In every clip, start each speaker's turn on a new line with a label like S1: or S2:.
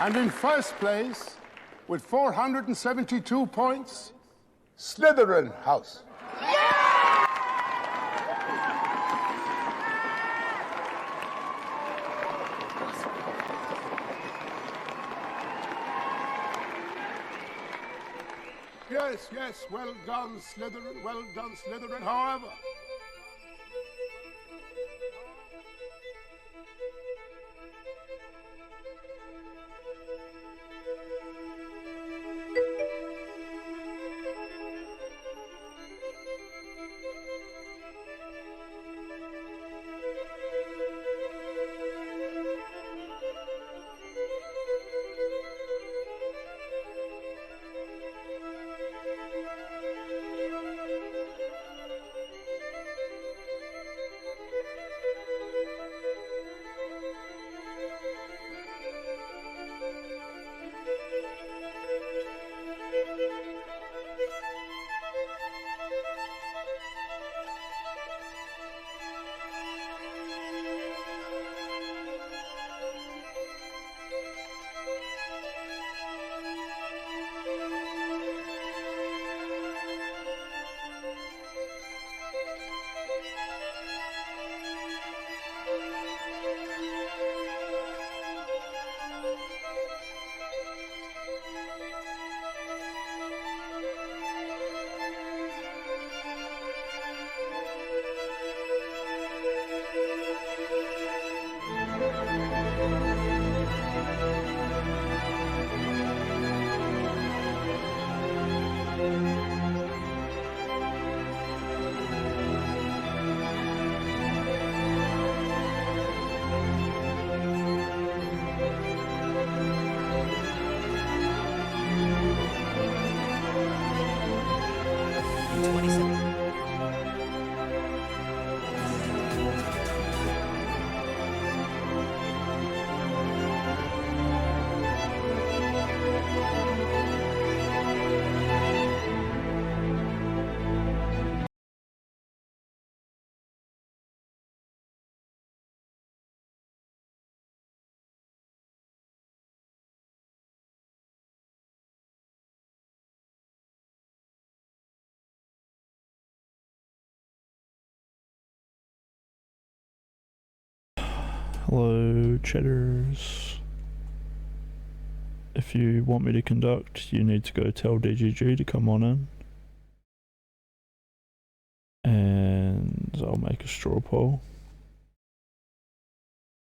S1: And in first place, with 472 points, Slytherin House. Yes, yes, well done, Slytherin, well done, Slytherin, however.
S2: Hello, Cheddars. If you want me to conduct, you need to go tell DGG to come on in. And I'll make a straw poll.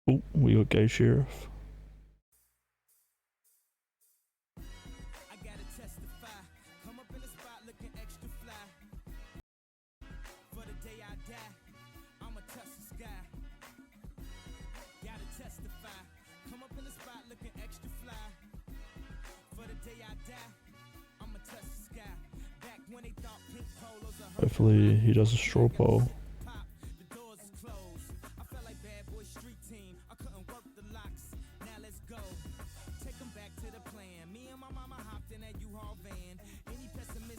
S2: Oh, we got gay sheriff. Hopefully he does a straw poll.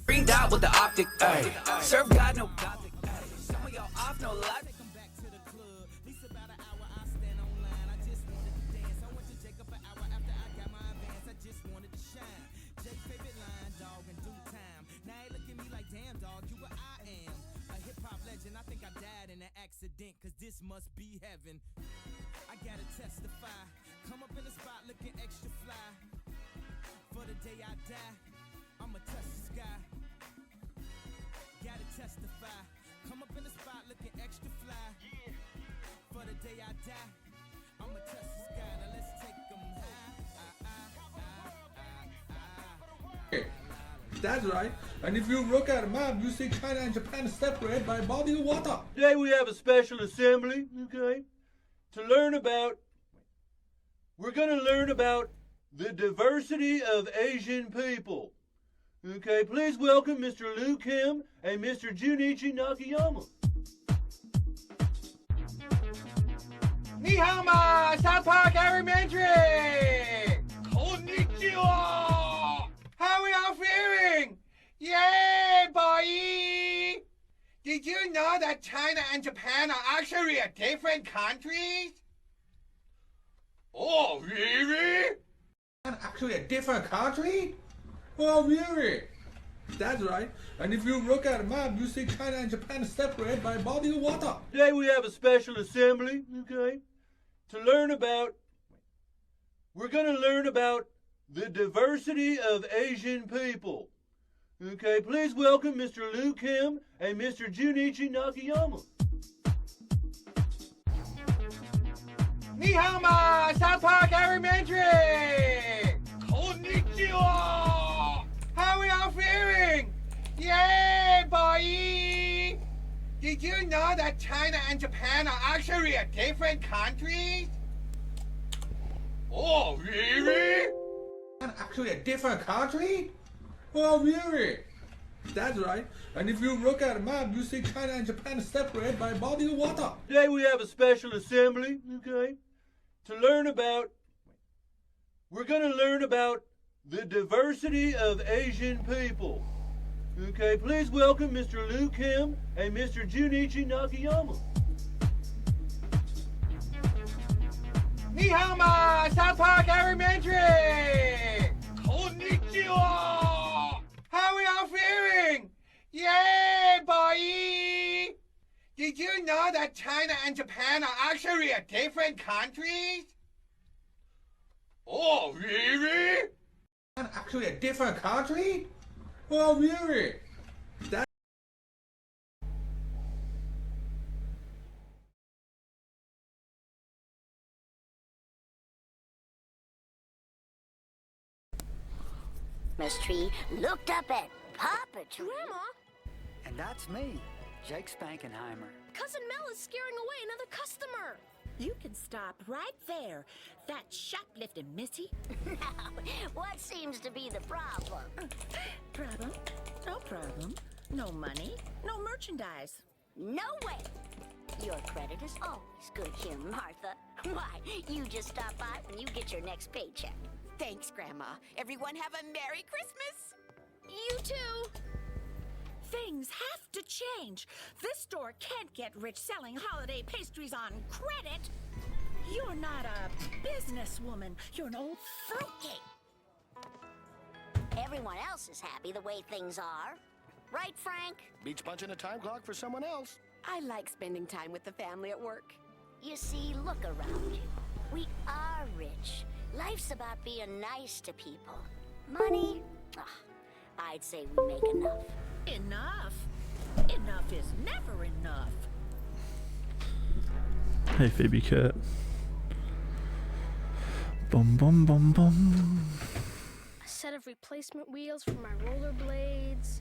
S3: Green dot with the optic, ayy. Serve God, no gothic, ayy. Some of y'all off, no lot. Take 'em back to the club. Least about an hour, I stand online. I just wanted to dance. I went to Jacob an hour after I got my advance. I just wanted to shine. Jake's favorite line, dog, in due time. Now he look at me like, damn, dog, you what I am. A hip-hop legend. I think I died in an accident, cause this must be heaven. I gotta testify. Come up in the spot looking extra fly. For the day I die, I'ma touch the sky. Gotta testify. Come up in the spot looking extra fly. Yeah. For the day I die, I'ma touch the sky. Now let's take them high.
S4: That's right. And if you look at a map, you see China and Japan separate by a body of water.
S5: Today we have a special assembly, okay, we're gonna learn about the diversity of Asian people. Okay, please welcome Mr. Liu Kim and Mr. Junichi Nakayama.
S6: 你好嘛 South Park Elementary! Konnichiwa! How are we all feeling? Yay, boy! Did you know that China and Japan are actually different countries? Oh, really?
S4: Actually a different country? Oh, really? That's right. And if you look at a map, you see China and Japan separated by a body of water.
S5: Today we have a special assembly, okay, to learn about, we're going to learn about the diversity of Asian people. Okay, please welcome Mr. Liu Kim and Mr. Junichi Nakayama.
S6: 你好嘛，South Park Elementary. Konnichiwa. How are y'all feeling? Yay, boy! Did you know that China and Japan are actually a different countries? Oh, really?
S4: Actually a different country? Oh, really? That's right. And if you look at a map, you see China and Japan separated by a body of water.
S5: Today we have a special assembly, okay, to learn about, we're going to learn about the diversity of Asian people. Okay, please welcome Mr. Liu Kim and Mr. Junichi Nakayama.
S6: 你好嘛，South Park Elementary. Konnichiwa. How are y'all feeling? Yay, boy! Did you know that China and Japan are actually a different countries? Oh, really?
S4: Actually a different country? Oh, really? That
S7: Miss Tree looked up at Papa Tree.
S8: Grandma,
S9: And that's me, Jake Spankenheimer.
S8: Cousin Mel is scaring away another customer. You can stop right there. That shoplifting, missy.
S7: Now, what seems to be the problem?
S8: Problem? No problem. No money, no merchandise.
S7: No way. Your credit is always good here, Martha. Why, you just stop by when you get your next paycheck.
S10: Thanks, Grandma. Everyone have a Merry Christmas.
S8: You too. Things have to change. This store can't get rich selling holiday pastries on credit. You're not a businesswoman. You're an old fruitcake.
S7: Everyone else is happy the way things are. Right, Frank?
S11: Beats punching a time clock for someone else.
S10: I like spending time with the family at work.
S7: You see, look around you. We are rich. Life's about being nice to people. Money? I'd say we make enough.
S8: Enough? Enough is never enough.
S2: Hey, Phoebe Cat. Bum bum bum bum.
S12: A set of replacement wheels for my rollerblades.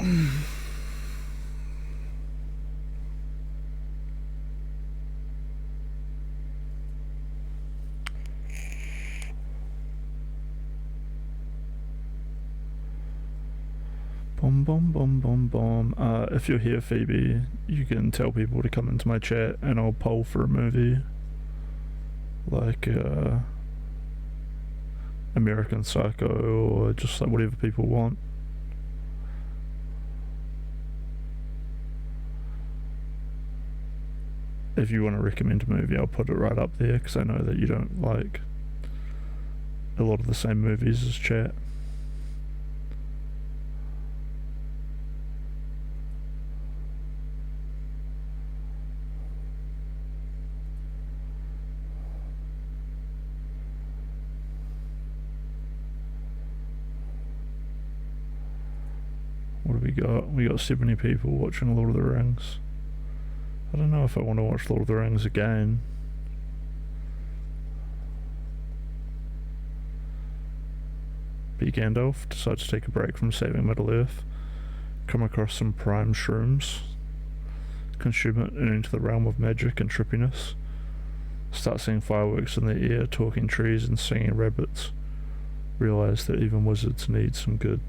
S2: Boom, boom, boom, boom, boom. If you're here, Phoebe, you can tell people to come into my chat and I'll poll for a movie. Like, American Psycho or just like whatever people want. If you want to recommend a movie, I'll put it right up there because I know that you don't like a lot of the same movies as chat. What do we got? We got 70 people watching Lord of the Rings. I don't know if I want to watch Lord of the Rings again. B. Gandalf decides to take a break from saving Middle-earth, come across some prime shrooms, consume it and enter the realm of magic and trippiness, start seeing fireworks in the air, talking trees and singing rabbits, realize that even wizards need some good.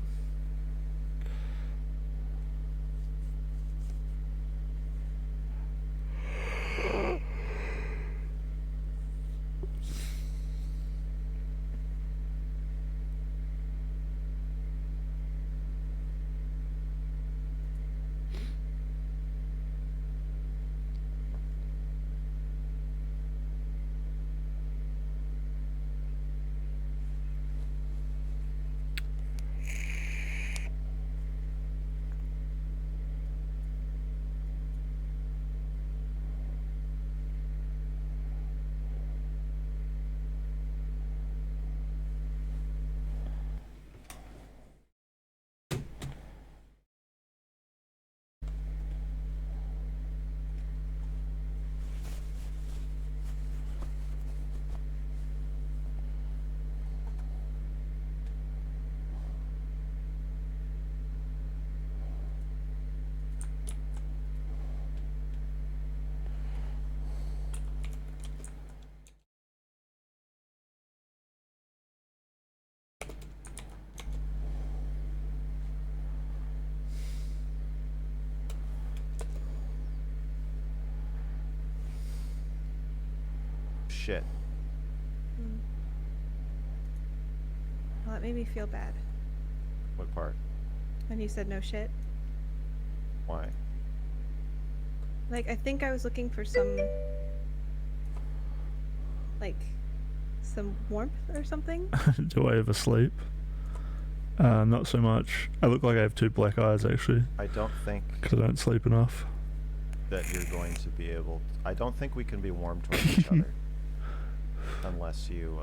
S13: Shit.
S14: Well, that made me feel bad.
S13: What part?
S14: When you said no shit.
S13: Why?
S14: Like, I think I was looking for some... like... some warmth or something?
S2: Do I ever sleep? Not so much. I look like I have two black eyes, actually.
S13: I don't think...
S2: because I don't sleep enough.
S13: that you're going to be able... I don't think we can be warm towards each other. Unless you,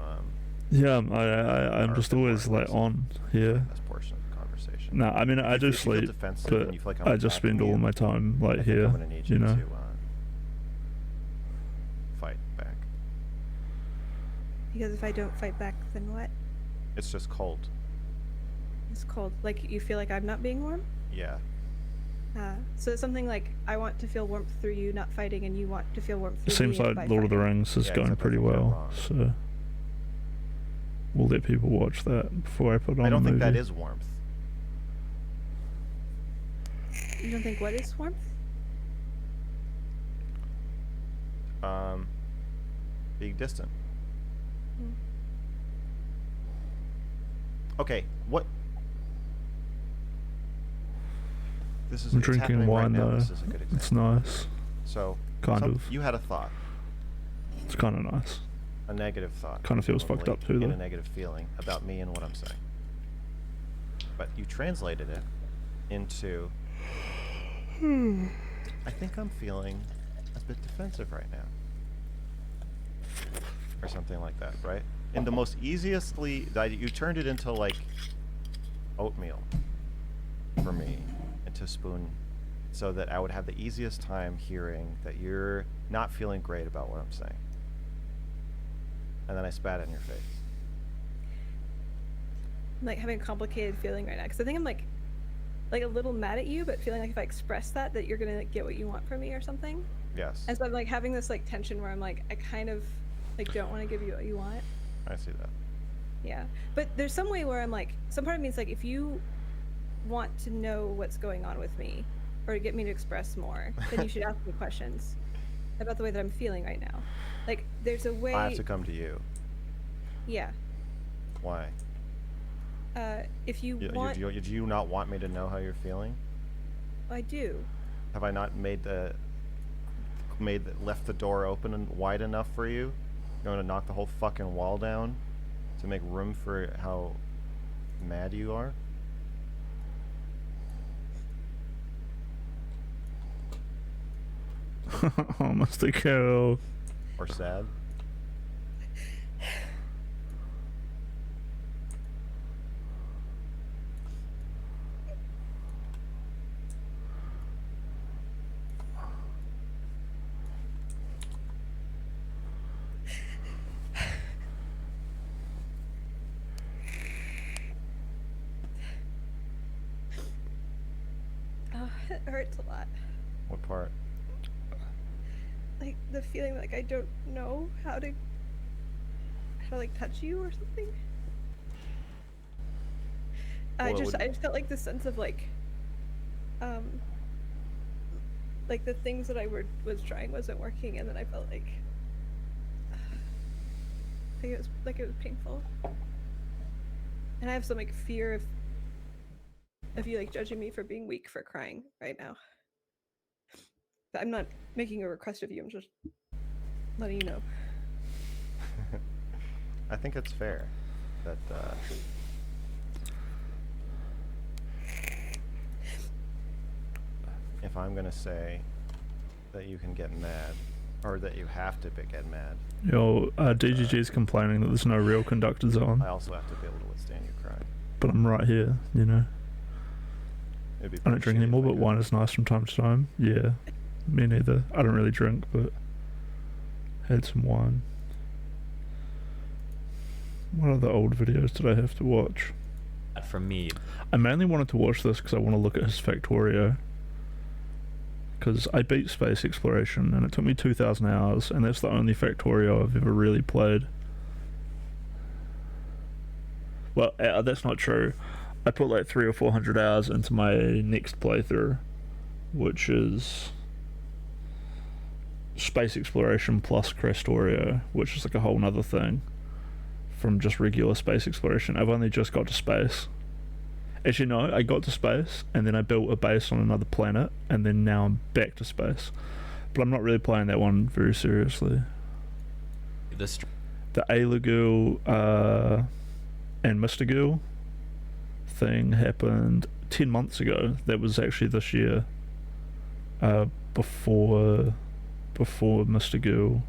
S2: yeah, I'm just always like on here.
S13: This portion of the conversation.
S2: No, I mean I do sleep, but I just spend all my time like here.
S13: I'm gonna need
S2: you know.
S13: To, fight back.
S14: Because if I don't fight back, then what?
S13: It's just cold.
S14: It's cold. Like, you feel like I'm not being warm?
S13: Yeah.
S14: So it's something like, I want to feel warmth through you not fighting, and you want to feel warmth through
S2: It seems
S14: me
S2: like Lord of the Rings is going pretty well, so we'll let people watch that before I put on.
S13: I don't
S2: the
S13: think
S2: movie.
S13: that is warmth.
S14: You don't think what is warmth?
S13: Being distant. Okay, what? This is
S2: I'm drinking wine
S13: right now.
S2: though.
S13: This is a good example.
S2: It's nice.
S13: So,
S2: kind of.
S13: You had a thought.
S2: It's kind of nice.
S13: A negative thought.
S2: Kind of feels fucked up too,
S13: in
S2: though.
S13: a negative feeling about me and what I'm saying. But you translated it into. I think I'm feeling a bit defensive right now. Or something like that, right? In the most easiestly, you turned it into like oatmeal for me, into spoon, so that I would have the easiest time hearing that you're not feeling great about what I'm saying. And then I spat in your face.
S14: I'm like having a complicated feeling right now, because I think I'm like like a little mad at you, but feeling like if I express that you're gonna like, get what you want from me or something.
S13: Yes.
S14: And so I'm like having this like tension where I'm like, I kind of like don't want to give you what you want.
S13: I see that.
S14: Yeah, but there's some way where I'm like, some part of me is like, if you want to know what's going on with me or to get me to express more, then you should ask me questions about the way that I'm feeling right now. Like, there's a way.
S13: I have to come to you.
S14: Yeah.
S13: Why?
S14: If you want.
S13: Do you not want me to know how you're feeling?
S14: I do.
S13: Have I not left the door open and wide enough for you? You're going to knock the whole fucking wall down to make room for how mad you are?
S2: Oh, Mr. Carroll.
S13: Or sad?
S14: It hurts a lot.
S13: What part?
S14: Like the feeling like I don't know how to like touch you or something. I just felt like the sense of like the things that I was trying wasn't working, and then I felt like it was painful. And I have some like fear of you like judging me for being weak for crying right now. But I'm not making a request of you, I'm just letting you know.
S13: I think it's fair that if I'm gonna say that you can get mad, or that you have to get mad.
S2: Yo, DGG's complaining that there's no real conductor zone.
S13: I also have to be able to withstand you crying.
S2: But I'm right here, you know.
S13: It'd be
S2: I don't drink anymore, but wine is nice from time to time. Yeah, me neither. I don't really drink, but had some wine. What other old videos did I have to watch?
S15: From me.
S2: I mainly wanted to watch this because I want to look at his Factorio. Because I beat Space Exploration and it took me 2,000 hours, and that's the only Factorio I've ever really played. Well, that's not true. I put like 300 or 400 hours into my next playthrough, which is Space Exploration plus Crestorio, which is like a whole nother thing from just regular space exploration. I've only just got to space. Actually, no, I got to space, and then I built a base on another planet, and then now I'm back to space. But I'm not really playing that one very seriously. The Ayla Girl and Mr. Girl thing happened 10 months ago. That was actually this year, before Mr. Girl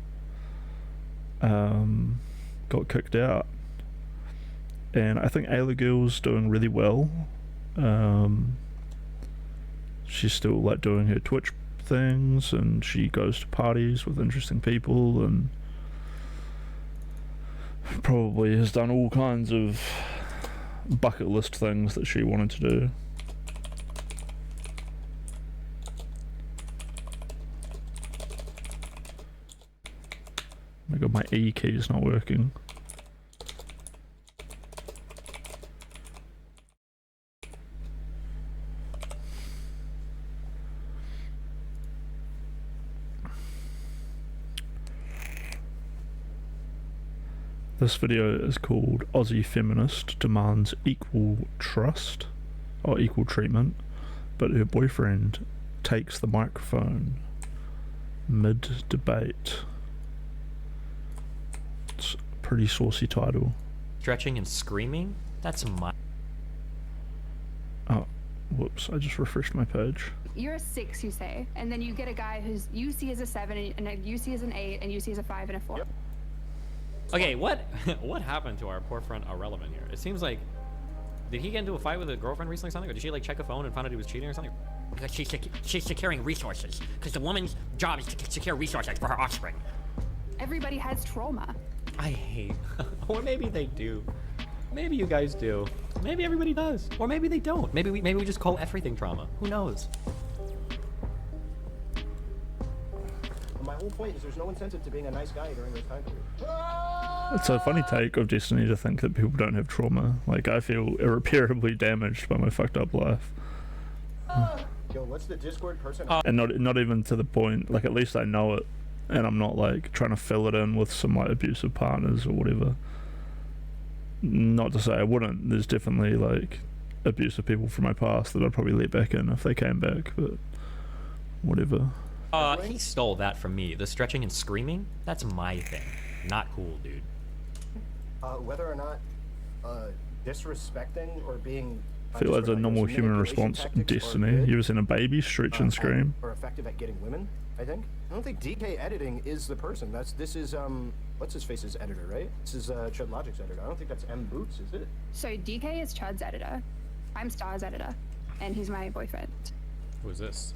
S2: got kicked out. And I think Ayla Girl's doing really well. She's still like doing her Twitch things, and she goes to parties with interesting people, and probably has done all kinds of bucket list things that she wanted to do. Oh my god, my E key is not working. This video is called Aussie Feminist Demands Equal Trust, or Equal Treatment, but her boyfriend takes the microphone mid-debate. It's a pretty saucy title.
S15: Stretching and screaming? That's my...
S2: Oh, whoops, I just refreshed my page.
S16: You're a 6, you say, and then you get a guy who's you see as a 7, and you see as an 8, and you see as a 5 and a 4. Yep.
S15: Okay, what happened to our poor friend Irrelevant here? It seems like, did he get into a fight with a girlfriend recently or something? Or did she like check a phone and find out he was cheating or something?
S17: Because she's securing resources. Because the woman's job is to secure resources for her offspring.
S16: Everybody has trauma.
S15: I hate... or maybe they do. Maybe you guys do. Maybe everybody does. Or maybe they don't. Maybe we just call everything trauma. Who knows?
S11: My whole point is there's no incentive to being a nice guy during this time period.
S2: It's a funny take of Destiny to think that people don't have trauma. Like, I feel irreparably damaged by my fucked up life.
S11: Yo, what's the Discord person?
S2: And not even to the point, like, at least I know it, and I'm not, like, trying to fill it in with some, like, abusive partners or whatever. Not to say I wouldn't. There's definitely, like, abusive people from my past that I'd probably let back in if they came back, but whatever.
S15: He stole that from me. The stretching and screaming, that's my thing. Not cool, dude.
S11: Whether or not disrespecting or being...
S2: I feel that's a normal human response in Destiny. You ever seen a baby stretch and scream?
S11: Or effective at getting women, I think. I don't think DK editing is the person. This is what's his face's editor, right? This is Chud Logic's editor. I don't think that's M Boots, is it?
S16: So DK is Chud's editor. I'm Star's editor, and he's my boyfriend.
S15: Who is this?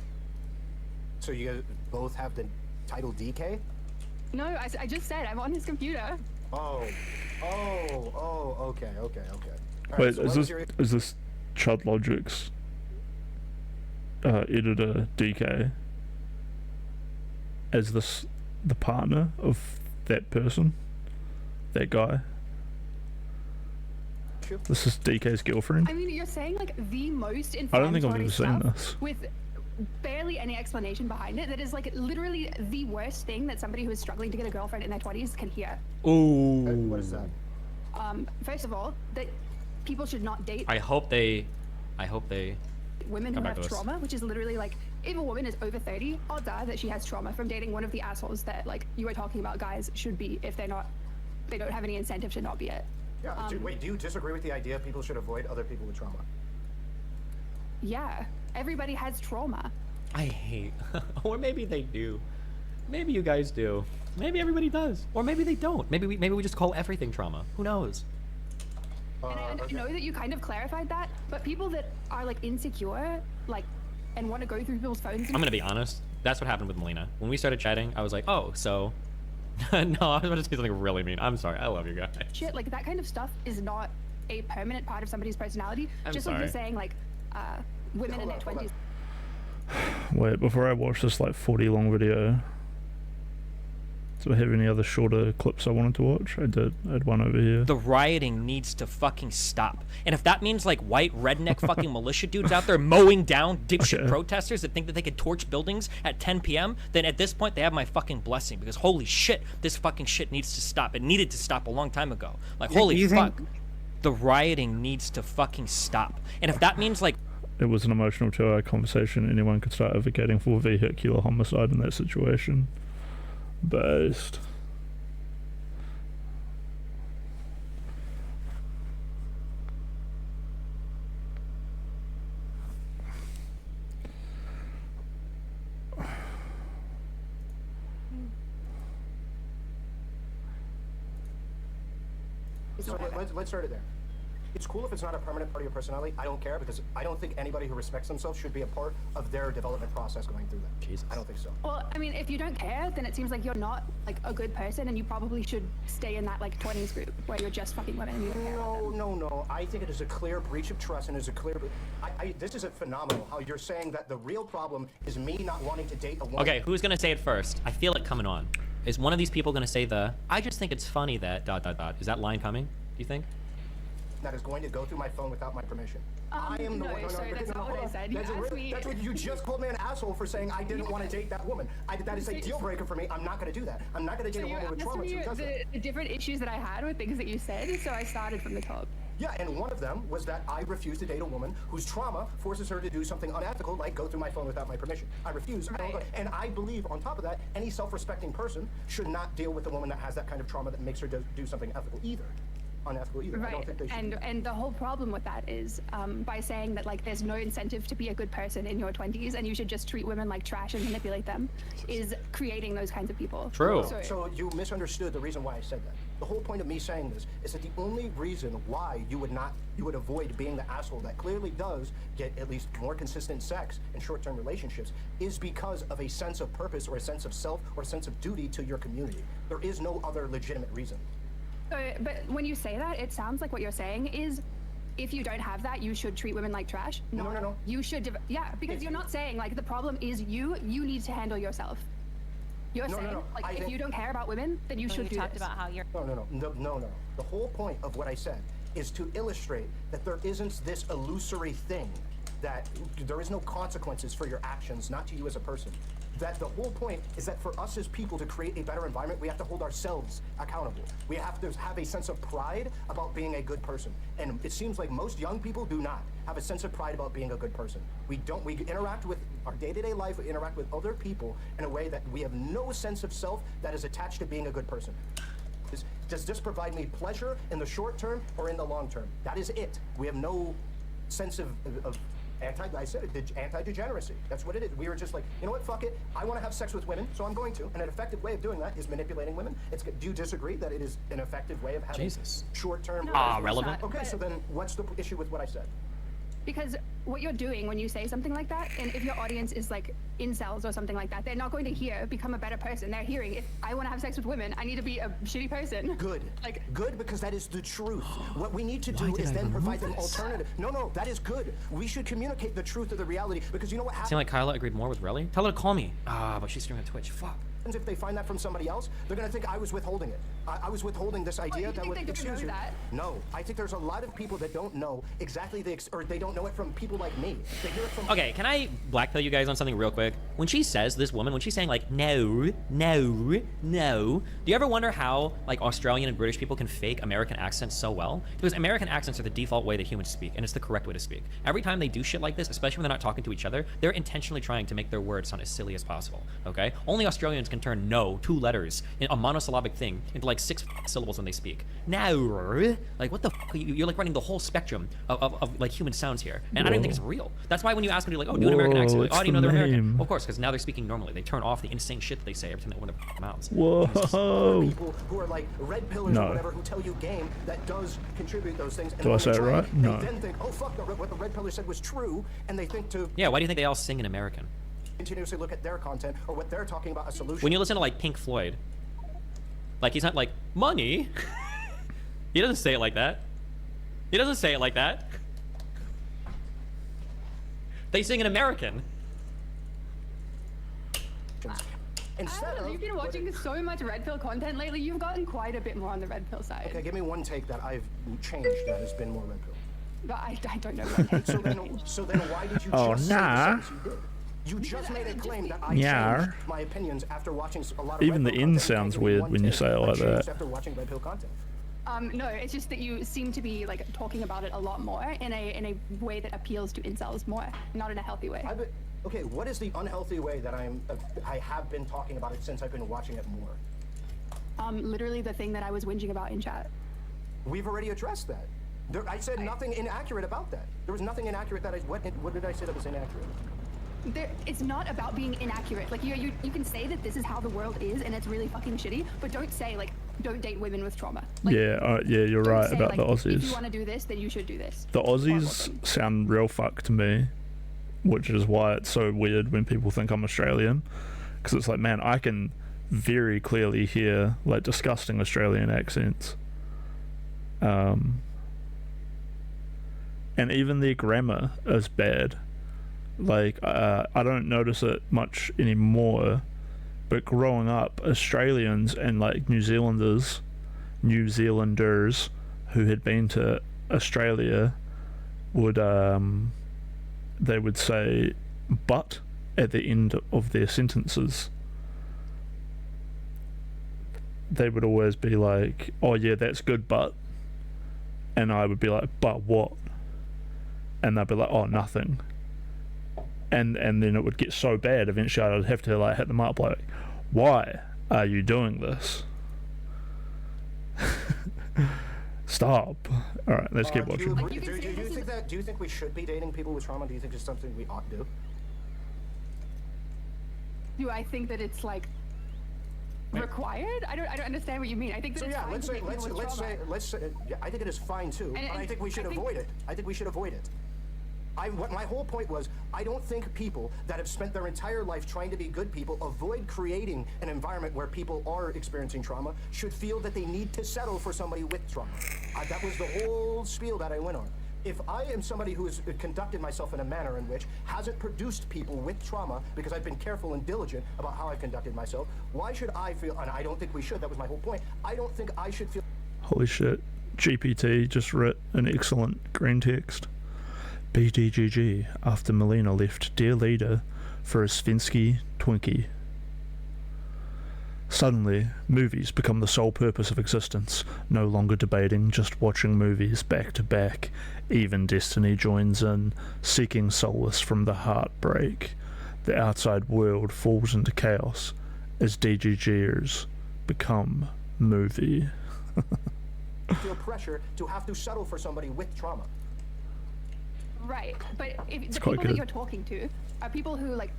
S11: So you guys both have the title DK?
S16: No, I just said I'm on his computer.
S11: Okay. All
S2: Wait,
S11: right, so
S2: is this Chud Logic's editor DK as the partner of that person, that guy? This is DK's girlfriend.
S16: I mean, you're saying like the most
S2: I don't think I've ever seen
S16: stuff
S2: this.
S16: with barely any explanation behind it. That is like literally the worst thing that somebody who is struggling to get a girlfriend in their 20s can hear.
S15: Ooh.
S11: What is that?
S16: First of all, that people should not date
S15: I hope they
S16: women who
S15: come back
S16: have
S15: to us.
S16: trauma, which is literally like, if a woman is over 30, odds are that she has trauma from dating one of the assholes that like you were talking about guys should be if they don't have any incentive to not be it.
S11: Yeah, wait, do you disagree with the idea people should avoid other people with trauma?
S16: Yeah, everybody has trauma.
S15: I hate or maybe they do. Maybe you guys do. Maybe everybody does. Or maybe they don't. Maybe we just call everything trauma. Who knows?
S16: And I know that you kind of clarified that, but people that are like insecure, like, and want to go through people's phones.
S15: I'm gonna be honest. That's what happened with Melina. When we started chatting, I was like, oh, so. No, I was about to say something really mean. I'm sorry. I love you guys.
S16: Shit, like that kind of stuff is not a permanent part of somebody's personality.
S15: I'm
S16: just
S15: sorry.
S16: like you're saying, like, women in their 20s.
S2: Wait, before I watch this like 40 long video, do I have any other shorter clips I wanted to watch? I did. I had one over here.
S17: The rioting needs to fucking stop. And if that means like white redneck fucking militia dudes out there mowing down dipshit protesters that think that they could torch buildings at 10 p.m., then at this point they have my fucking blessing, because holy shit, this fucking shit needs to stop. It needed to stop a long time ago. Like holy fuck. The rioting needs to fucking stop. And if that means like
S2: It was an emotional 2-hour conversation. Anyone could start advocating for vehicular homicide in that situation. Based.
S11: So let's start it there. It's cool if it's not a permanent part of your personality. I don't care, because I don't think anybody who respects themselves should be a part of their development process going through that.
S15: Jesus.
S11: I don't think so.
S16: Well, I mean, if you don't care, then it seems like you're not like a good person, and you probably should stay in that like 20s group where you're just fucking women and you don't care.
S11: No. I think it is a clear breach of trust, and is a clear. This is phenomenal. How you're saying that the real problem is me not wanting to date a woman.
S15: Okay, who's gonna say it first? I feel it coming on. Is one of these people gonna say I just think it's funny that ... Is that line coming, do you think?
S11: That is going to go through my phone without my permission. I am the one.
S16: Sorry, that's not what I said.
S11: That's what you just called me an asshole for saying I didn't want to date that woman. That is a deal breaker for me. I'm not going to do that. I'm not going to date a woman with trauma.
S16: The different issues that I had with things that you said, so I started from the top.
S11: Yeah, and one of them was that I refuse to date a woman whose trauma forces her to do something unethical, like go through my phone without my permission. I refuse. And I believe, on top of that, any self-respecting person should not deal with a woman that has that kind of trauma that makes her do something ethical either. Unethical either.
S16: Right.
S11: I don't think they should.
S16: And the whole problem with that is by saying that like there's no incentive to be a good person in your 20s and you should just treat women like trash and manipulate them, is creating those kinds of people.
S15: True.
S11: So you misunderstood the reason why I said that. The whole point of me saying this is that the only reason why you would avoid being the asshole that clearly does get at least more consistent sex in short-term relationships is because of a sense of purpose or a sense of self or a sense of duty to your community. There is no other legitimate reason.
S16: But when you say that, it sounds like what you're saying is, if you don't have that, you should treat women like trash.
S11: No.
S16: You should, yeah, because you're not saying like the problem is you need to handle yourself. You're saying like if you don't care about women, then you should do
S10: talked
S16: this.
S10: about how you're.
S11: No. The whole point of what I said is to illustrate that there isn't this illusory thing, that there is no consequences for your actions, not to you as a person. That the whole point is that for us as people to create a better environment, we have to hold ourselves accountable. We have to have a sense of pride about being a good person. And it seems like most young people do not have a sense of pride about being a good person. We interact with our day-to-day life, we interact with other people in a way that we have no sense of self that is attached to being a good person. Does this provide me pleasure in the short term or in the long term? That is it. We have no sense of anti-degeneracy. That's what it is. We were just like, you know what, fuck it. I want to have sex with women, so I'm going to. And an effective way of doing that is manipulating women. Do you disagree that it is an effective way of having short-term...
S17: relevant.
S11: Okay, so then what's the issue with what I said?
S16: Because what you're doing when you say something like that, and if your audience is like incels or something like that, they're not going to hear become a better person. They're hearing, if I want to have sex with women, I need to be a shitty person.
S11: Good. Good, because that is the truth. What we need to do is then provide them alternative. No, that is good. We should communicate the truth of the reality, because you know what happens?
S17: Seemed like Kyla agreed more with Relly. Tell her to call me. But she's streaming on Twitch. Fuck.
S11: If they find that from somebody else, they're going to think I was withholding it. I was withholding this idea that would excuse you. No, I think there's a lot of people that don't know exactly or they don't know it from people like me. They hear it from.
S17: Okay, can I blackpill you guys on something real quick? When she says, this woman, when she's saying like no, do you ever wonder how like Australian and British people can fake American accents so well? Because American accents are the default way that humans speak, and it's the correct way to speak. Every time they do shit like this, especially when they're not talking to each other, they're intentionally trying to make their words sound as silly as possible. Okay, only Australians can turn no, 2 letters in a monosyllabic thing into like 6 syllables when they speak. No, like what the fuck? You're like running the whole spectrum of like human sounds here, and I don't think it's real. That's why when you ask them, like, oh, do an American accent, like, oh, do you know they're American? Well, of course, because now they're speaking normally. They turn off the insane shit that they say every time they open their mouths.
S11: Whoa. People who are like red pillars or whatever who tell you game that does contribute those things. And
S2: do I say it right? No.
S11: They then think, oh fuck, what the red pillar said was true, and they think to.
S17: Yeah, why do you think they all sing in American?
S11: Continuously look at their content or what they're talking about a solution.
S17: When you listen to like Pink Floyd, like he's not like money. He doesn't say it like that. He doesn't say it like that. They sing in American.
S16: You've been watching so much red pill content lately. You've gotten quite a bit more on the red pill side.
S11: Okay, give me one take that I've changed that has been more red pill.
S16: But I don't know what
S11: so then why did you
S2: just say the
S11: sentence you did? You just made a claim that I changed my opinions after watching a lot of
S2: even the in sounds weird when you say it like that.
S11: After watching red pill content.
S16: No, it's just that you seem to be like talking about it a lot more in a way that appeals to incels more, not in a healthy way.
S11: Okay, what is the unhealthy way that I have been talking about it since I've been watching it more?
S16: Literally the thing that I was whinging about in chat.
S11: We've already addressed that. I said nothing inaccurate about that. There was nothing inaccurate that what did I say that was inaccurate?
S16: It's not about being inaccurate. Like you can say that this is how the world is and it's really fucking shitty, but don't say like don't date women with trauma. Like,
S2: yeah, you're right
S16: say,
S2: about
S16: like,
S2: the Aussies.
S16: If you want to do this, then you should do this.
S2: The Aussies sound real fuck to me, which is why it's so weird when people think I'm Australian, because it's like, man, I can very clearly hear like disgusting Australian accents. And even their grammar is bad. Like, I don't notice it much anymore, but growing up, Australians and like New Zealanders who had been to Australia would they would say but at the end of their sentences. They would always be like, oh yeah, that's good, but, and I would be like, but what? And they'd be like, oh, nothing. And then it would get so bad, eventually I'd have to like hit them up like, why are you doing this? Stop. Alright, let's keep watching.
S11: Do you think we should be dating people with trauma? Do you think it's something we ought to do?
S16: Do I think that it's like required? I don't understand what you mean. I think that
S11: so
S16: it's fine to date people with trauma.
S11: Let's say yeah, I think it is fine too, but I think we should avoid it. I think we should avoid it. What my whole point was, I don't think people that have spent their entire life trying to be good people avoid creating an environment where people are experiencing trauma should feel that they need to settle for somebody with trauma. That was the whole spiel that I went on. If I am somebody who has conducted myself in a manner in which hasn't produced people with trauma because I've been careful and diligent about how I've conducted myself, why should I feel, and I don't think we should, that was my whole point, I don't think I should feel...
S2: Holy shit. GPT just wrote an excellent green text. BDGG after Melina left Dear Leader for a Svinsky Twinkie. Suddenly, movies become the sole purpose of existence, no longer debating, just watching movies back to back. Even Destiny joins in, seeking solace from the heartbreak. The outside world falls into chaos as DGGers become movie.
S11: feel pressure to have to settle for somebody with trauma.
S16: Right, but if
S2: It's
S16: the
S2: quite
S16: people that
S2: good.
S16: you're talking to are people who, like,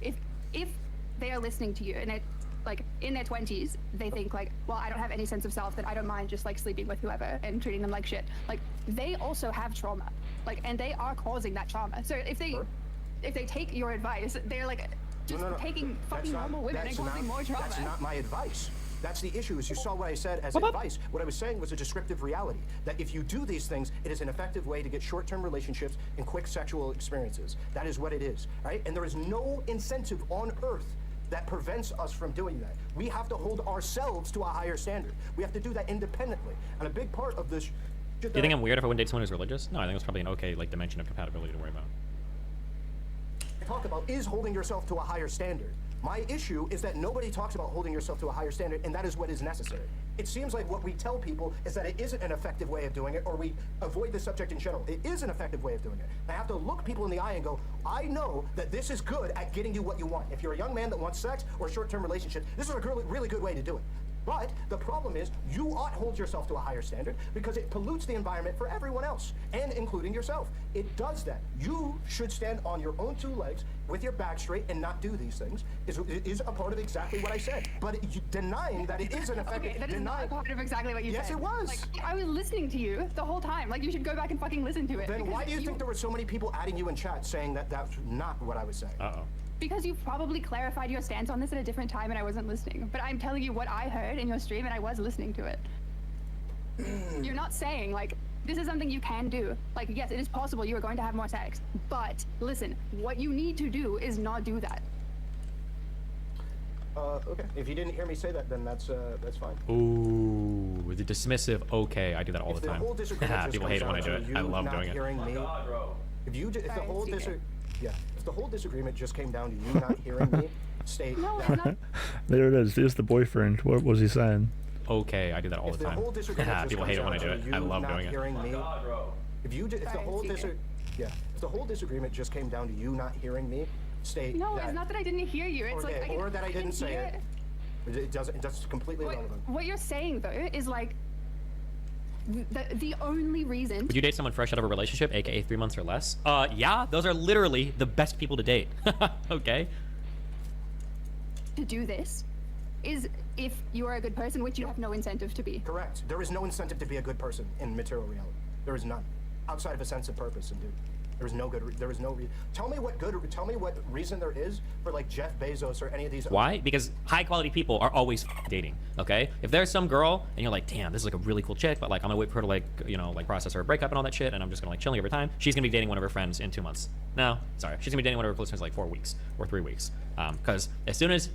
S16: if they are listening to you and they're like in their 20s, they think like, well, I don't have any sense of self, that I don't mind just like sleeping with whoever and treating them like shit. Like, they also have trauma, like, and they are causing that trauma. So if they take your advice, they're like just taking fucking normal women and causing more trauma.
S11: That's not my advice. That's the issue, is you saw what I said as advice. What I was saying was a descriptive reality, that if you do these things, it is an effective way to get short-term relationships and quick sexual experiences. That is what it is, right? And there is no incentive on earth that prevents us from doing that. We have to hold ourselves to a higher standard. We have to do that independently. And a big part of this...
S15: Do you think I'm weird if I wouldn't date someone who's religious? No, I think it's probably an okay like dimension of compatibility to worry about.
S11: Talk about is holding yourself to a higher standard. My issue is that nobody talks about holding yourself to a higher standard, and that is what is necessary. It seems like what we tell people is that it isn't an effective way of doing it, or we avoid the subject in general. It is an effective way of doing it. I have to look people in the eye and go, I know that this is good at getting you what you want. If you're a young man that wants sex or a short-term relationship, this is a really good way to do it. But the problem is, you ought to hold yourself to a higher standard because it pollutes the environment for everyone else, and including yourself. It does that. You should stand on your own two legs with your back straight and not do these things is a part of exactly what I said. But denying that it is an effective...
S16: Okay, that is not a part of exactly what you said.
S11: Yes, it was.
S16: Like, I was listening to you the whole time. Like, you should go back and fucking listen to it.
S11: Then why do you think there were so many people adding you in chat saying that that's not what I was saying?
S15: Uh-oh.
S16: Because you probably clarified your stance on this at a different time and I wasn't listening. But I'm telling you what I heard in your stream and I was listening to it. You're not saying, like, this is something you can do. Like, yes, it is possible you are going to have more sex. But, listen, what you need to do is not do that.
S11: Okay. If you didn't hear me say that, then that's fine.
S15: Ooh, the dismissive, okay, I do that all the time.
S11: Whole disagreement just
S15: People hate it when I do
S11: comes
S15: it.
S11: down
S15: I
S11: to
S15: love
S11: you
S15: doing
S11: not
S15: it.
S11: hearing me, if the whole disagreement just came down to you not hearing me state that...
S2: There it is. There's the boyfriend. What was he saying?
S15: Okay, I do that all the time. People hate it when I do it. I love doing it.
S11: If the whole disagreement just came down to you not hearing me state
S16: No, it's not that I didn't hear you. It's like
S11: or that I didn't say it. It's completely irrelevant.
S16: What you're saying though is like the only reason.
S15: Would you date someone fresh out of a relationship, aka 3 months or less? Yeah, those are literally the best people to date. Okay.
S16: To do this is if you are a good person, which you have no incentive to be.
S11: Correct. There is no incentive to be a good person in material reality. There is none, outside of a sense of purpose and duty. There is no good. There is no reason. Tell me what reason there is for like Jeff Bezos or any of these.
S15: Why? Because high quality people are always dating. Okay. If there's some girl and you're like, damn, this is like a really cool chick, but like I'm gonna wait for her to like like process her breakup and all that shit, and I'm just gonna like chilling over time. She's gonna be dating one of her friends in 2 months. No, sorry, she's gonna be dating one of her close friends like 4 weeks or 3 weeks. Because as soon as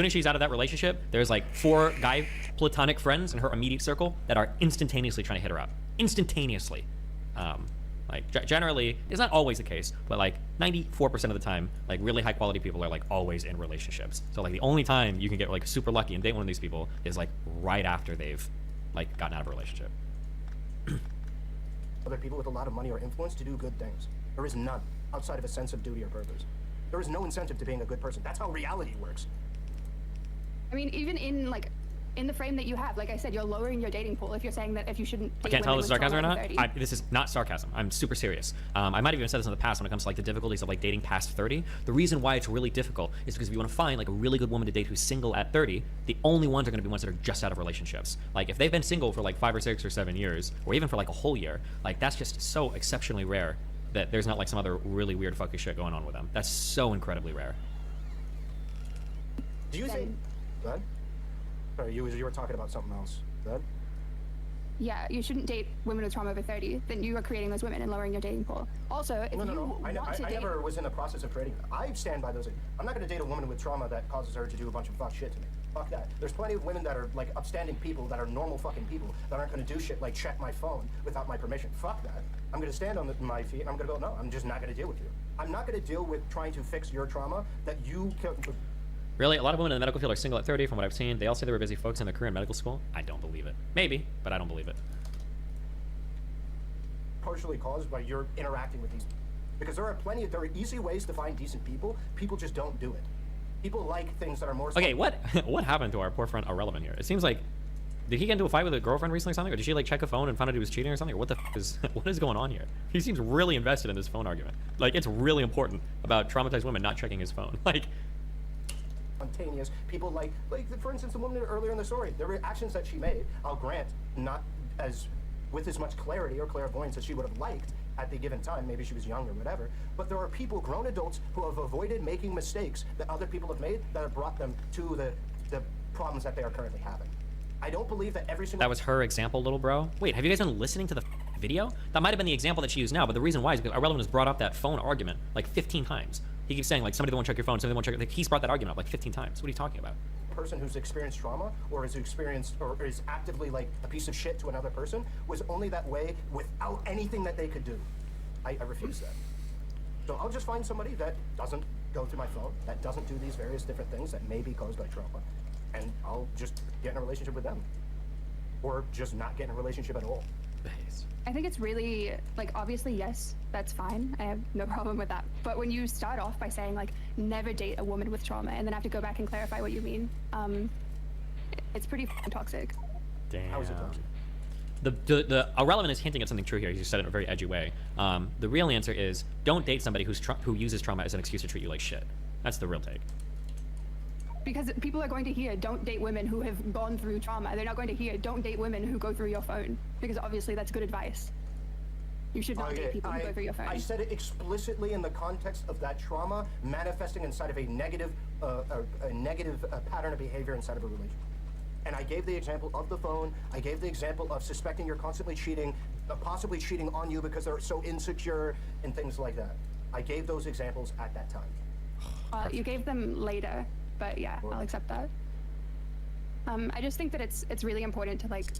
S15: she's out of that relationship, there's like 4 guy platonic friends in her immediate circle that are instantaneously trying to hit her up. Instantaneously. Like generally, it's not always the case, but like 94% of the time, like really high quality people are like always in relationships. So like the only time you can get like super lucky and date one of these people is like right after they've like gotten out of a relationship.
S11: Other people with a lot of money or influence to do good things. There is none outside of a sense of duty or purpose. There is no incentive to being a good person. That's how reality works.
S16: I mean, even in the frame that you have, like I said, you're lowering your dating pool if you're saying that if you shouldn't date
S15: I can't tell if
S16: women
S15: it's sarcasm or not.
S16: 30.
S15: This is not sarcasm. I'm super serious. I might have even said this in the past when it comes to like the difficulties of like dating past 30. The reason why it's really difficult is because if you want to find like a really good woman to date who's single at 30, the only ones are going to be ones that are just out of relationships. Like if they've been single for like 5 or 6 or 7 years, or even for like a whole year, like that's just so exceptionally rare that there's not like some other really weird fucking shit going on with them. That's so incredibly rare.
S11: Do you think? Go ahead. Sorry, you were talking about something else. Go ahead.
S16: Yeah, you shouldn't date women with trauma over 30. Then you are creating those women and lowering your dating pool. Also, if
S11: No. I
S16: date...
S11: never was in the process of trading. I stand by those. I'm not going to date a woman with trauma that causes her to do a bunch of fuck shit to me. Fuck that. There's plenty of women that are like upstanding people, that are normal fucking people, that aren't going to do shit like check my phone without my permission. Fuck that. I'm going to stand on my feet and I'm going to go, no, I'm just not going to deal with you. I'm not going to deal with trying to fix your trauma that you can...
S15: Really? A lot of women in the medical field are single at 30 from what I've seen. They all say they were busy folks in their career in medical school. I don't believe it. Maybe, but I don't believe it.
S11: Partially caused by your interacting with these, because there are easy ways to find decent people. People just don't do it. People like things that are more...
S15: Okay, what happened to our poor friend Irrelevant here? It seems like, did he get into a fight with a girlfriend recently or something? Or did she like check a phone and find out he was cheating or something? Or what the is, what is going on here? He seems really invested in this phone argument. Like, it's really important about traumatized women not checking his phone. Like,
S11: spontaneous. People like for instance, the woman earlier in the story, there were actions that she made, I'll grant, not with as much clarity or clairvoyance as she would have liked at the given time. Maybe she was young or whatever. But there are people, grown adults, who have avoided making mistakes that other people have made that have brought them to the problems that they are currently having. I don't believe that every single...
S15: That was her example, little bro? Wait, have you guys been listening to the video? That might have been the example that she used now, but the reason why is because Irrelevant has brought up that phone argument like 15 times. He keeps saying, like, somebody won't check your phone, somebody won't check... Like, he's brought that argument up like 15 times. What are you talking about?
S11: Person who's experienced trauma or is actively like a piece of shit to another person was only that way without anything that they could do. I refuse that. So I'll just find somebody that doesn't go through my phone, that doesn't do these various different things that may be caused by trauma, and I'll just get in a relationship with them. Or just not get in a relationship at all.
S16: I think it's really, like, obviously, yes, that's fine. I have no problem with that. But when you start off by saying, like, never date a woman with trauma and then have to go back and clarify what you mean, it's pretty f***ing toxic.
S15: Damn.
S11: How is it toxic?
S15: The Irrelevant is hinting at something true here. He said it in a very edgy way. The real answer is don't date somebody who uses trauma as an excuse to treat you like shit. That's the real take.
S16: Because people are going to hear, don't date women who have gone through trauma. They're not going to hear, don't date women who go through your phone. Because obviously that's good advice. You should not date people who go through your phone.
S11: I said it explicitly in the context of that trauma manifesting inside of a negative pattern of behavior inside of a relationship. And I gave the example of the phone. I gave the example of suspecting you're constantly cheating, possibly cheating on you because they're so insecure and things like that. I gave those examples at that time.
S16: You gave them later. But yeah, I'll accept that. I just think that it's really important to like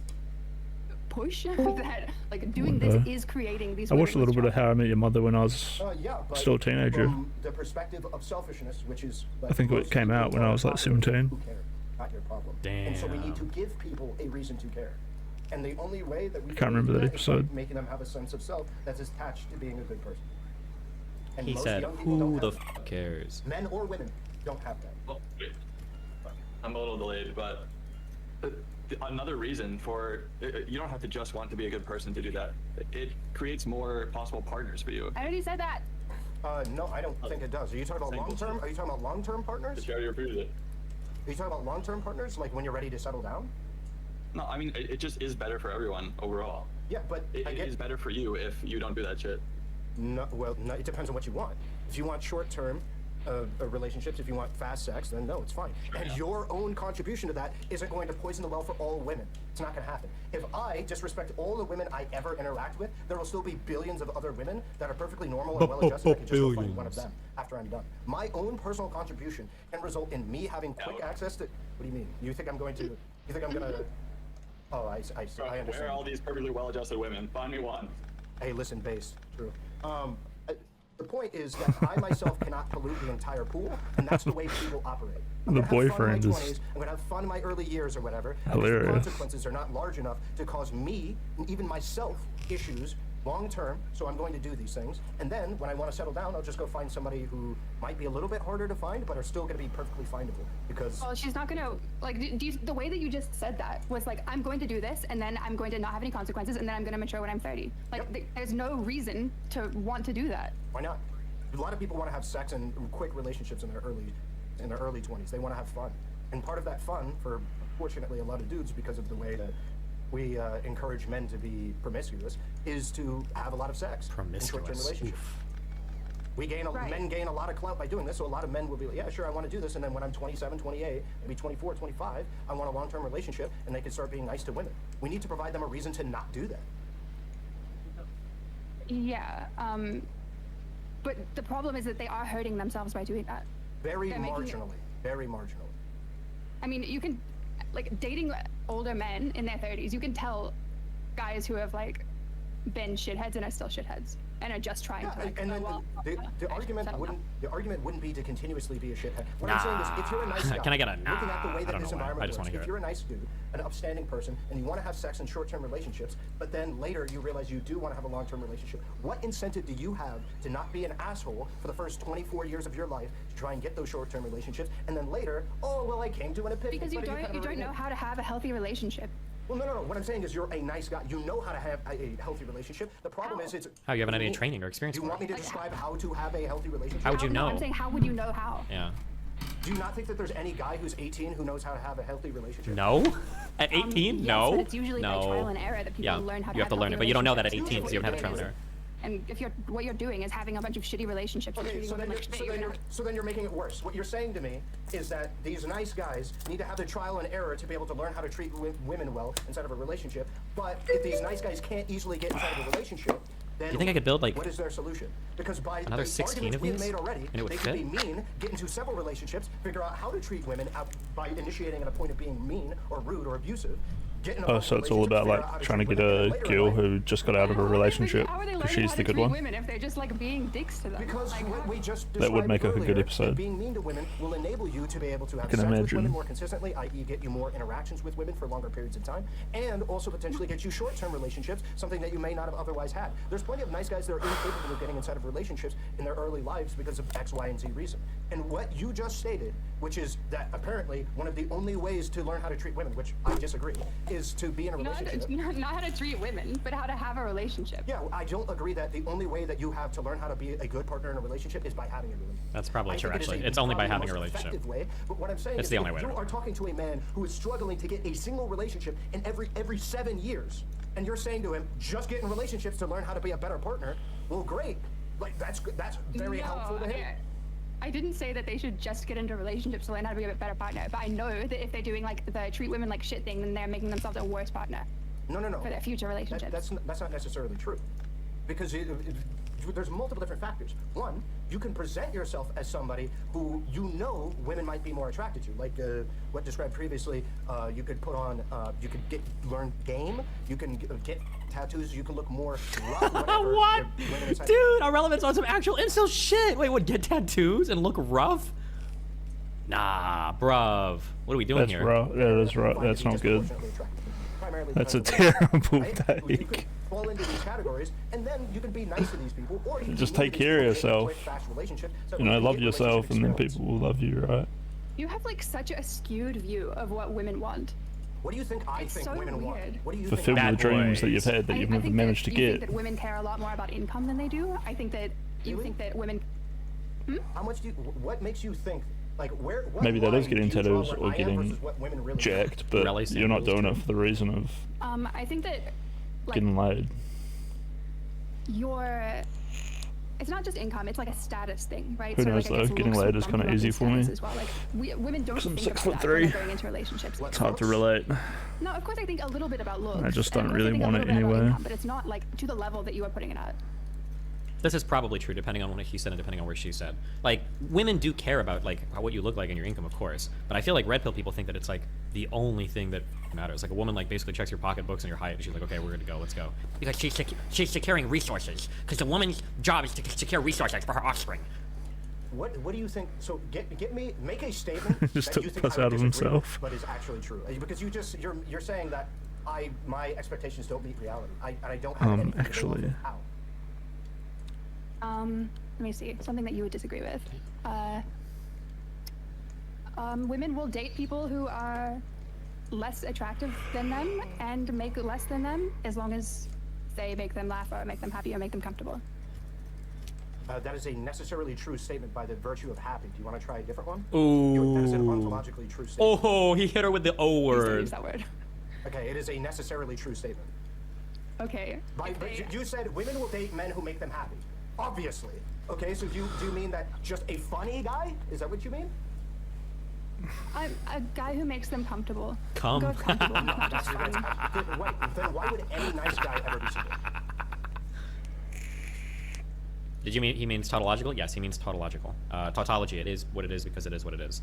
S16: push that like doing this is creating these.
S2: I watched a little bit of How I Met Your Mother when I was still a teenager.
S11: From the perspective of selfishness, which is like,
S2: I think it came out when I was like 17.
S11: Who care? Not your problem.
S15: Damn.
S11: And so we need to give people a reason to care. And the only way that we
S2: can't remember that
S11: is
S2: episode.
S11: by making them have a sense of self that's attached to being a good person. And
S15: He
S11: most
S15: said,
S11: young people
S15: who
S11: don't
S15: the
S11: have
S15: f cares?
S11: that. Men or women don't have that.
S18: Oh, wait. I'm a little delayed, but another reason for you don't have to just want to be a good person to do that. It creates more possible partners for you.
S16: I already said that.
S11: No, I don't think it does. Are you talking about long-term? Are you talking about long-term partners?
S18: She already approved it.
S11: Are you talking about long-term partners, like when you're ready to settle down?
S18: No, I mean it just is better for everyone overall.
S11: Yeah, but
S18: it is better for you if you don't do that shit.
S11: No, well, no, it depends on what you want. If you want short-term relationships, if you want fast sex, then no, it's fine. And your own contribution to that isn't going to poison the well for all women. It's not going to happen. If I disrespect all the women I ever interact with, there will still be billions of other women that are perfectly normal and well-adjusted. I can just go find one of them after I'm done. My own personal contribution can result in me having quick access to... What do you mean? You think I'm going to... You think I'm going to... Oh, I see. I understand.
S18: Where are all these perfectly well-adjusted women? Find me one.
S11: Hey, listen, base. True. The point is that I myself cannot pollute the entire pool, and that's the way people operate.
S2: The boyfriend is
S11: I'm going to have fun in my early years or whatever.
S2: hilarious.
S11: And the consequences are not large enough to cause me, and even myself, issues long term, so I'm going to do these things. And then, when I want to settle down, I'll just go find somebody who might be a little bit harder to find, but are still going to be perfectly findable. Because...
S16: Well, she's not going to, like, the way that you just said that was like, I'm going to do this, and then I'm going to not have any consequences, and then I'm going to mature when I'm 30. Like, there's no reason to want to do that.
S11: Why not? A lot of people want to have sex and quick relationships in their early 20s. They want to have fun. And part of that fun, for unfortunately a lot of dudes, because of the way that we encourage men to be promiscuous is to have a lot of sex in short-term
S15: Promiscuous.
S11: relationships. Men gain a lot of clout by doing this, so a lot of men will be like, yeah, sure, I want to do this, and then when I'm 27, 28, maybe 24, 25, I want a long-term relationship, and they can start being nice to women. We need to provide them a reason to not do that.
S16: Yeah, but the problem is that they are hurting themselves by doing that.
S11: Very
S16: They're making it-
S11: marginally. Very marginally.
S16: I mean, you can, like, dating older men in their 30s, you can tell guys who have, like, been shitheads and are still shitheads and are just trying to, like,
S11: and then the argument wouldn't be to continuously be a shithead. What I'm saying is, if you're a nice guy,
S15: Can I get a
S11: looking at the way
S15: I
S11: that
S15: don't
S11: this
S15: know why. I
S11: environment
S15: just
S11: works,
S15: wanna hear
S11: if
S15: it.
S11: you're a nice dude, an upstanding person, and you want to have sex in short-term relationships, but then later you realize you do want to have a long-term relationship, what incentive do you have to not be an asshole for the first 24 years of your life to try and get those short-term relationships, and then later, oh, well, I came to an epiphany.
S16: Because you don't know how to have a healthy relationship.
S11: Well, no. What I'm saying is you're a nice guy. You know how to have a healthy relationship. The problem is it's...
S15: How, you haven't had any training or experience
S11: You
S15: for
S11: want
S15: it?
S11: me to describe how to have a healthy relationship?
S15: How would you know?
S16: I'm saying, how would you know how?
S15: Yeah.
S11: Do you not think that there's any guy who's 18 who knows how to have a healthy relationship?
S15: No? At 18?
S16: Yes,
S15: no.
S16: but it's usually by
S15: no.
S16: trial and error that people
S15: yeah.
S16: learn how to
S15: You have to
S16: have
S15: learn
S16: healthy
S15: it, but you don't know that at
S16: relationships.
S15: 18 because you haven't had trial and error.
S16: And if what you're doing is having a bunch of shitty relationships and
S11: Okay,
S16: treating
S11: so
S16: women
S11: then,
S16: like shit,
S11: so then you're making it worse. What you're saying to me is that these nice guys need to have the trial and error to be able to learn how to treat women well inside of a relationship. But if these nice guys can't easily get inside of a relationship, then
S15: You think I could build, like,
S11: what is their solution? Because by
S15: another
S11: the
S15: 16
S11: arguments
S15: of
S11: we've
S15: these?
S11: made already,
S15: And it would
S11: they
S15: fit?
S11: could be mean, get into several relationships, figure out how to treat women by initiating at a point of being mean or rude or abusive.
S2: Oh, so it's all about like trying to get a girl who just got out of a relationship
S16: how are they
S2: because
S16: learning
S2: she's
S16: how
S2: the
S16: to
S2: good
S16: treat
S2: one.
S16: women if they're just like being dicks to them?
S11: Because what we just
S2: That would make a
S11: described
S2: good
S11: earlier,
S2: episode.
S11: that being mean to women will enable you to be able to have
S2: I can
S11: sex with
S2: imagine.
S11: women more consistently, i.e. get you more interactions with women for longer periods of time, and also potentially get you short-term relationships, something that you may not have otherwise had. There's plenty of nice guys that are incapable of getting inside of relationships in their early lives because of X, Y, and Z reason. And what you just stated, which is that apparently one of the only ways to learn how to treat women, which I disagree, is to be in a relationship.
S16: Not how to treat women, but how to have a relationship.
S11: Yeah, I don't agree that the only way that you have to learn how to be a good partner in a relationship is by having a relationship.
S15: That's probably
S11: I
S15: true,
S11: think it is
S15: actually.
S11: a
S15: It's only by
S11: probably
S15: having a
S11: most
S15: relationship.
S11: effective way, but what I'm saying
S15: It's
S11: is
S15: the
S11: if
S15: only way to
S11: you
S15: do it.
S11: are talking to a man who is struggling to get a single relationship in every 7 years, and you're saying to him, just get in relationships to learn how to be a better partner, well, great. Like, that's very helpful to him.
S16: I didn't say that they should just get into relationships to learn how to be a better partner, but I know that if they're doing like the treat women like shit thing, then they're making themselves a worse partner.
S11: No.
S16: For their future relationships.
S11: That's not necessarily true, because there's multiple different factors. One, you can present yourself as somebody who you know women might be more attracted to, like what described previously. You could put on, you could learn game. You can get tattoos. You can look more rough.
S15: What? Dude, our relevance on some actual incel shit. Wait, what? Get tattoos and look rough? Nah, bruv. What are we doing
S2: That's
S15: here?
S2: rough. That is rough. That's not good. That's a terrible take.
S11: Fall into these categories, and then you can be nice to these people, or you can
S2: Just
S11: move
S2: take
S11: into
S2: care of
S11: these quick,
S2: yourself.
S11: fast relationships that
S2: You
S11: will
S2: know,
S11: lead
S2: love
S11: to
S2: yourself, and then
S11: relationship
S2: people will love you, right?
S16: You have like such a skewed view of what women want.
S11: What do you think I
S16: It's
S11: think
S16: so
S11: women want?
S16: weird.
S11: What do you
S2: Fulfill
S11: think?
S2: the dreams that you've had that you've
S16: I
S2: never
S16: think
S2: managed to
S16: you
S2: get.
S16: think that women care a lot more about income than they do. I think that you think that women.
S11: How much do you? What makes you think? Like where? What
S2: Maybe that is
S11: line
S2: getting
S11: do you draw
S2: tattoos
S11: where
S2: or
S11: I am versus
S2: getting
S11: what women really
S2: jacked,
S11: want?
S2: but
S15: Rally
S2: you're not
S15: symbols,
S2: doing it for the reason of
S16: I think that like
S2: getting laid.
S16: your. It's not just income; it's like a status thing, right?
S2: Who
S16: So,
S2: knows,
S16: like, I guess
S2: though? Getting
S16: looks
S2: laid
S16: will
S2: is
S16: bump
S2: kinda
S16: you up in
S2: easy for me.
S16: status as well. Like women don't
S2: 'Cause I'm
S16: think about
S2: 6'3".
S16: that when they're going into relationships.
S2: It's hard to relate.
S16: No, of course I think a little bit about looks.
S2: I just
S16: and
S2: don't
S16: of course I
S2: really
S16: think a
S2: want
S16: little
S2: it
S16: bit about
S2: anyway.
S16: income, but it's not like to the level that you are putting it at.
S15: This is probably true depending on what he said and depending on where she said. Like, women do care about, like, what you look like and your income, of course. But I feel like red pill people think that it's, like, the only thing that matters. Like, a woman, like, basically checks your pocketbooks and your height, and she's like, okay, we're good to go, let's go. Because she's securing resources. Because the woman's job is to secure resources for her offspring.
S11: What do you think? So make a statement
S2: Just
S11: that
S2: took
S11: you think
S2: piss
S11: I
S2: out
S11: would
S2: of
S11: disagree
S2: himself.
S11: with, but is actually true. Because you're saying that my expectations don't meet reality. I don't have any
S2: actually.
S11: of how.
S16: Let me see. Something that you would disagree with. Women will date people who are less attractive than them and make less than them as long as they make them laugh or make them happy or make them comfortable.
S11: That is a necessarily true statement by the virtue of happy. Do you want to try a different one?
S15: Ooh.
S11: That is an ontologically true statement.
S15: Oh, he hit her with the O
S16: Please don't
S15: word.
S16: use that word.
S11: Okay, it is a necessarily true statement.
S16: Okay.
S11: But you said women will date men who make them happy. Obviously. Okay, so do you mean that just a funny guy? Is that what you mean?
S16: I'm a guy who makes them comfortable.
S15: Come.
S16: Go comfortable, not just funny.
S11: Wait, then why would any nice guy ever be single?
S15: Did you mean he means tautological? Yes, he means tautological. Tautology. It is what it is because it is what it is.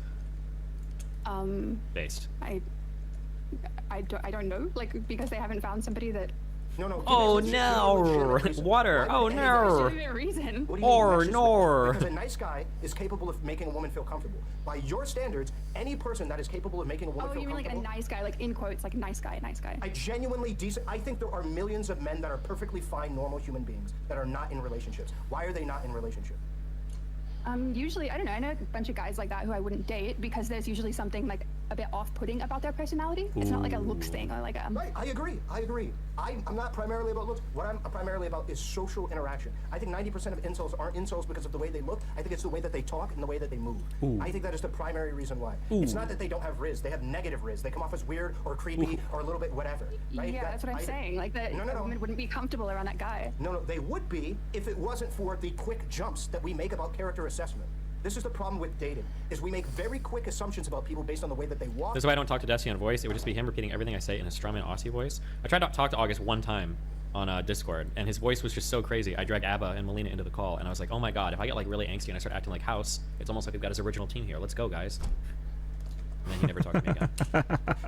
S15: Based.
S16: I don't know, like, because they haven't found somebody that.
S11: No.
S15: Oh no! Water! Oh no!
S16: Reason.
S15: Or no!
S11: Because a nice guy is capable of making a woman feel comfortable. By your standards, any person that is capable of making a woman feel
S16: you mean
S11: comfortable.
S16: like a nice guy, like in quotes, like nice guy.
S11: I genuinely decent. I think there are millions of men that are perfectly fine, normal human beings that are not in relationships. Why are they not in relationships?
S16: Usually, I don't know, I know a bunch of guys like that who I wouldn't date because there's usually something like a bit off-putting about their personality. It's not like a looks thing or like a...
S11: Right, I agree. I'm not primarily about looks. What I'm primarily about is social interaction. I think 90% of incels aren't incels because of the way they look. I think it's the way that they talk and the way that they move. I think that is the primary reason why. It's not that they don't have riz. They have negative riz. They come off as weird or creepy or a little bit whatever. Right?
S16: Yeah, that's what I'm saying. Like that a woman wouldn't be comfortable around that guy.
S11: No, they would be if it wasn't for the quick jumps that we make about character assessment. This is the problem with dating, is we make very quick assumptions about people based on the way that they walk.
S15: This is why I don't talk to Desi on voice. It would just be him repeating everything I say in a Strumman Aussie voice. I tried to talk to August one time on Discord, and his voice was just so crazy. I dragged Abba and Melina into the call, and I was like, oh my god, if I get like really angsty and I start acting like House, it's almost like we've got his original team here. Let's go, guys. And then he never talked to me again.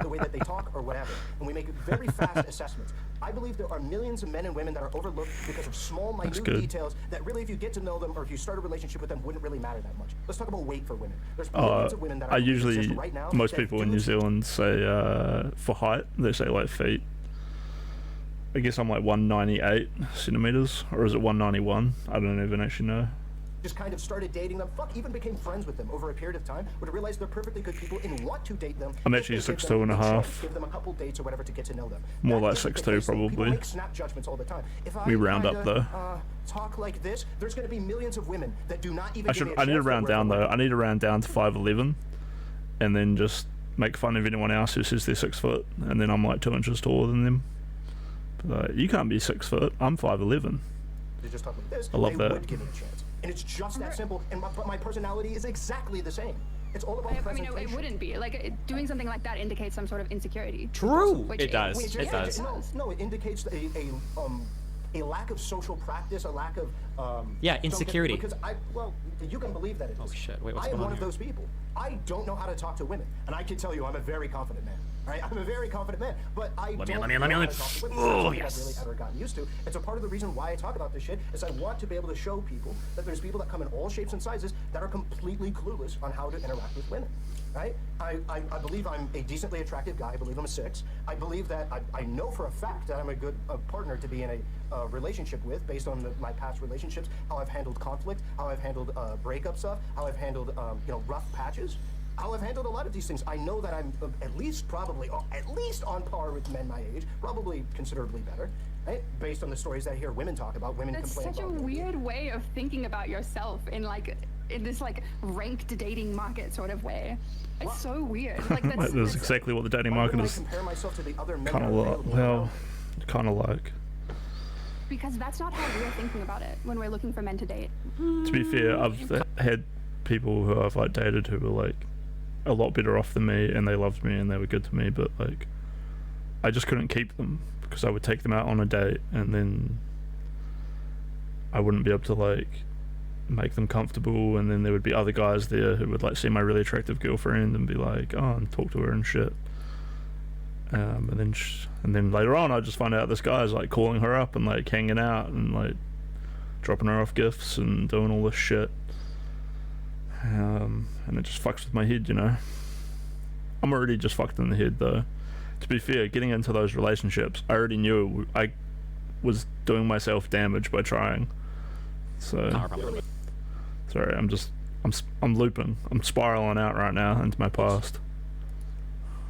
S11: The way that they talk or whatever. And we make very fast assessments. I believe there are millions of men and women that are overlooked because of small, minute details that really, if you get to know them or if you start a relationship with them, wouldn't really matter that much. Let's talk about weight for women. There's millions of women that
S2: I
S11: are
S2: usually,
S11: right now.
S2: most people in New Zealand say for height, they say like feet. I guess I'm like 198 centimeters, or is it 191? I don't even actually know.
S11: Just kind of started dating them, even became friends with them over a period of time, would realize they're perfectly good people and want to date them.
S2: I'm actually 6'2" and a half.
S11: Give them a couple dates or whatever to get to know them.
S2: More like 6'2" probably.
S11: People make snap judgments all the time. If
S2: we round up though.
S11: Talk like this, there's going to be millions of women that do not even.
S2: I need to round down though. I need to round down to 5'11", and then just make fun of anyone else who says they're 6 foot, and then I'm like 2 inches taller than them. But you can't be 6 foot. I'm 5'11".
S11: They just talk like this.
S2: I love
S11: they
S2: that.
S11: Would give it a chance. And it's just that simple, but my personality is exactly the same. It's all about presentation.
S16: I mean, it wouldn't be. Like, doing something like that indicates some sort of insecurity.
S15: True! It does. It does.
S11: No, it indicates a lack of social practice, a lack of...
S15: yeah, insecurity.
S11: Because you can believe that it is.
S15: Oh shit, wait, what's
S11: I am
S15: going on
S11: one of those people. I don't know how to talk to women. And I can tell you I'm a very confident man. Right? I'm a very confident man, but I don't know how to talk to women.
S15: Oh,
S11: I've really ever gotten used to. And so part of the reason why I talk about this shit is I want to be able to show people that there's people that come in all shapes and sizes that are completely clueless on how to interact with women. Right? I believe I'm a decently attractive guy. I believe I'm a 6. I believe that I know for a fact that I'm a good partner to be in a relationship with based on my past relationships, how I've handled conflict, how I've handled breakup stuff, how I've handled rough patches. How I've handled a lot of these things. I know that I'm at least on par with men my age, probably considerably better, right? Based on the stories that I hear women talk about, women complain about.
S16: That's such a weird way of thinking about yourself in this ranked dating market sort of way. It's so weird. Like
S2: that's exactly what the dating market is.
S11: Compare myself to the other men.
S2: Kind of like.
S16: Because that's not how we're thinking about it when we're looking for men to date.
S2: To be fair, I've had people who I've dated who were a lot better off than me, and they loved me and they were good to me, but I just couldn't keep them because I would take them out on a date and then I wouldn't be able to make them comfortable, and then there would be other guys there who would see my really attractive girlfriend and be like, oh, and talk to her and shit. And then later on I'd just find out this guy's calling her up and hanging out and dropping her off gifts and doing all this shit. And it just fucks with my head, you know. I'm already just fucked in the head though. To be fair, getting into those relationships, I already knew I was doing myself damage by trying. So sorry, I'm looping. I'm spiraling out right now into my past.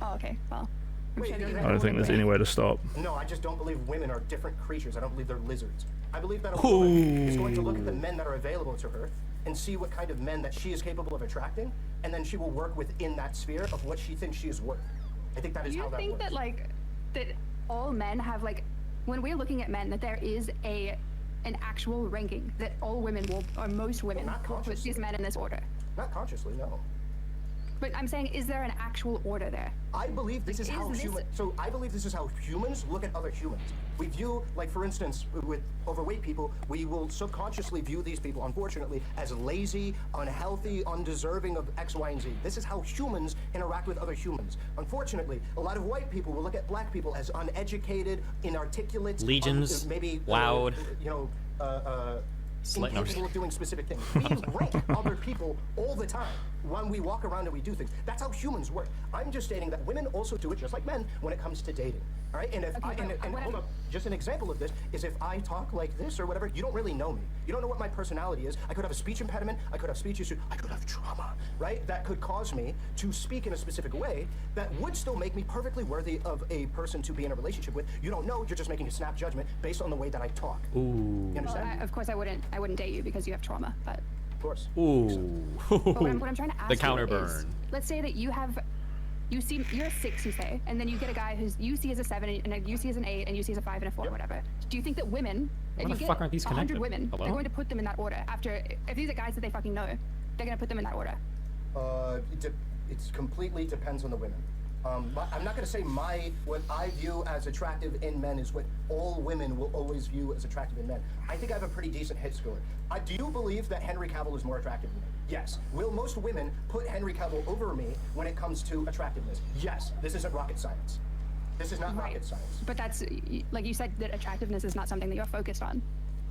S16: Oh, okay. Well,
S11: Wait,
S2: I don't think there's any way to stop.
S11: No, I just don't believe women are different creatures. I don't believe they're lizards. I believe that a woman is going to look at the men that are available to her and see what kind of men that she is capable of attracting, and then she will work within that sphere of what she thinks she is worth. I think that is how that works.
S16: Do you think that that all men have like, when we're looking at men, that there is an actual ranking that all women will, or most women will put these men in this order.
S11: Not consciously, no.
S16: But I'm saying, is there an actual order there?
S11: I believe this is how So I believe this is how humans look at other humans. We view, like for instance, with overweight people, we will subconsciously view these people, unfortunately, as lazy, unhealthy, undeserving of X, Y, and Z. This is how humans interact with other humans. Unfortunately, a lot of white people will look at black people as uneducated, inarticulate,
S15: Legions,
S11: maybe
S15: loud,
S11: incapable of doing specific things. We rank other people all the time when we walk around and we do things. That's how humans work. I'm just stating that women also do it just like men when it comes to dating. All right, and if hold up, just an example of this is if I talk like this or whatever, you don't really know me. You don't know what my personality is. I could have a speech impediment. I could have speech issue. I could have trauma, right? That could cause me to speak in a specific way that would still make me perfectly worthy of a person to be in a relationship with. You don't know. You're just making a snap judgment based on the way that I talk.
S15: Ooh.
S11: You understand?
S16: Well, of course, I wouldn't date you because you have trauma, but.
S11: Of course.
S15: Ooh.
S16: But what I'm trying to ask
S15: The counter
S16: you is,
S15: burn.
S16: let's say that you're a 6, you say, and then you get a guy who's you see as a 7, and you see as an 8, and you see as a 5 and a 4, whatever. Do you think that women, if
S15: Why
S16: you
S15: the
S16: get
S15: fuck aren't these
S16: 100
S15: connected?
S16: women,
S15: Hello?
S16: they're going to put them in that order after, if these are guys that they fucking know, they're going to put them in that order?
S11: It's completely depends on the women. I'm not going to say what I view as attractive in men is what all women will always view as attractive in men. I think I have a pretty decent hit score. Do you believe that Henry Cavill is more attractive than me? Yes. Will most women put Henry Cavill over me when it comes to attractiveness? Yes. This isn't rocket science. This is not rocket science.
S16: But that's, like you said, that attractiveness is not something that you're focused on.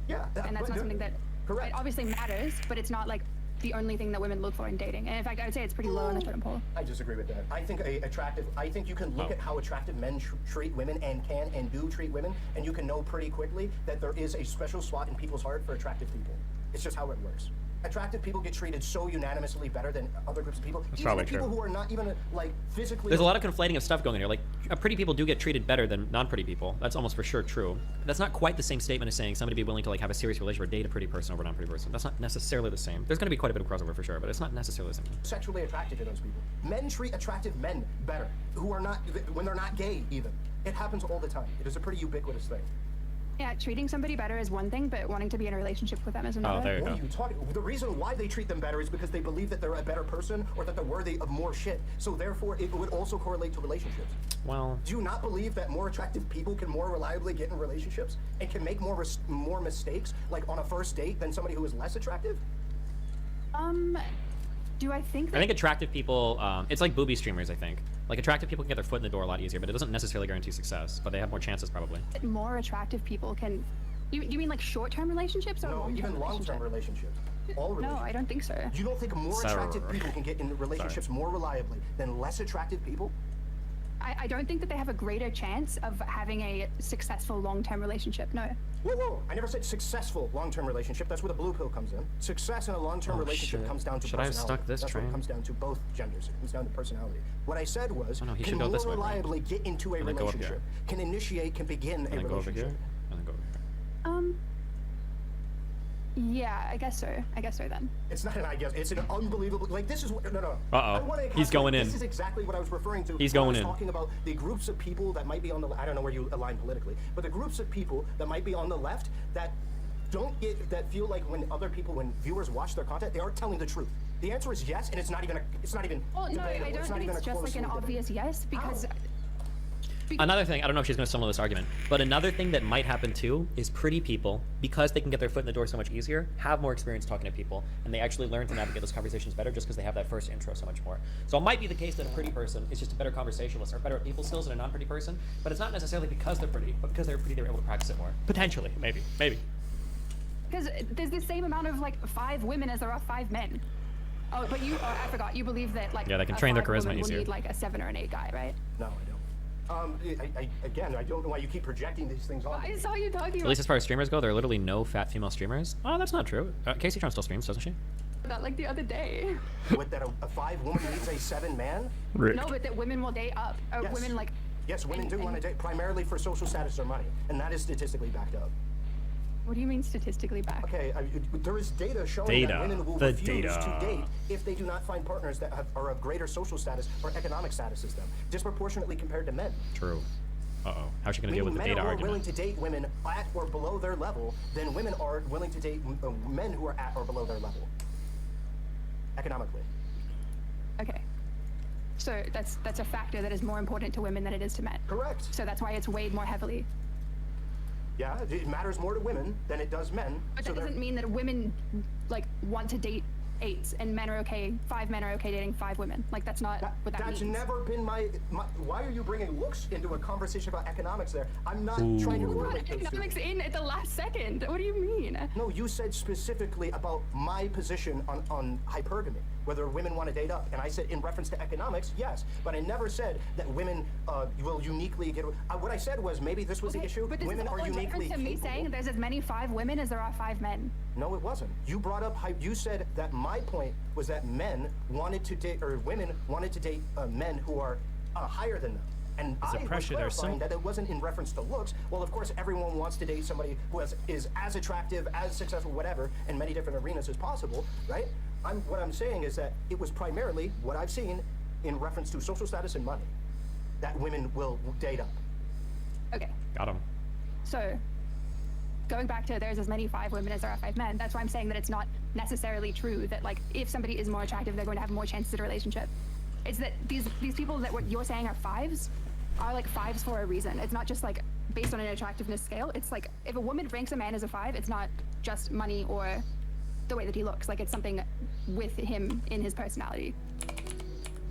S11: Yeah.
S16: And that's not something that,
S11: correct.
S16: It obviously matters, but it's not like the only thing that women look for in dating. And in fact, I would say it's pretty low on the totem pole.
S11: I disagree with that. I think I think you can look at how attractive men treat women and can and do treat women, and you can know pretty quickly that there is a special spot in people's heart for attractive people. It's just how it works. Attractive people get treated so unanimously better than other groups of people.
S15: That's
S11: even
S15: probably
S11: the people
S15: true.
S11: who are not even like physically.
S15: There's a lot of conflating of stuff going on here. Like, pretty people do get treated better than non-pretty people. That's almost for sure true. That's not quite the same statement as saying somebody be willing to like have a serious relationship or date a pretty person over a non-pretty person. That's not necessarily the same. There's going to be quite a bit of crossover for sure, but it's not necessarily the same.
S11: Sexually attracted to those people. Men treat attractive men better, who are not when they're not gay even. It happens all the time. It is a pretty ubiquitous thing.
S16: Yeah, treating somebody better is one thing, but wanting to be in a relationship with them is another.
S15: Oh, there you
S11: What
S15: go.
S11: are you talking? The reason why they treat them better is because they believe that they're a better person or that they're worthy of more shit. So therefore, it would also correlate to relationships.
S15: Well,
S11: do you not believe that more attractive people can more reliably get in relationships and can make more mistakes, like on a first date, than somebody who is less attractive?
S16: Do I think that...
S15: I think attractive people, it's like booby streamers, I think. Like, attractive people can get their foot in the door a lot easier, but it doesn't necessarily guarantee success, but they have more chances probably.
S16: more attractive people can... You mean like short-term relationships or
S11: No,
S16: long-term
S11: even long-term relationships. All relationships.
S16: No, I don't think so.
S11: You don't think more attractive people can get in relationships more reliably than less attractive people?
S16: I don't think that they have a greater chance of having a successful long-term relationship, no.
S11: Whoa. I never said successful long-term relationship. That's where the blue pill comes in. Success in a long-term relationship
S15: shit.
S11: comes down to
S15: Should I have
S11: personality.
S15: stuck this
S11: That's
S15: train?
S11: what it comes down to, both genders. It comes down to personality. What I said was,
S15: no, he
S11: can
S15: should go
S11: more
S15: this way, right?
S11: reliably get into a
S15: And then go up here.
S11: relationship, can initiate, can begin a
S15: And then go over
S11: relationship.
S15: here, and then go over here.
S16: Yeah, I guess so. Then.
S11: It's not an I guess. It's an unbelievable. Like this is what. No.
S15: Uh-oh.
S11: I wanna
S15: He's going in.
S11: This is exactly what I was referring to.
S15: He's
S11: when
S15: going
S11: I was
S15: in.
S11: talking about the groups of people that might be on the. I don't know where you align politically, but the groups of people that might be on the left that that feel like when viewers watch their content, they aren't telling the truth. The answer is yes, and it's not even.
S16: Well, no, I don't think it's just like an obvious yes because.
S15: Another thing, I don't know if she's going to stumble this argument, but another thing that might happen too is pretty people, because they can get their foot in the door so much easier, have more experience talking to people, and they actually learn to navigate those conversations better just because they have that first intro so much more. So it might be the case that a pretty person is just a better conversationalist or better at people skills than a non-pretty person, but it's not necessarily because they're pretty, but because they're pretty, they're able to practice it more. Potentially, maybe.
S16: Because there's the same amount of like 5 women as there are 5 men. Oh, but I forgot. You believe that like
S15: Yeah, they can train their
S16: 5
S15: charisma
S16: women will
S15: easier.
S16: need like a 7 or an 8 guy, right?
S11: No, I don't. Again, I don't know why you keep projecting these things on.
S16: I saw you talking
S15: At least as far as streamers go, there are literally no fat female streamers. Oh, that's not true. Casey Tron still streams, doesn't she?
S16: about like the other day.
S11: What, that a 5 woman needs a 7 man?
S16: No, but that women will date up.
S11: Yes.
S16: Women like.
S11: Yes, women do want to date primarily for social status or money, and that is statistically backed up.
S16: What do you mean statistically back?
S11: Okay, there is data showing that women will refuse to date if they do not find partners that are of greater social status or economic status as them, disproportionately compared to men.
S15: True. Uh-oh. How's she gonna deal with the
S11: men
S15: data
S11: are more
S15: argument?
S11: willing to date women at or below their level than women are willing to date men who are at or below their level. Economically.
S16: Okay. So that's a factor that is more important to women than it is to men.
S11: Correct.
S16: So that's why it's weighed more heavily.
S11: Yeah, it matters more to women than it does men.
S16: But
S11: so
S16: that doesn't mean that women like want to date 8 and men are okay. 5 men are okay dating 5 women. Like that's not what that
S11: That's
S16: means.
S11: never been my. Why are you bringing looks into a conversation about economics? There, I'm not trying to
S16: You
S11: correlate
S16: brought
S11: those two.
S16: economics in at the last second. What do you mean?
S11: No, you said specifically about my position on hypergamy, whether women want to date up, and I said in reference to economics, yes, but I never said that women will uniquely get. What I said was maybe this was the issue.
S16: But this
S11: Women
S16: is all
S11: are
S16: in
S11: uniquely
S16: reference to me
S11: capable.
S16: saying there's as many 5 women as there are 5 men.
S11: No, it wasn't. You brought up. You said that my point was that men wanted to date, or women wanted to date men who are higher than them. And
S17: Is it
S11: I was
S17: pressure? There's
S11: clarifying
S17: some-
S11: that it wasn't in reference to looks. Well, of course, everyone wants to date somebody who is as attractive, as successful, whatever, in many different arenas as possible, right? What I'm saying is that it was primarily what I've seen in reference to social status and money that women will date up.
S16: Okay.
S15: Got him.
S16: So, going back to there's as many 5 women as there are 5 men, that's why I'm saying that it's not necessarily true that like if somebody is more attractive, they're going to have more chances at a relationship. It's that these people that what you're saying are 5s are like 5s for a reason. It's not just like based on an attractiveness scale. It's like if a woman ranks a man as a 5, it's not just money or the way that he looks. Like it's something with him in his personality.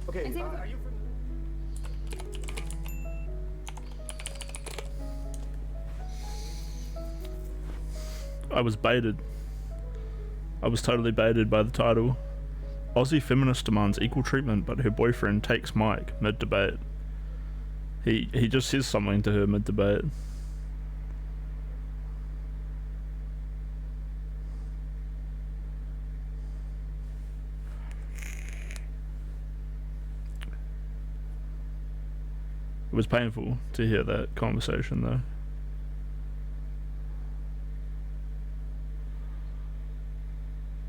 S11: Okay.
S16: And same with-
S11: Are you?
S2: I was baited. I was totally baited by the title. Aussie feminist demands equal treatment, but her boyfriend takes mic mid-debate. He just says something to her mid-debate. It was painful to hear that conversation though.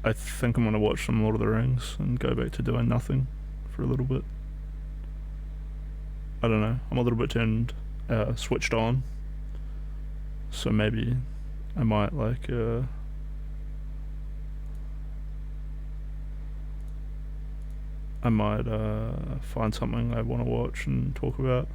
S2: I think I'm gonna watch some Lord of the Rings and go back to doing nothing for a little bit. I don't know, I'm a little bit switched on. So maybe I might like find something I want to watch and talk about.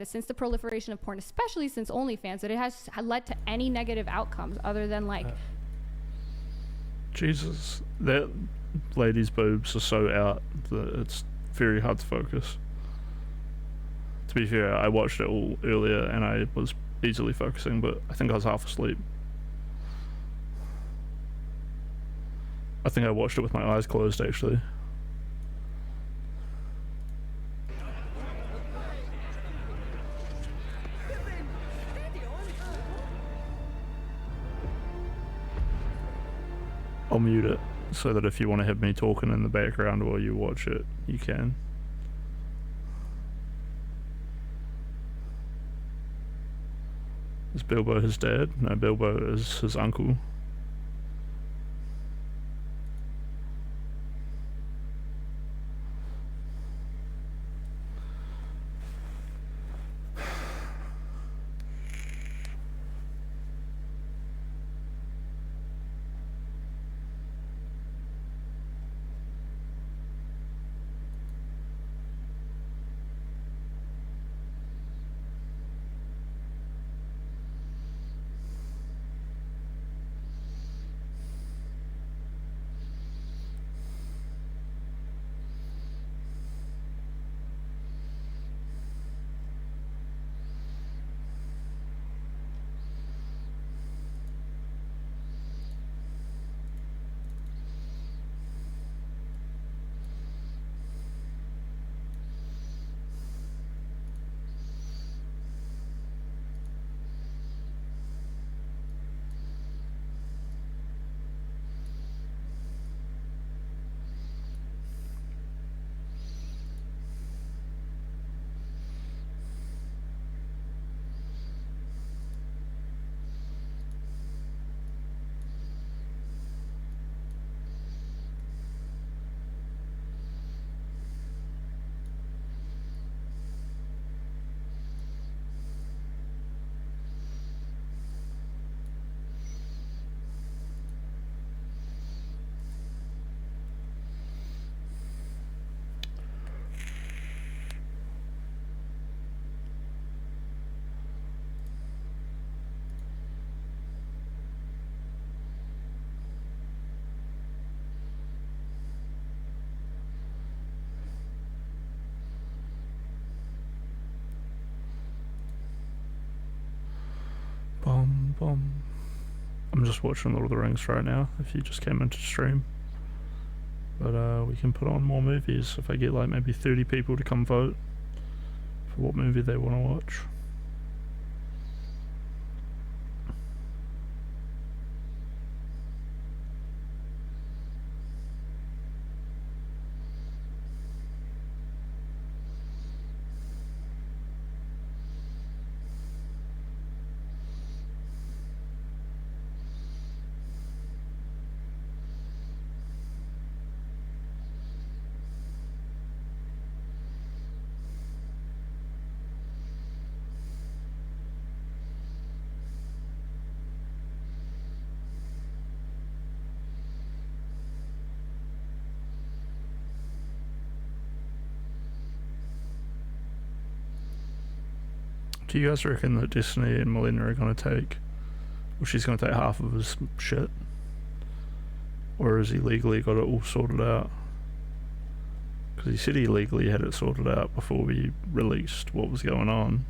S19: Since the proliferation of porn, especially since OnlyFans, that it has led to any negative outcomes other than like
S2: Jesus, that lady's boobs are so out that it's very hard to focus. To be fair, I watched it all earlier and I was easily focusing, but I think I was half asleep. I think I watched it with my eyes closed actually. I'll mute it so that if you want to have me talking in the background while you watch it, you can. Is Bilbo his dad? No, Bilbo is his uncle. Bum bum. I'm just watching Lord of the Rings right now, if you just came into stream. But we can put on more movies if I get like maybe 30 people to come vote for what movie they want to watch. Do you guys reckon that Destiny and Melina are going to take, well, she's going to take half of his shit? Or has he legally got it all sorted out? Because he said he legally had it sorted out before we released what was going on.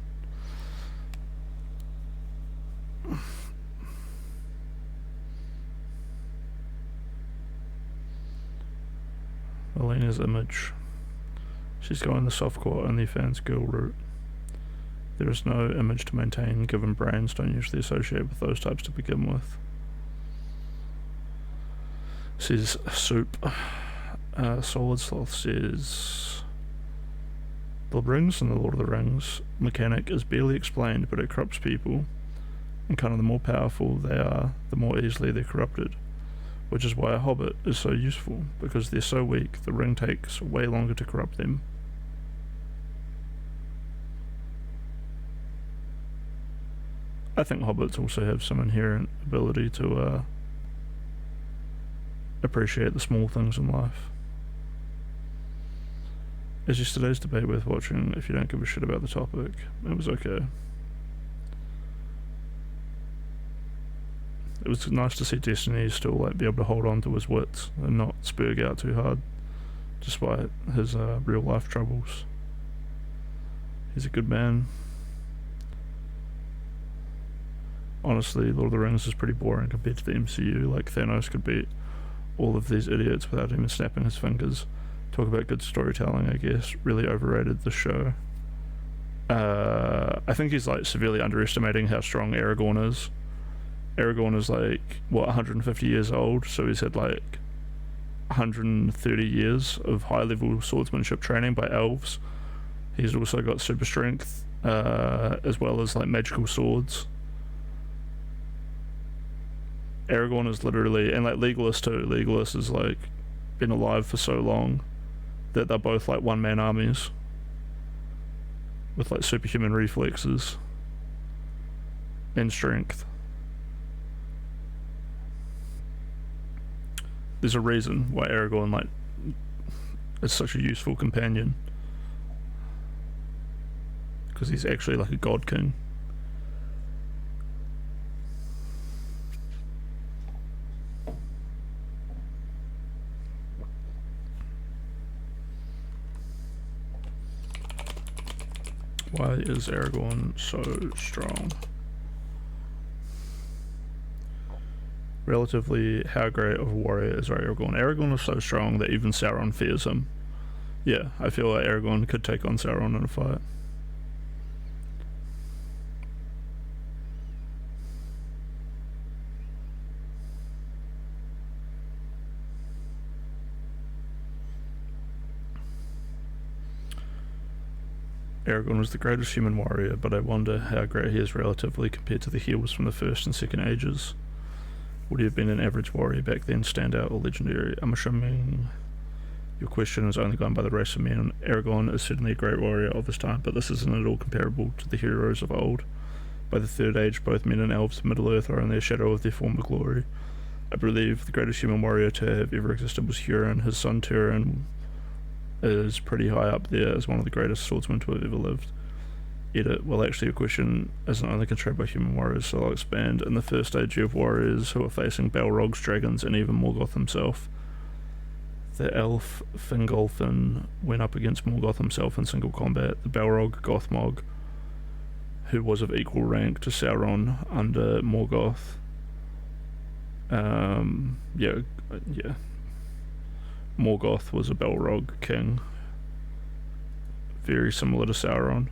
S2: Melina's image. She's going the softcore OnlyFans girl route. There is no image to maintain given brands don't usually associate with those types to begin with. Says Soup. Solid Sloth says the rings in the Lord of the Rings mechanic is barely explained, but it corrupts people, and kind of the more powerful they are, the more easily they're corrupted, which is why a hobbit is so useful, because they're so weak the ring takes way longer to corrupt them. I think hobbits also have some inherent ability to appreciate the small things in life. As yesterday's debate worth watching if you don't give a shit about the topic? It was okay. It was nice to see Destiny still like be able to hold on to his wits and not spurg out too hard, despite his real life troubles. He's a good man. Honestly, Lord of the Rings is pretty boring compared to the MCU. Like, Thanos could beat all of these idiots without even snapping his fingers. Talk about good storytelling, I guess. Really overrated the show. I think he's like severely underestimating how strong Aragorn is. Aragorn is like, what, 150 years old, so he's had like 130 years of high level swordsmanship training by elves. He's also got super strength, as well as like magical swords. Aragorn is literally, and like Legolas too. Legolas is like been alive for so long that they're both like one-man armies with like superhuman reflexes and strength. There's a reason why Aragorn like is such a useful companion, because he's actually like a god king. Why is Aragorn so strong? Relatively, how great of a warrior is Aragorn? Aragorn is so strong that even Sauron fears him. Yeah, I feel like Aragorn could take on Sauron in a fight. Aragorn was the greatest human warrior, but I wonder how great he is relatively compared to the heroes from the First and Second Ages. Would he have been an average warrior back then, standout or legendary? I'm assuming your question is only gone by the race of men. Aragorn is certainly a great warrior of his time, but this isn't at all comparable to the heroes of old. By the Third Age, both men and elves of Middle-earth are only a shadow of their former glory. I believe the greatest human warrior to have ever existed was Huron. His son Turin is pretty high up there as one of the greatest swordsmen to have ever lived. Edit. Well, actually, your question isn't only controlled by human warriors, so I'll expand. In the First Age, you have warriors who are facing Balrogs, dragons, and even Morgoth himself. The elf Fingolfin went up against Morgoth himself in single combat. The Balrog Gothmog who was of equal rank to Sauron under Morgoth. Yeah. Morgoth was a Balrog king, very similar to Sauron.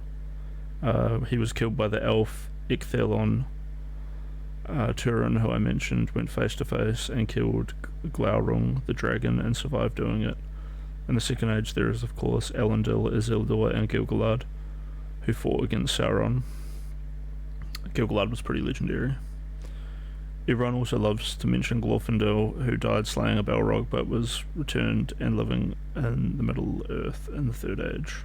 S2: He was killed by the elf Icthelon. Turin, who I mentioned, went face to face and killed Glaurung, the dragon, and survived doing it. In the Second Age, there is, of course, Elendil, Isildur, and Gil-galad, who fought against Sauron. Gil-galad was pretty legendary. Everyone also loves to mention Glorfindel, who died slaying a Balrog but was returned and living in the Middle Earth in the Third Age.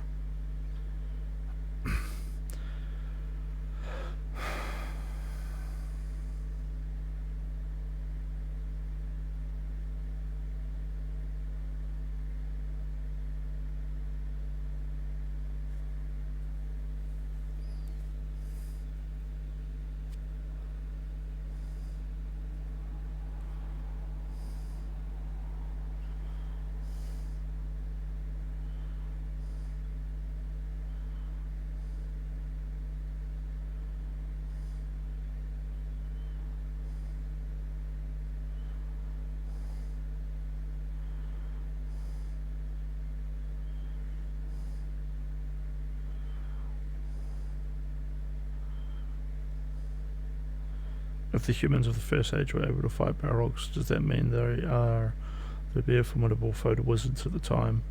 S2: If the humans of the First Age were able to fight Balrogs, does that mean they'd be a formidable foe to wizards at the time?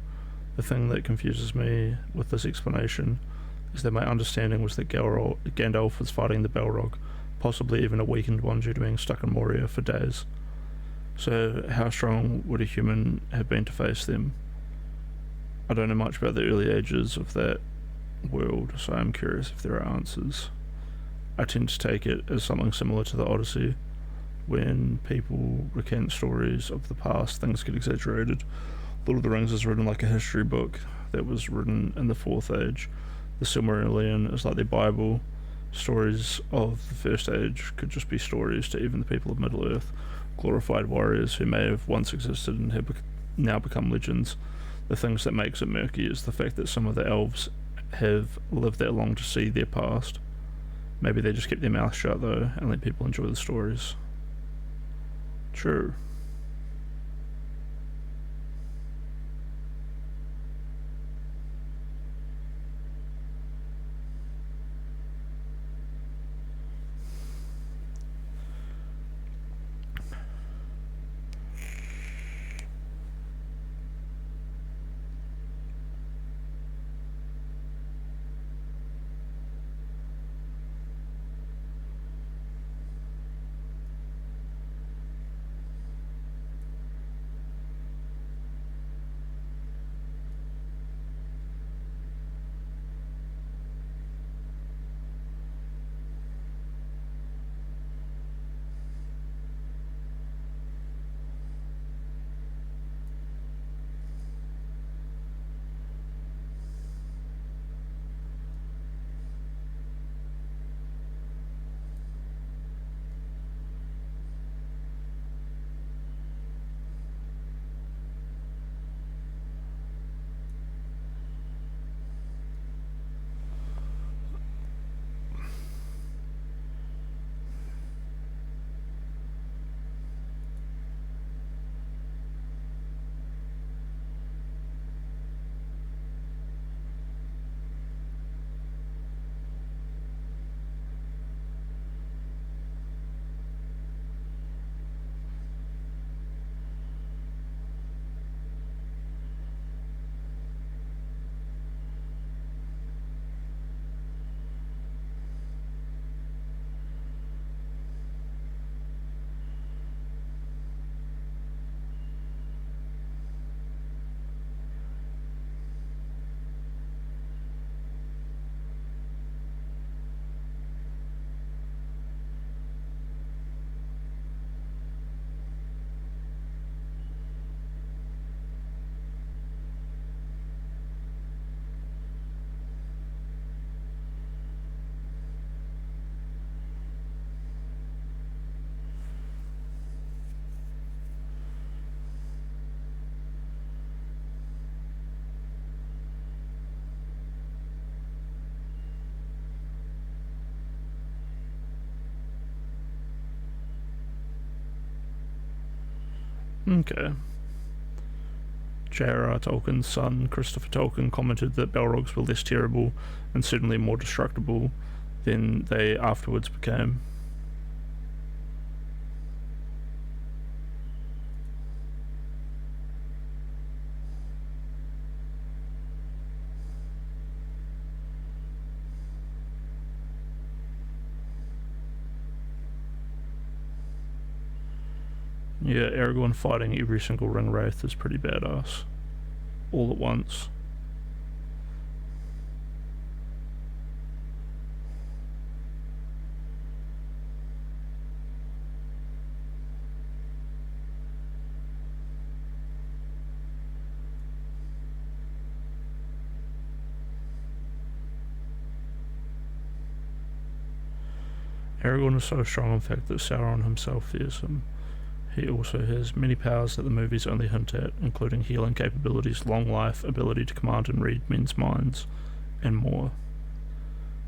S2: The thing that confuses me with this explanation is that my understanding was that Gandalf was fighting the Balrog, possibly even a weakened one due to being stuck in Moria for days. So how strong would a human have been to face them? I don't know much about the early ages of that world, so I'm curious if there are answers. I tend to take it as something similar to the Odyssey. When people recount stories of the past, things get exaggerated. Lord of the Rings is written like a history book that was written in the Fourth Age. The Silmarillion is like the Bible. Stories of the First Age could just be stories to even the people of Middle-earth, glorified warriors who may have once existed and have now become legends. The things that makes it murky is the fact that some of the elves have lived that long to see their past. Maybe they just keep their mouth shut though and let people enjoy the stories. True. Okay. J.R.R. Tolkien's son, Christopher Tolkien, commented that Balrogs were less terrible and certainly more destructible than they afterwards became. Yeah, Aragorn fighting every single ring wraith is pretty badass. All at once. Aragorn is so strong, in fact, that Sauron himself fears him. He also has many powers that the movies only hint at, including healing capabilities, long life, ability to command and read men's minds, and more.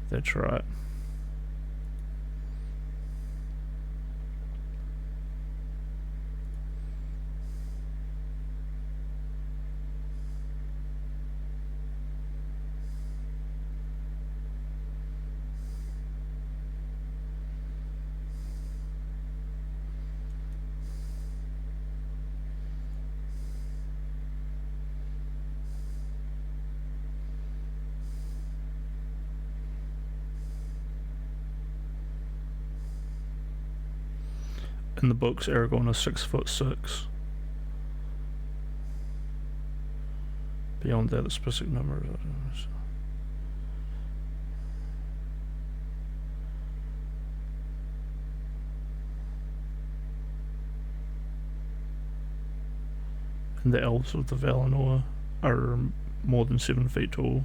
S2: That's right. In the books, Aragorn is 6'6". Beyond that, the specific number of items. And the elves of the Valinor are more than 7 feet tall.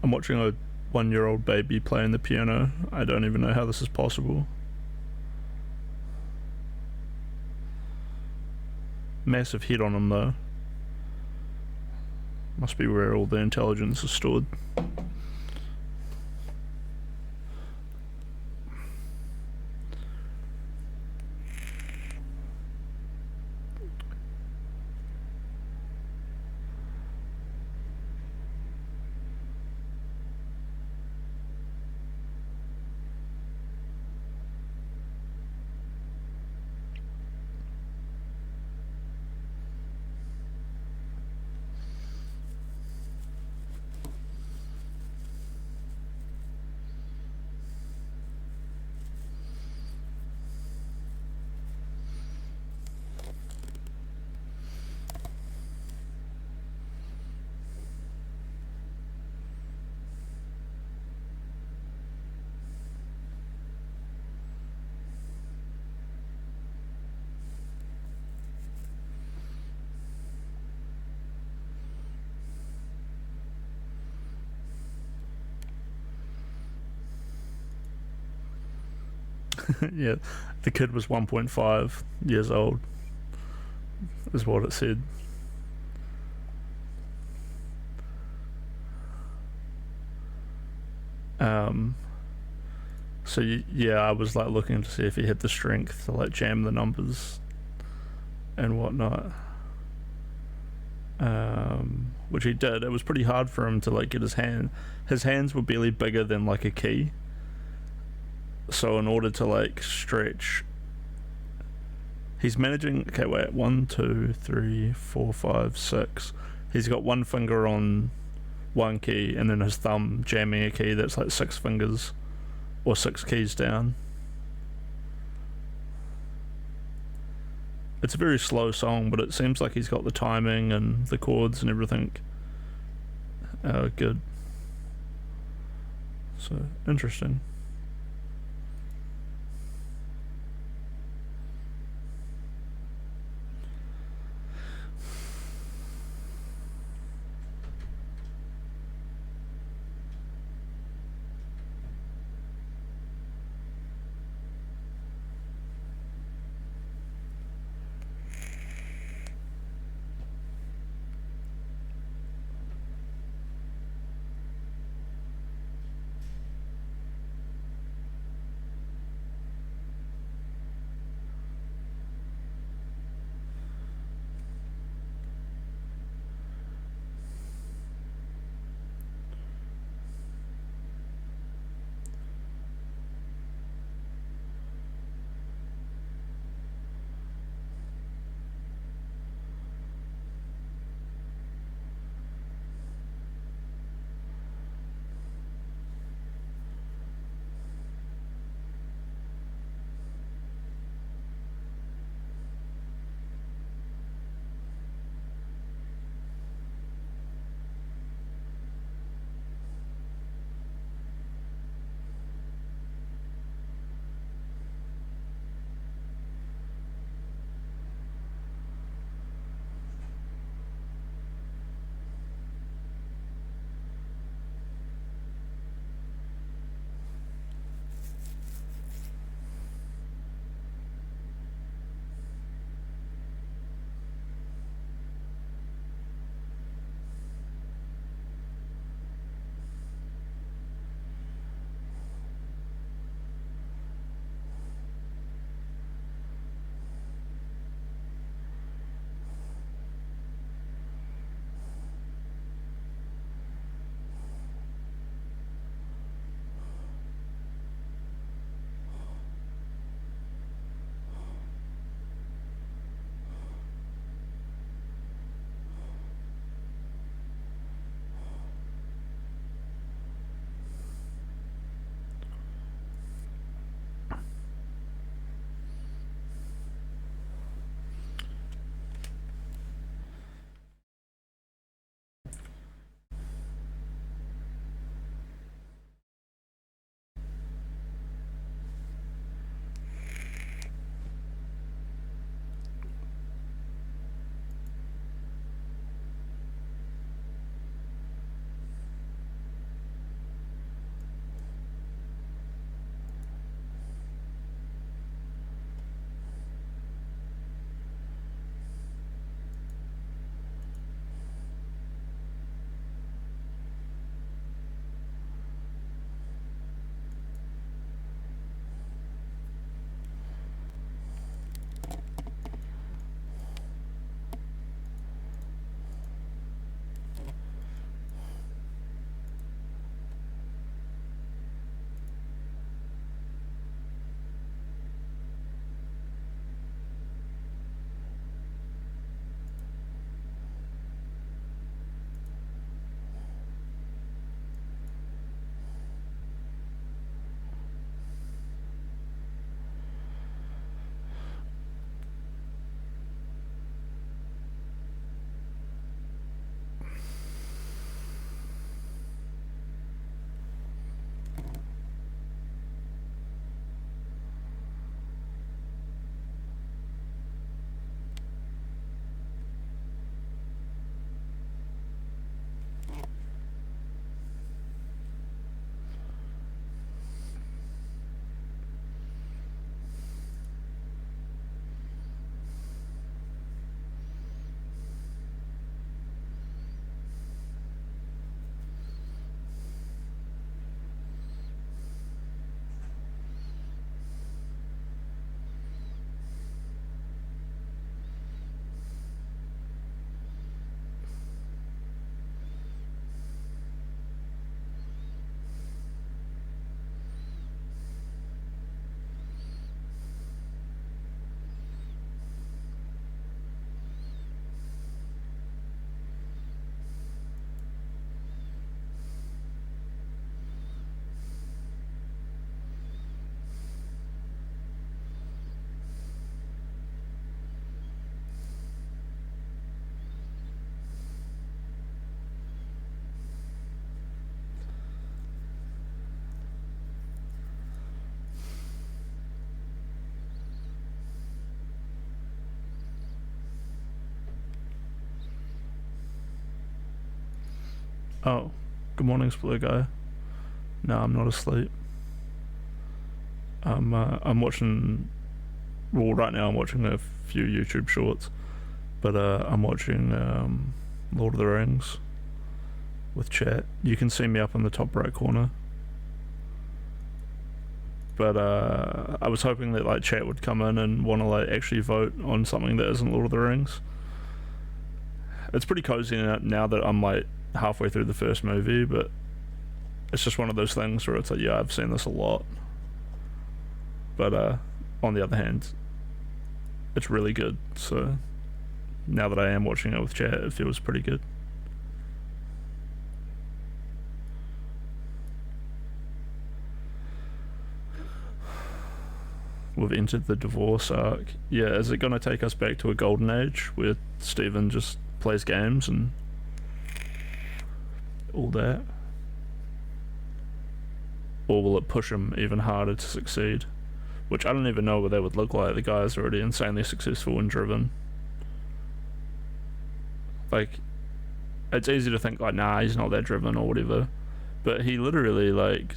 S2: I'm watching a 1-year-old baby playing the piano. I don't even know how this is possible. Massive head on him though. Must be where all the intelligence is stored. Yeah, the kid was 1.5 years old, is what it said. So yeah, I was like looking to see if he had the strength to like jam the numbers and whatnot. Which he did. It was pretty hard for him to like get his hands were barely bigger than like a key. So in order to like stretch, he's managing, okay wait, 1, 2, 3, 4, 5, 6. He's got one finger on one key and then his thumb jamming a key that's like 6 fingers or 6 keys down. It's a very slow song, but it seems like he's got the timing and the chords and everything good. So, interesting. Oh, good morning, Split Guy. No, I'm not asleep. I'm watching. Well, right now I'm watching a few YouTube shorts, but I'm watching Lord of the Rings with chat. You can see me up in the top right corner. But I was hoping that like chat would come in and want to like actually vote on something that isn't Lord of the Rings. It's pretty cozy now that I'm like halfway through the first movie, but it's just one of those things where it's like, yeah, I've seen this a lot. But on the other hand, it's really good. So now that I am watching it with chat, it feels pretty good. We've entered the divorce arc. Yeah, is it going to take us back to a golden age where Steven just plays games and all that? Or will it push him even harder to succeed? Which I don't even know what that would look like. The guy's already insanely successful and driven. Like, it's easy to think like, nah, he's not that driven or whatever. But he literally, like,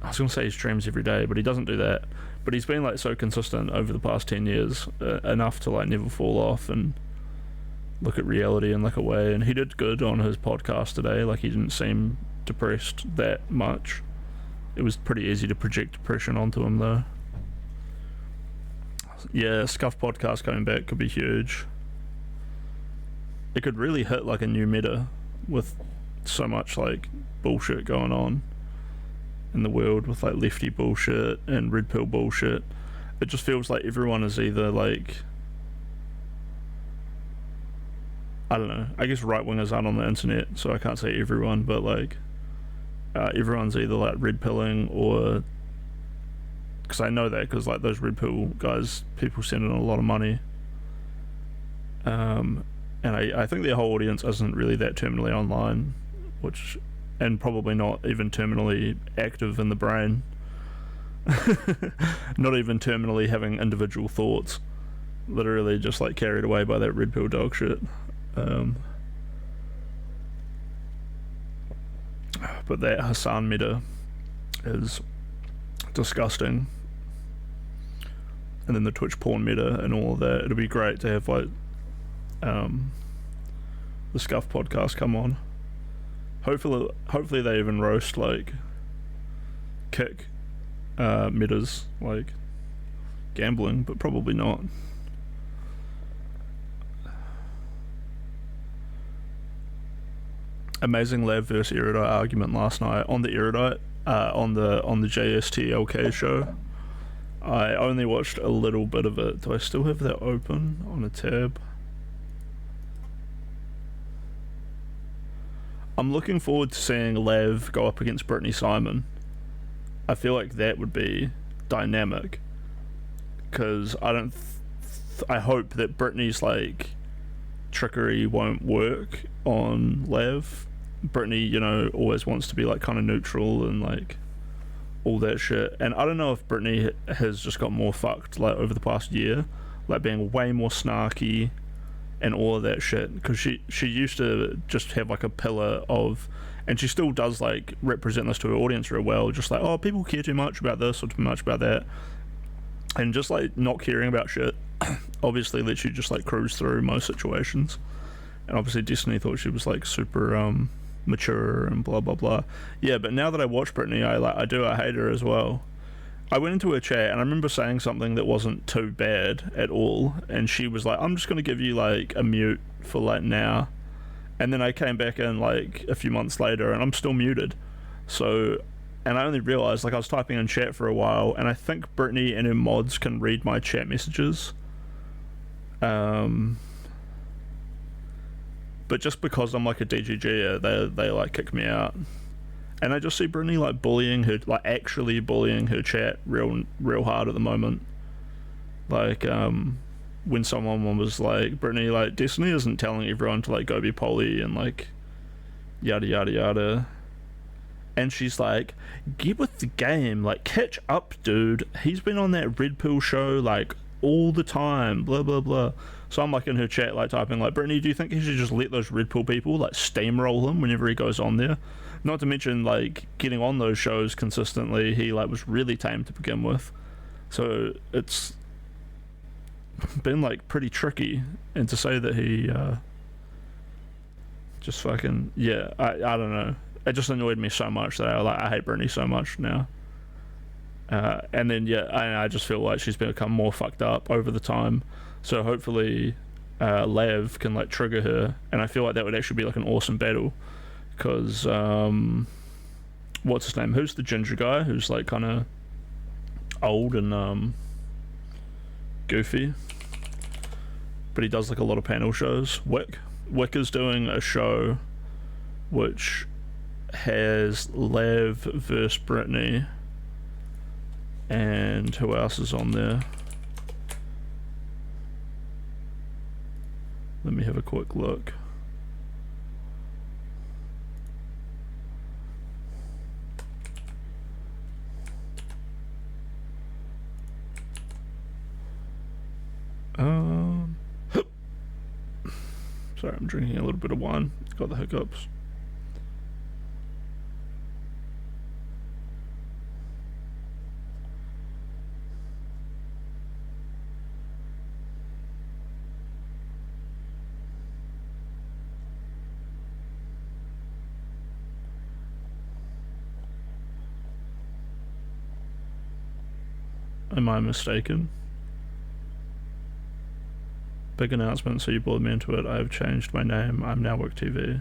S2: I was going to say he streams every day, but he doesn't do that. But he's been like so consistent over the past 10 years, enough to like never fall off and look at reality in like a way. And he did good on his podcast today. Like, he didn't seem depressed that much. It was pretty easy to project depression onto him though. Yeah, Scuff podcast coming back could be huge. It could really hit like a new meta with so much like bullshit going on in the world, with like lefty bullshit and red pill bullshit. It just feels like everyone is either like, I don't know, I guess right wingers aren't on the internet, so I can't say everyone, but like everyone's either like red pilling or, because I know that because like those red pill guys, people send in a lot of money, and I think their whole audience isn't really that terminally online, which, and probably not even terminally active in the brain. Not even terminally having individual thoughts. Literally just like carried away by that red pill dog shit. But that Hassan meta is disgusting. And then the Twitch porn meta and all of that. It'd be great to have like the Scuff podcast come on. Hopefully they even roast like kick metas like gambling, but probably not. Amazing Lab versus Erudite argument last night on the Erudite on the JSTLK show. I only watched a little bit of it. Do I still have that open on a tab? I'm looking forward to seeing Lav go up against Brittany Simon. I feel like that would be dynamic, because I hope that Brittany's like trickery won't work on Lav. Brittany, you know, always wants to be like kind of neutral and like all that shit, and I don't know if Brittany has just got more fucked like over the past year, like being way more snarky and all of that shit, because she used to just have like a pillar of, and she still does like represent this to her audience real well, just like, oh, people care too much about this or too much about that, and just like not caring about shit obviously lets you just like cruise through most situations. And obviously Destiny thought she was like super mature and blah blah blah. Yeah, but now that I watch Brittany, I hate her as well. I went into her chat and I remember saying something that wasn't too bad at all, and she was like, I'm just going to give you like a mute for like now. And then I came back in like a few months later and I'm still muted. So, and I only realised, like, I was typing in chat for a while, and I think Brittany and her mods can read my chat messages. But just because I'm like a DGG, they like kick me out. And I just see Brittany like bullying her, like actually bullying her chat real hard at the moment. Like when someone was like, Brittany, like, Destiny isn't telling everyone to like go be poly and like yada yada yada. And she's like, get with the game, like catch up, dude. He's been on that Red Pill show like all the time, blah blah blah. So I'm like in her chat, like typing like, Brittany, do you think he should just let those Red Pill people like steamroll him whenever he goes on there? Not to mention like getting on those shows consistently, he like was really tame to begin with. So it's been like pretty tricky, and to say that he just fucking, yeah, I don't know. It just annoyed me so much that I hate Brittany so much now. And then yeah, I just feel like she's become more fucked up over the time. So hopefully Lav can like trigger her, and I feel like that would actually be like an awesome battle, because what's his name? Who's the ginger guy who's like kind of old and goofy, but he does like a lot of panel shows? Wick is doing a show which has Lav versus Brittany, and who else is on there? Let me have a quick look. Sorry, I'm drinking a little bit of wine. Got the hiccups. Am I mistaken? Big announcement, so you brought me into it. I have changed my name. I'm now Wick TV.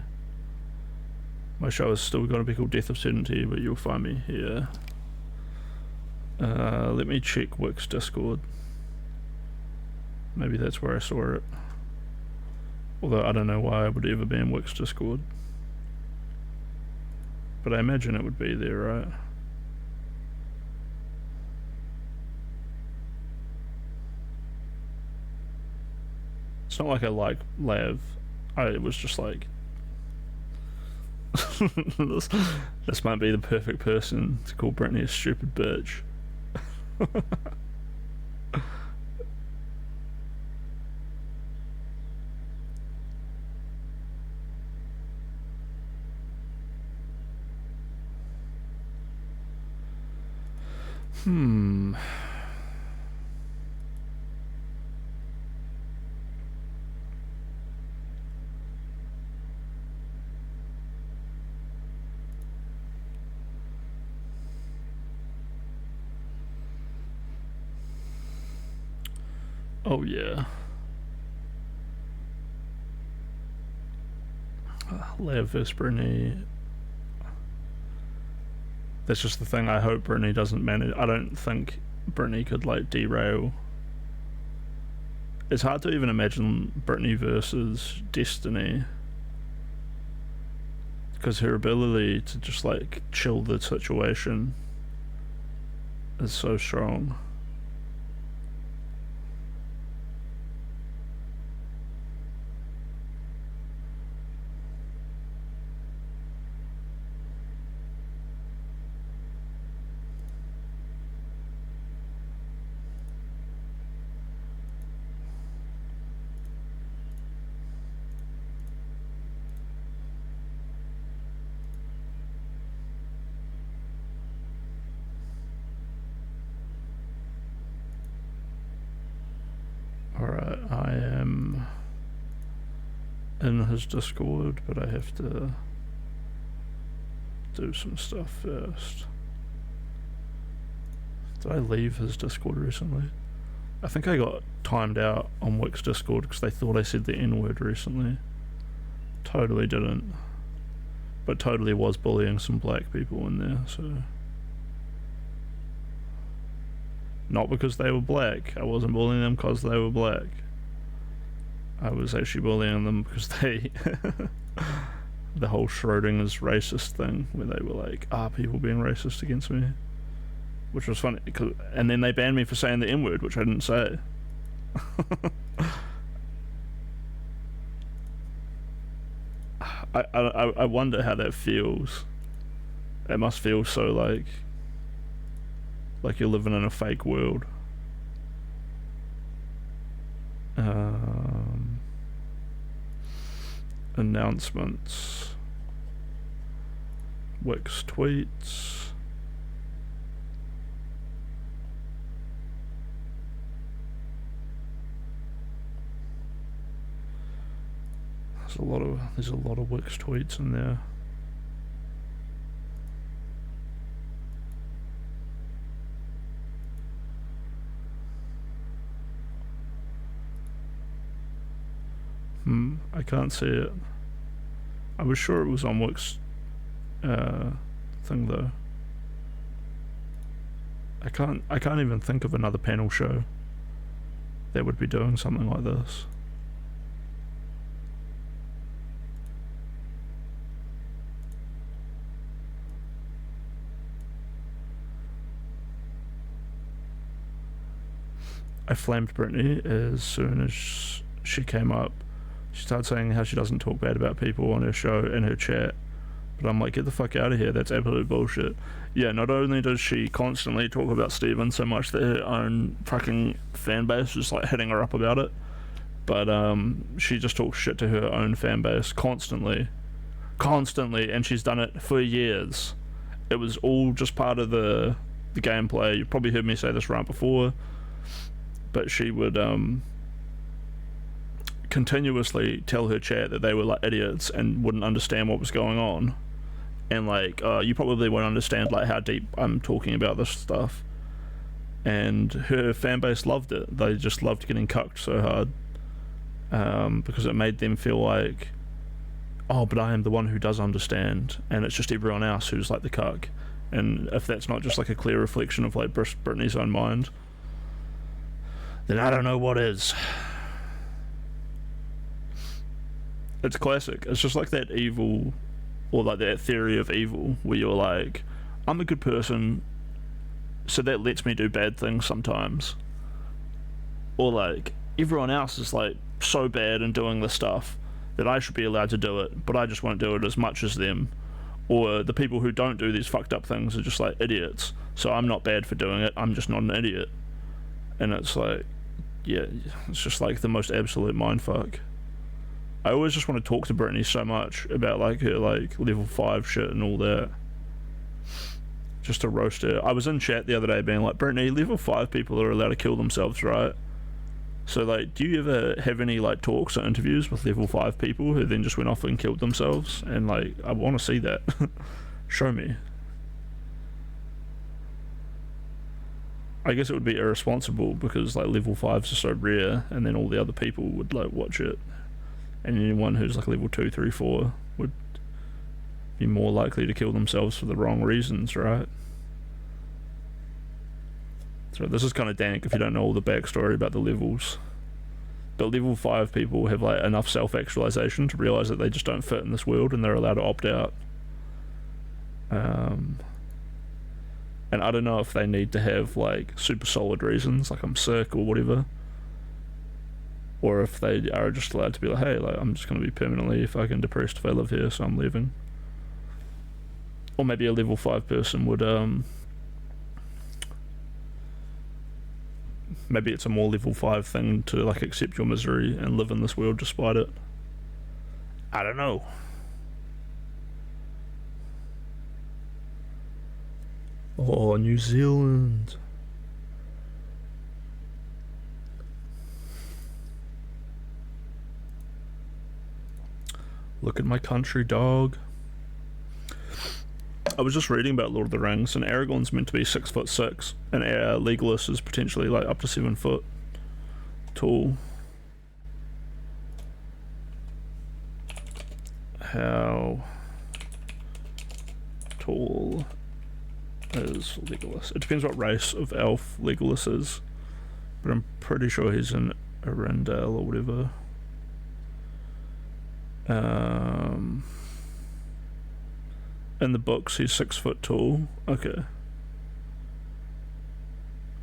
S2: My show is still going to be called Death of Certainty, but you'll find me here. Let me check Wick's Discord. Maybe that's where I saw it. Although I don't know why I would ever be in Wick's Discord. But I imagine it would be there, right? It's not like I like Lav. It was just like this might be the perfect person to call Brittany a stupid bitch. Oh yeah. Lav vs Brittany. That's just the thing. I hope Brittany doesn't manage. I don't think Brittany could like derail. It's hard to even imagine Brittany versus Destiny, because her ability to just like chill the situation is so strong. Alright, I am in his Discord, but I have to do some stuff first. Did I leave his Discord recently? I think I got timed out on Wick's Discord because they thought I said the N-word recently. Totally didn't. But totally was bullying some black people in there, so... Not because they were black. I wasn't bullying them because they were black. I was actually bullying them because they... the whole Schrodinger's racist thing, where they were like, people being racist against me. Which was funny, and then they banned me for saying the N-word, which I didn't say. I wonder how that feels. It must feel so like you're living in a fake world. announcements, Wix tweets, there's a lot of Wix tweets in there. I can't see it. I was sure it was on Wix thing though. I can't even think of another panel show that would be doing something like this. I flamed Brittany as soon as she came up. She started saying how she doesn't talk bad about people on her show in her chat. But I'm like, get the fuck out of here, that's absolute bullshit. Yeah, not only does she constantly talk about Steven so much that her own fucking fan base is like hitting her up about it, but she just talks shit to her own fan base constantly, and she's done it for years. It was all just part of the gameplay. You probably heard me say this right before, but she would continuously tell her chat that they were like idiots and wouldn't understand what was going on, and like you probably won't understand like how deep I'm talking about this stuff. And her fan base loved it. They just loved getting cucked so hard, because it made them feel like, oh, but I am the one who does understand, and it's just everyone else who's like the cuck. And if that's not just like a clear reflection of like Brittany's own mind, then I don't know what is. It's classic. It's just like that evil, or like that theory of evil, where you're like, I'm a good person, so that lets me do bad things sometimes. Or like, everyone else is like so bad in doing this stuff that I should be allowed to do it, but I just won't do it as much as them. Or the people who don't do these fucked up things are just like idiots, so I'm not bad for doing it, I'm just not an idiot. And it's like, yeah, it's just like the most absolute mindfuck. I always just want to talk to Brittany so much about like her like level 5 shit and all that, just to roast her. I was in chat the other day being like, Brittany, level 5 people are allowed to kill themselves, right? So like, do you ever have any like talks or interviews with level 5 people who then just went off and killed themselves? And like, I want to see that. Show me. I guess it would be irresponsible because like level 5s are so rare, and then all the other people would like watch it, and anyone who's like level 2, 3, 4 would be more likely to kill themselves for the wrong reasons, right? So this is kind of dank if you don't know all the backstory about the levels. But level 5 people have like enough self-actualization to realize that they just don't fit in this world and they're allowed to opt out. And I don't know if they need to have like super solid reasons, like I'm sick or whatever, or if they are just allowed to be like, hey, like I'm just going to be permanently fucking depressed if I live here, so I'm leaving. Or maybe a level 5 person would maybe it's a more level 5 thing to like accept your misery and live in this world despite it. I don't know. Oh, New Zealand. Look at my country, dog. I was just reading about Lord of the Rings, and Aragorn's meant to be 6'6", and Legolas is potentially like up to 7 foot tall. How tall is Legolas? It depends what race of elf Legolas is, but I'm pretty sure he's an Arendelle or whatever. In the books, he's 6 foot tall. Okay.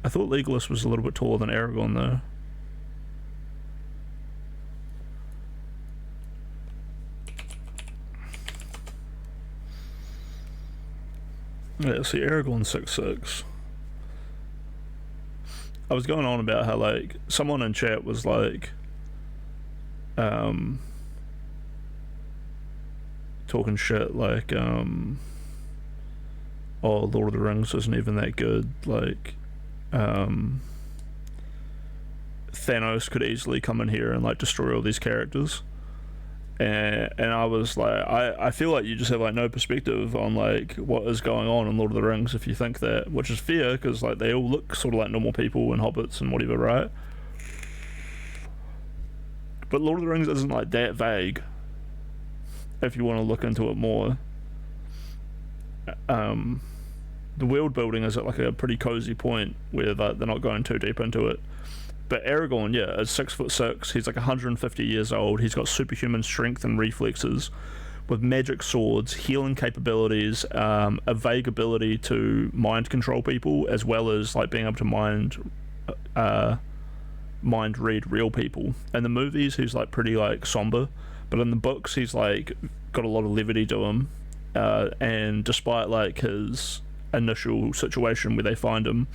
S2: I thought Legolas was a little bit taller than Aragorn, though. Yeah, see, Aragorn's 6'6". I was going on about how, like, someone in chat was like, talking shit like, oh, Lord of the Rings isn't even that good, like, Thanos could easily come in here and like destroy all these characters. And I was like, I feel like you just have like no perspective on like what is going on in Lord of the Rings if you think that, which is fair because like they all look sort of like normal people and hobbits and whatever, right? But Lord of the Rings isn't like that vague if you want to look into it more. The world building is at like a pretty cozy point where they're not going too deep into it. But Aragorn, yeah, is 6'6". He's like 150 years old. He's got superhuman strength and reflexes, with magic swords, healing capabilities, a vague ability to mind control people, as well as like being able to mind read real people. In the movies, he's like pretty like somber, but in the books, he's like got a lot of levity to him. And despite like his initial situation where they find him,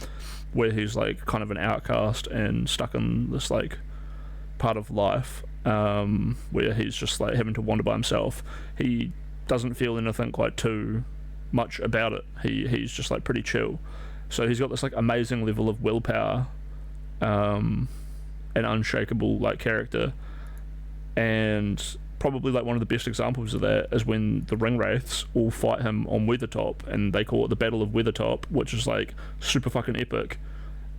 S2: where he's like kind of an outcast and stuck in this like part of life where he's just like having to wander by himself, he doesn't feel anything quite too much about it. He's just like pretty chill. So he's got this like amazing level of willpower, an unshakable like character. And probably like one of the best examples of that is when the ring wraiths all fight him on Weathertop, and they call it the Battle of Weathertop, which is like super fucking epic,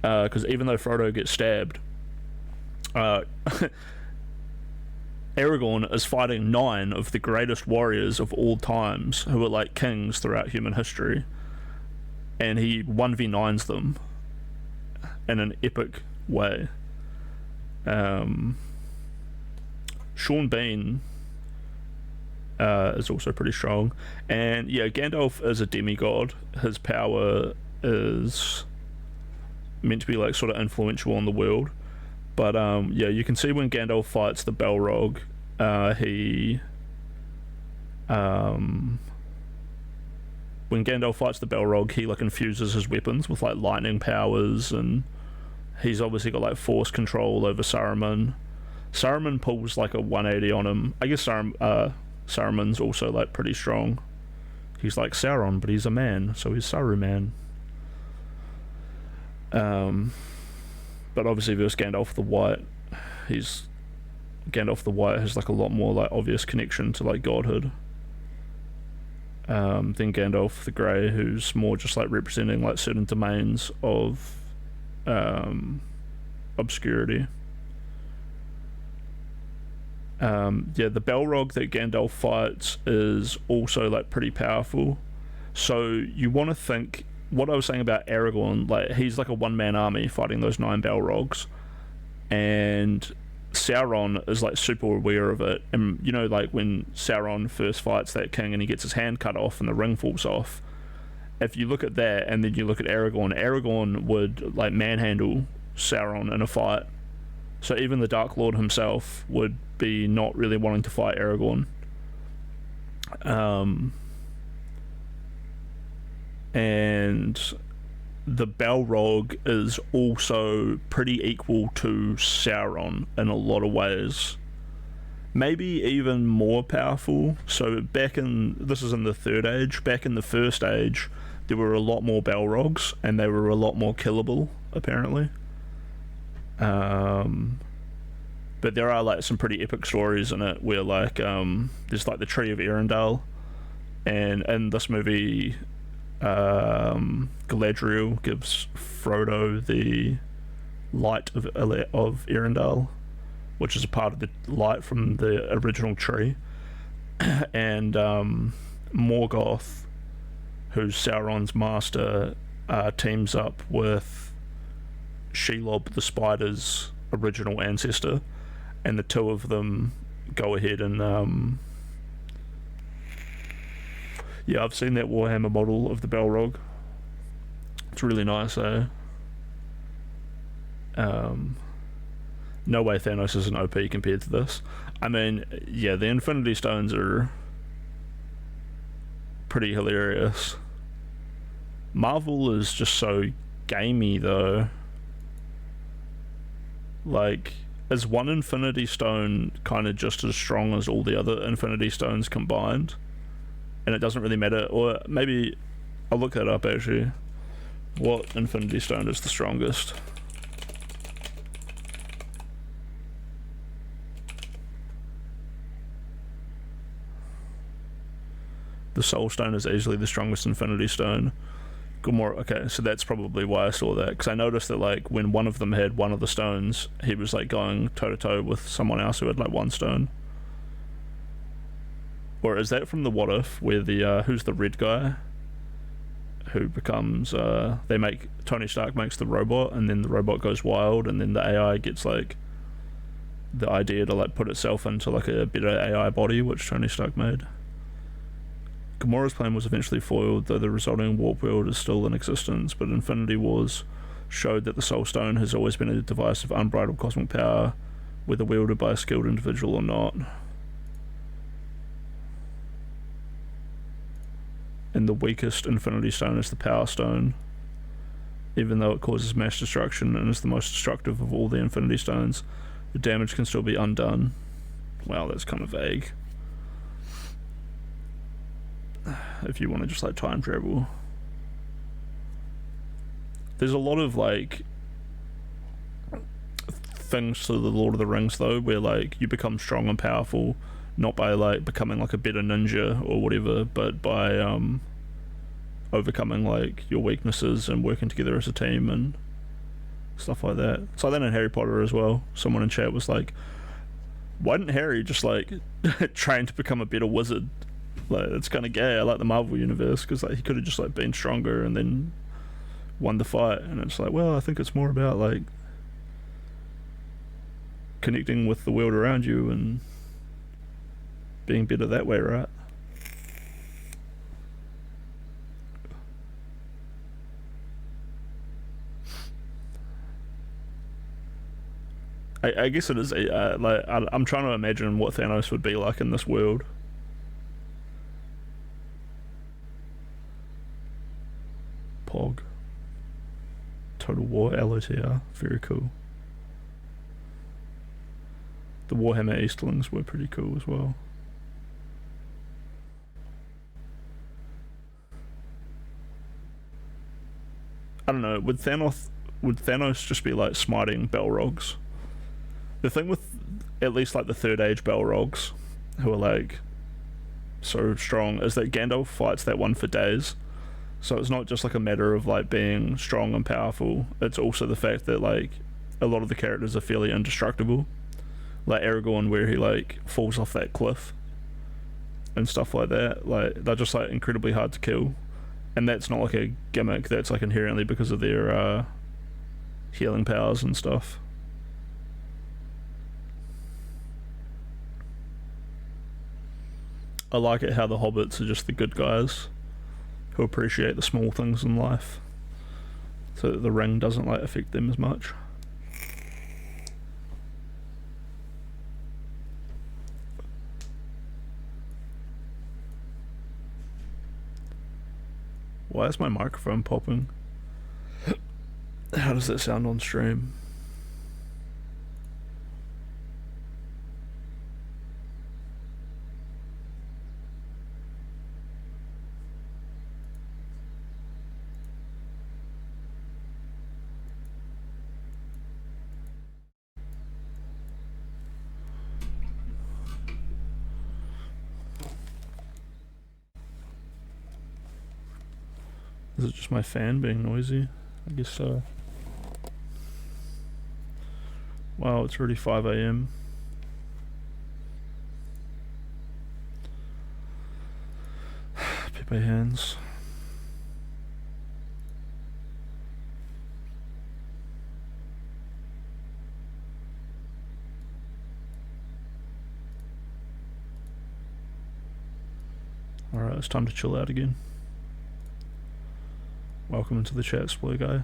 S2: because even though Frodo gets stabbed, Aragorn is fighting 9 of the greatest warriors of all times who are like kings throughout human history, and he 1v9s them in an epic way. Sean Bean is also pretty strong, and yeah, Gandalf is a demigod. His power is meant to be like sort of influential on the world, but yeah, you can see when Gandalf fights the Balrog, when Gandalf fights the Balrog, he like infuses his weapons with like lightning powers, and he's obviously got like force control over Saruman. Saruman pulls like a 180 on him. I guess Saruman's also like pretty strong. He's like Sauron, but he's a man, so he's Saruman. But obviously versus Gandalf the White, Gandalf the White has like a lot more like obvious connection to like godhood than Gandalf the Grey, who's more just like representing like certain domains of obscurity. Yeah, the Balrog that Gandalf fights is also like pretty powerful. So you want to think what I was saying about Aragorn, like he's like a one-man army fighting those 9 Balrogs, and Sauron is like super aware of it. And you know, like when Sauron first fights that king and he gets his hand cut off and the ring falls off, if you look at that and then you look at Aragorn would like manhandle Sauron in a fight. So even the Dark Lord himself would be not really wanting to fight Aragorn. And the Balrog is also pretty equal to Sauron in a lot of ways. Maybe even more powerful. So this is in the Third Age, back in the First Age, there were a lot more Balrogs, and they were a lot more killable, apparently. But there are like some pretty epic stories in it where like there's like the Tree of Arendelle, and in this movie Galadriel gives Frodo the light of Arendelle, which is a part of the light from the original tree. And Morgoth, who's Sauron's master, teams up with Shelob the spider's original ancestor, and the two of them go ahead and yeah, I've seen that Warhammer model of the Balrog. It's really nice, eh? No way Thanos is an OP compared to this. I mean, yeah, the Infinity Stones are pretty hilarious. Marvel is just so gamey though. Like, is one Infinity Stone kind of just as strong as all the other Infinity Stones combined? and it doesn't really matter. Or maybe I'll look that up actually. What Infinity Stone is the strongest? The Soul Stone is easily the strongest Infinity Stone. Gamora, okay, so that's probably why I saw that, because I noticed that like when one of them had one of the stones, he was like going toe to toe with someone else who had like one stone. Or is that from the What If, where the who's the red guy who becomes Tony Stark makes the robot, and then the robot goes wild, and then the AI gets like the idea to like put itself into like a better AI body, which Tony Stark made. Gamora's plan was eventually foiled, though the resulting warp world is still in existence, but Infinity Wars showed that the Soul Stone has always been a device of unbridled cosmic power, whether wielded by a skilled individual or not. And the weakest Infinity Stone is the Power Stone. Even though it causes mass destruction and is the most destructive of all the Infinity Stones, the damage can still be undone. Wow, that's kind of vague. If you want to just like time travel. There's a lot of like things to the Lord of the Rings though, where like you become strong and powerful not by like becoming like a better ninja or whatever, but by overcoming like your weaknesses and working together as a team and stuff like that. It's like that in Harry Potter as well. Someone in chat was like, why didn't Harry just like train to become a better wizard? Like, it's kind of gay. I like the Marvel universe because like he could have just like been stronger and then won the fight. And it's like, well, I think it's more about like connecting with the world around you and being better that way, right? I guess it is like I'm trying to imagine what Thanos would be like in this world. Pog. Total War LOTR, very cool. The Warhammer Eastlings were pretty cool as well. I don't know, would Thanos just be like smiting Balrogs? The thing with at least like the Third Age Balrogs, who are like so strong, is that Gandalf fights that one for days. So it's not just like a matter of like being strong and powerful, it's also the fact that like a lot of the characters are fairly indestructible. Like Aragorn, where he like falls off that cliff and stuff like that, like they're just like incredibly hard to kill. And that's not like a gimmick, that's like inherently because of their healing powers and stuff. I like it how the hobbits are just the good guys who appreciate the small things in life, so that the ring doesn't like affect them as much. Why is my microphone popping? How does that sound on stream? Is it just my fan being noisy? I guess so. Wow, it's already 5 AM. Pepe hands. Alright, it's time to chill out again. Welcome into the chat, Sploy Guy.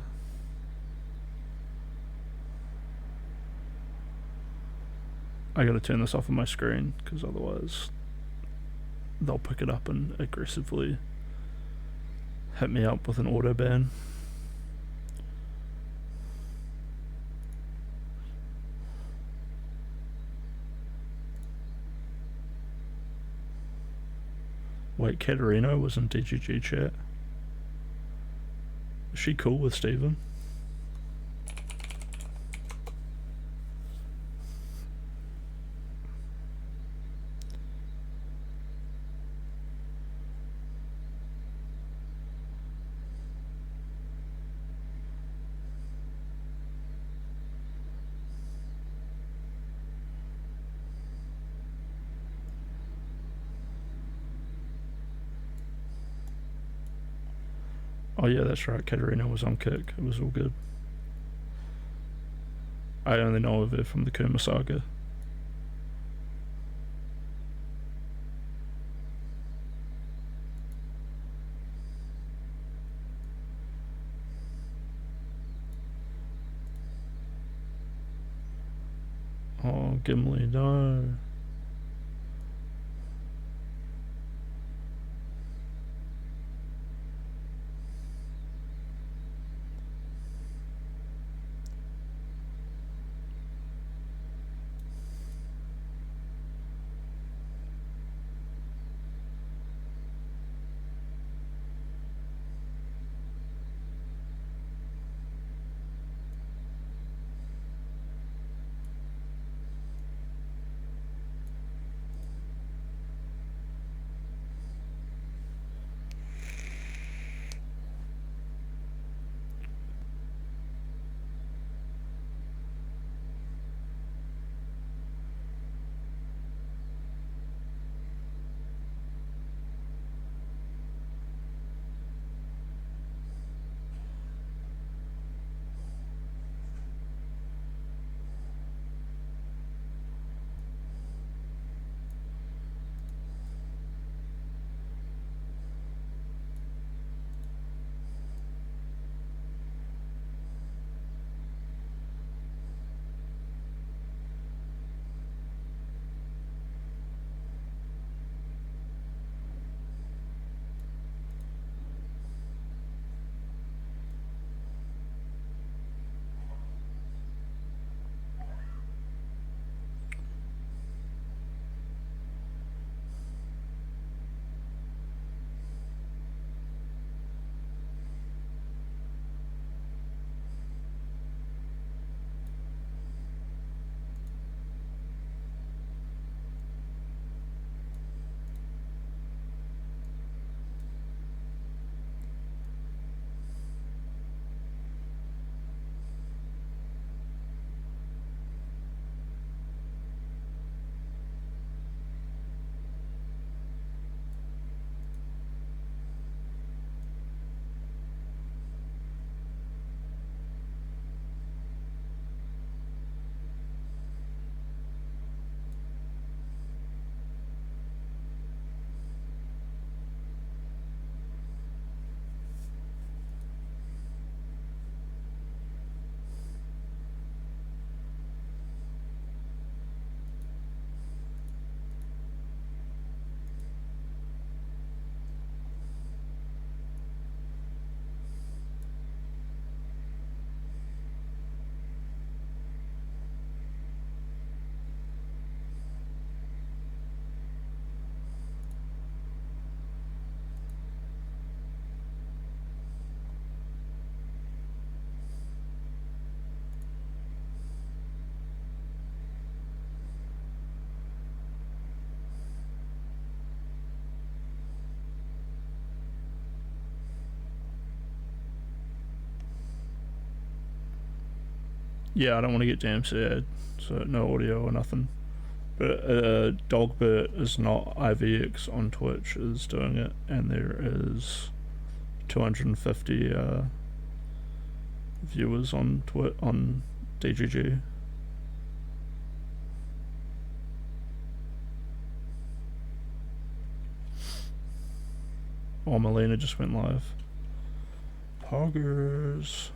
S2: I gotta turn this off on my screen, because otherwise they'll pick it up and aggressively hit me up with an auto ban. Wait, Katerina was in DGG chat. Is she cool with Steven? Oh yeah, that's right. Katerina was on Kick. It was all good. I only know of her from the Kuma saga. Oh, Gimli, no. Yeah, I don't want to get damn sad, so no audio or nothing. But Dogbert is not IVX on Twitch is doing it, and there is 250 viewers on on DGG. Oh, Melina just went live. Poggers.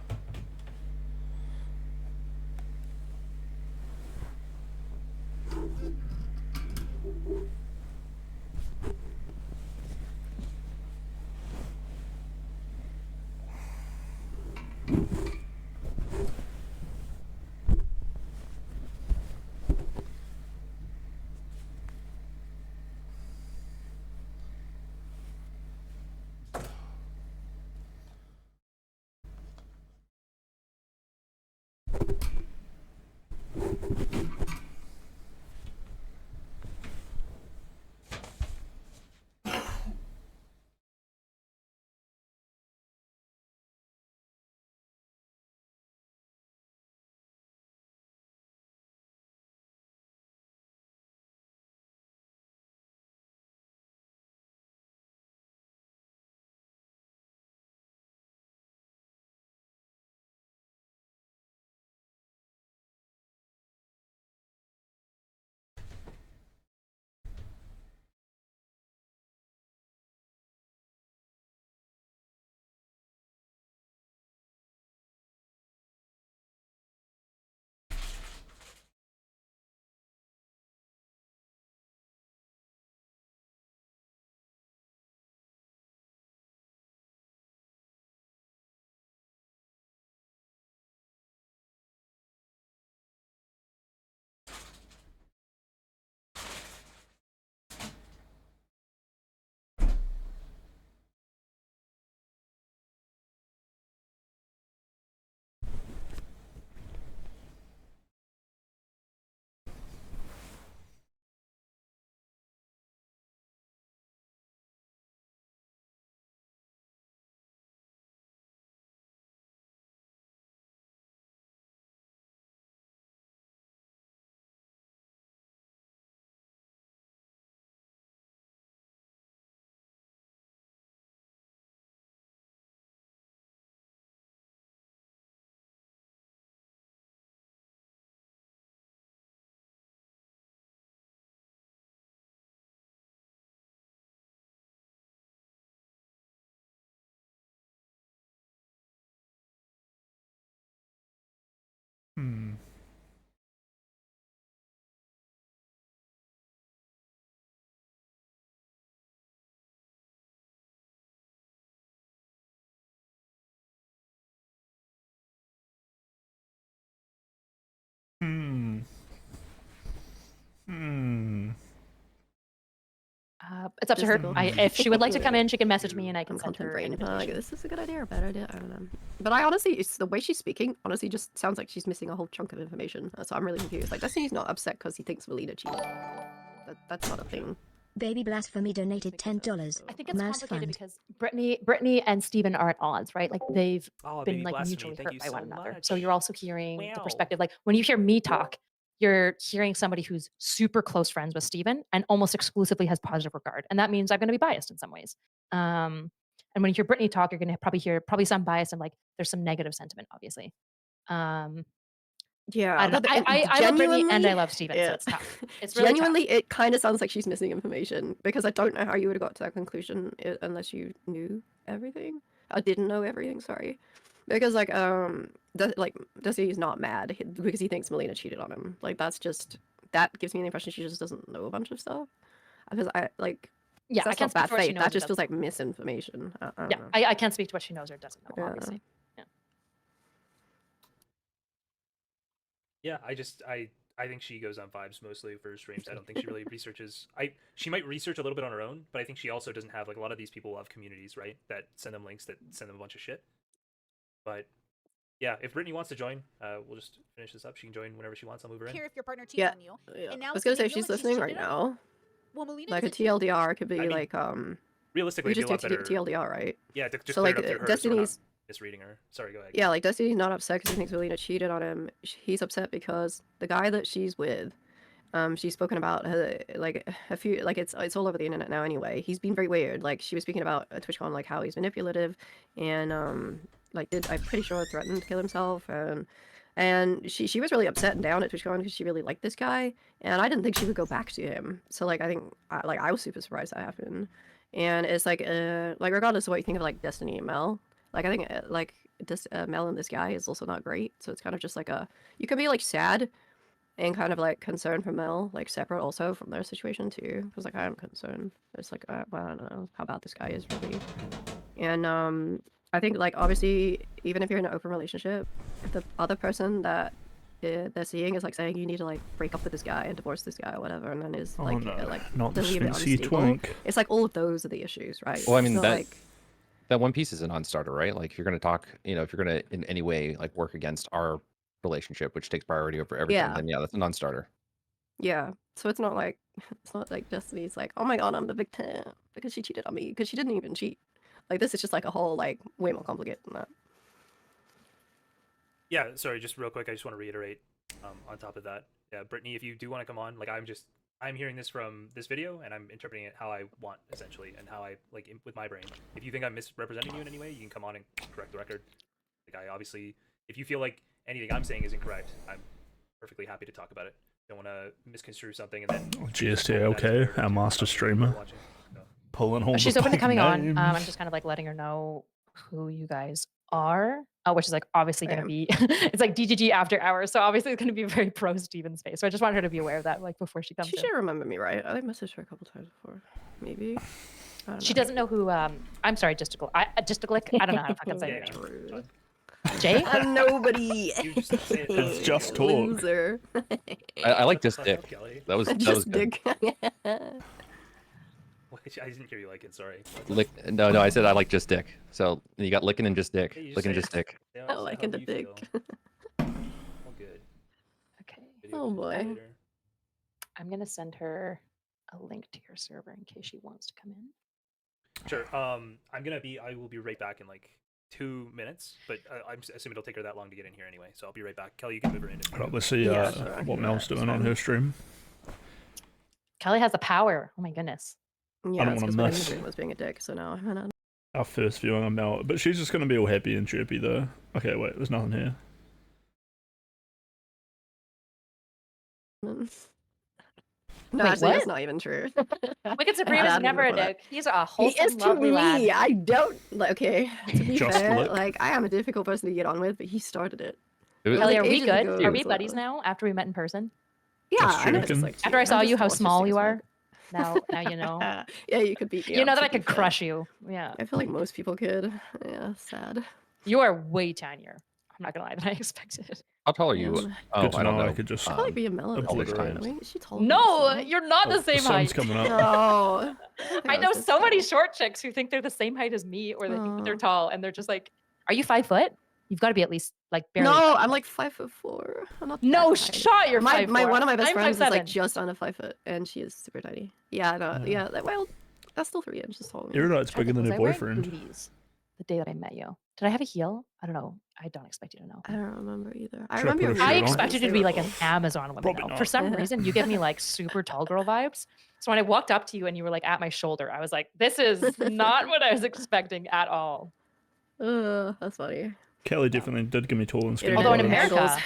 S2: Hmm. Hmm. Hmm.
S20: It's up to her. If she would like to come in, she can message me and I can
S21: I'm
S20: send her an
S21: contemplating.
S20: invitation.
S21: This is a good idea or a bad idea. I don't know. But I honestly, it's the way she's speaking. Honestly, just sounds like she's missing a whole chunk of information. So I'm really confused. Like Destiny's not upset because he thinks Melina cheated. That's not a thing.
S22: Baby Blasphemy donated $10.
S20: I think it's
S22: Mass
S20: complicated
S22: fund.
S20: because Brittany and Steven are at odds, right? Like they've
S17: Oh,
S20: been
S17: Baby
S20: like
S17: Blasphemy,
S20: mutually
S17: thank
S20: hurt
S17: you
S20: by one
S17: so
S20: another.
S17: much.
S20: So you're also hearing the
S17: Wow.
S20: perspective. Like when you hear me talk, you're hearing somebody who's super close friends with Steven and almost exclusively has positive regard. And that means I'm going to be biased in some ways. And when you hear Brittany talk, you're going to probably hear some bias and like there's some negative sentiment, obviously.
S21: Yeah,
S20: I don't know. I love Brittany and I love Steven, so it's tough. It's really
S21: genuinely,
S20: tough.
S21: it kind of sounds like she's missing information because I don't know how you would have got to that conclusion unless you knew everything. I didn't know everything. Sorry, because Destiny's not mad because he thinks Melina cheated on him. Like that gives me the impression she just doesn't know a bunch of stuff. Because
S20: Yeah, I
S21: that's
S20: can't
S21: not
S20: speak
S21: bad
S20: to what she
S21: faith.
S20: knows
S21: That
S20: or
S21: just feels
S20: doesn't
S21: like misinformation. I don't
S20: Yeah,
S21: know.
S20: I can't speak to what she knows or doesn't know,
S21: Yeah.
S20: obviously. Yeah.
S23: Yeah, I think she goes on vibes mostly for her streams. I don't think she really researches. She might research a little bit on her own, but I think she also doesn't have like a lot of these people have communities, right? That send them links that send them a bunch of shit. But yeah, if Brittany wants to join, we'll just finish this up. She can join whenever she wants. I'll move her in.
S10: Here if your partner cheats
S21: Yeah,
S10: on you.
S21: yeah.
S10: And now
S21: I was gonna say if
S10: Steven,
S21: she's
S10: you know
S21: listening
S10: she's
S21: right
S10: cheated on you?
S21: now,
S10: Well, Melina
S21: like a
S10: isn't cheating.
S21: TLDR could be
S23: I mean,
S21: like
S23: realistically,
S21: we just do
S23: it'd be a lot better.
S21: TLDR, right?
S23: Yeah, just
S21: so
S23: clear
S21: like
S23: it up through her.
S21: Destiny's.
S23: So we're not misreading her. Sorry, go ahead.
S21: Yeah, like Destiny's not upset because he thinks Melina cheated on him. He's upset because the guy that she's with, she's spoken about like a few, like it's all over the internet now anyway. He's been very weird. Like she was speaking about at TwitchCon, like how he's manipulative, and I'm pretty sure threatened to kill himself, and she was really upset and down at TwitchCon because she really liked this guy, and I didn't think she would go back to him. So like I think I was super surprised that happened, and it's like regardless of what you think of like Destiny and Mel, like I think Mel and this guy is also not great. So it's kind of just like you can be like sad and kind of like concerned for Mel, like separate also from their situation too, because like I am concerned. It's like well, I don't know how bad this guy is really, and I think like obviously even if you're in an open relationship, if the other person that they're seeing is like saying you need to like break up with this guy and divorce this guy or whatever, and then is
S2: Oh,
S21: like
S2: no,
S21: like
S2: not the
S21: they're a bit
S2: Svincy
S21: unstable.
S2: twink.
S21: It's like all of those are the issues, right?
S24: Well, I mean
S21: So,
S24: that
S21: like
S24: that one piece is a non-starter, right? Like if you're going to talk, if you're going to in any way like work against our relationship, which takes priority over everything,
S21: Yeah.
S24: then yeah, that's a non-starter.
S21: yeah. So it's not like Destiny's like, oh my god, I'm the victim because she cheated on me, because she didn't even cheat. Like this is just like a whole like way more complicated than that.
S23: Yeah, sorry, just real quick, I just want to reiterate on top of that. Yeah, Brittany, if you do want to come on, like I'm hearing this from this video and I'm interpreting it how I want essentially and how I like with my brain. If you think I'm misrepresenting you in any way, you can come on and correct the record. Like I obviously, if you feel like anything I'm saying is incorrect, I'm perfectly happy to talk about it. Don't want to misconstrue something and then
S2: GSTLK, our master streamer. Pulling all
S20: She's
S2: the
S20: open to
S2: big
S20: coming on.
S2: names.
S20: I'm just kind of like letting her know who you guys are, which is like obviously going to be it's like DGG after hours, so obviously it's going to be very pro Steven space. So I just wanted her to be aware of that, like before she comes.
S21: She should remember me, right? I messaged her a couple times before, maybe. I don't
S20: She
S21: know.
S20: doesn't know who. I'm sorry, Justiglick. I don't know how to fucking say your name. Jay?
S21: I'm nobody.
S24: It's
S2: just talk.
S21: Loser.
S24: I like just dick. That was
S21: Just
S24: good.
S21: dick.
S23: I didn't hear you like it. Sorry.
S24: No, I said I like just dick. So you got licking and just dick.
S23: Hey, you just
S24: Licking
S23: say
S24: just
S23: it.
S24: dick.
S23: Yeah,
S21: I
S23: say
S21: like
S23: how
S21: the
S23: you
S21: dick.
S23: feel. All good.
S20: Okay.
S21: Oh boy.
S20: I'm gonna send her a link to your server in case she wants to come in.
S23: Sure. I will be right back in like 2 minutes, but I'm assuming it'll take her that long to get in here anyway. So I'll be right back. Kelly, you can move her in.
S2: Probably see what Mel's doing on her stream.
S20: Kelly has the power. Oh my goodness.
S21: Yeah,
S2: I don't
S21: it's
S2: want
S21: 'cause
S2: to
S21: when
S2: miss
S21: Imogen was being a dick, so now I'm not.
S2: our first viewing on Mel, but she's just going to be all happy and chirpy though. Okay, wait, there's nothing here.
S21: No,
S20: Wait,
S21: actually,
S20: what?
S21: that's not even true.
S20: Wicked Supreme is never a dick. He's a
S21: He
S20: wholesome,
S21: is to
S20: lovely
S21: me.
S20: lad.
S21: I don't like. Okay, to be
S2: Just
S21: fair,
S2: look.
S21: like I am a difficult person to get on with, but he started it.
S20: Kelly, are we
S21: ages
S20: good?
S21: ago
S20: Are we
S21: as
S20: buddies
S21: well.
S20: now after we met in person?
S21: Yeah,
S2: That's
S21: I
S2: true.
S21: never just like
S20: After I saw you how small you are,
S21: now
S20: now you know.
S21: yeah, you could beat me
S20: You
S21: up,
S20: know that
S21: to
S20: I
S21: be
S20: could
S21: fair.
S20: crush you. Yeah.
S21: I feel like most people could. Yeah, sad.
S20: You are way tinier. I'm not gonna lie, than I expected.
S24: How tall are you?
S21: Damn.
S24: Oh,
S2: Good to
S24: I don't
S2: know.
S24: know.
S2: I could just
S21: I feel like being Mel at this
S2: obliterate.
S21: point. I mean, she told me
S20: No,
S21: so.
S20: you're not
S2: Oh,
S20: the same
S2: the sun's
S20: height.
S2: coming up.
S21: No.
S20: I know so many short chicks who think they're the same height as me, or they think that they're tall, and they're just like, "Are you 5 foot? You've got to be at least like barely."
S21: No,
S20: 5
S21: I'm
S20: foot."
S21: like 5'4". I'm not.
S20: No,
S21: that tiny.
S20: shot. You're
S21: my
S20: 5'4".
S21: one of my best
S20: I'm
S21: friends is like
S20: 5'7".
S21: just under 5 foot, and she is super tiny. Yeah, no, yeah. Well, that's still 3 inches tall.
S2: Iridide's bigger than
S20: Was
S2: her
S20: I wearing
S2: boyfriend.
S20: booties the day that I met you? Did I have a heel? I don't know. I don't expect you to know.
S21: I don't remember either. I
S2: Should I
S21: remember.
S2: put a
S21: your
S2: shirt
S20: I
S2: on?
S20: expected you to be like an Amazon woman.
S2: Probably
S20: though.
S2: not.
S20: For some reason, you give me like super tall girl vibes. So when I walked up to you and you were like at my shoulder, I was like, this is not what I was expecting at all.
S21: That's funny.
S2: Kelly definitely did give me tall and skinny.
S20: Although in
S2: vibes.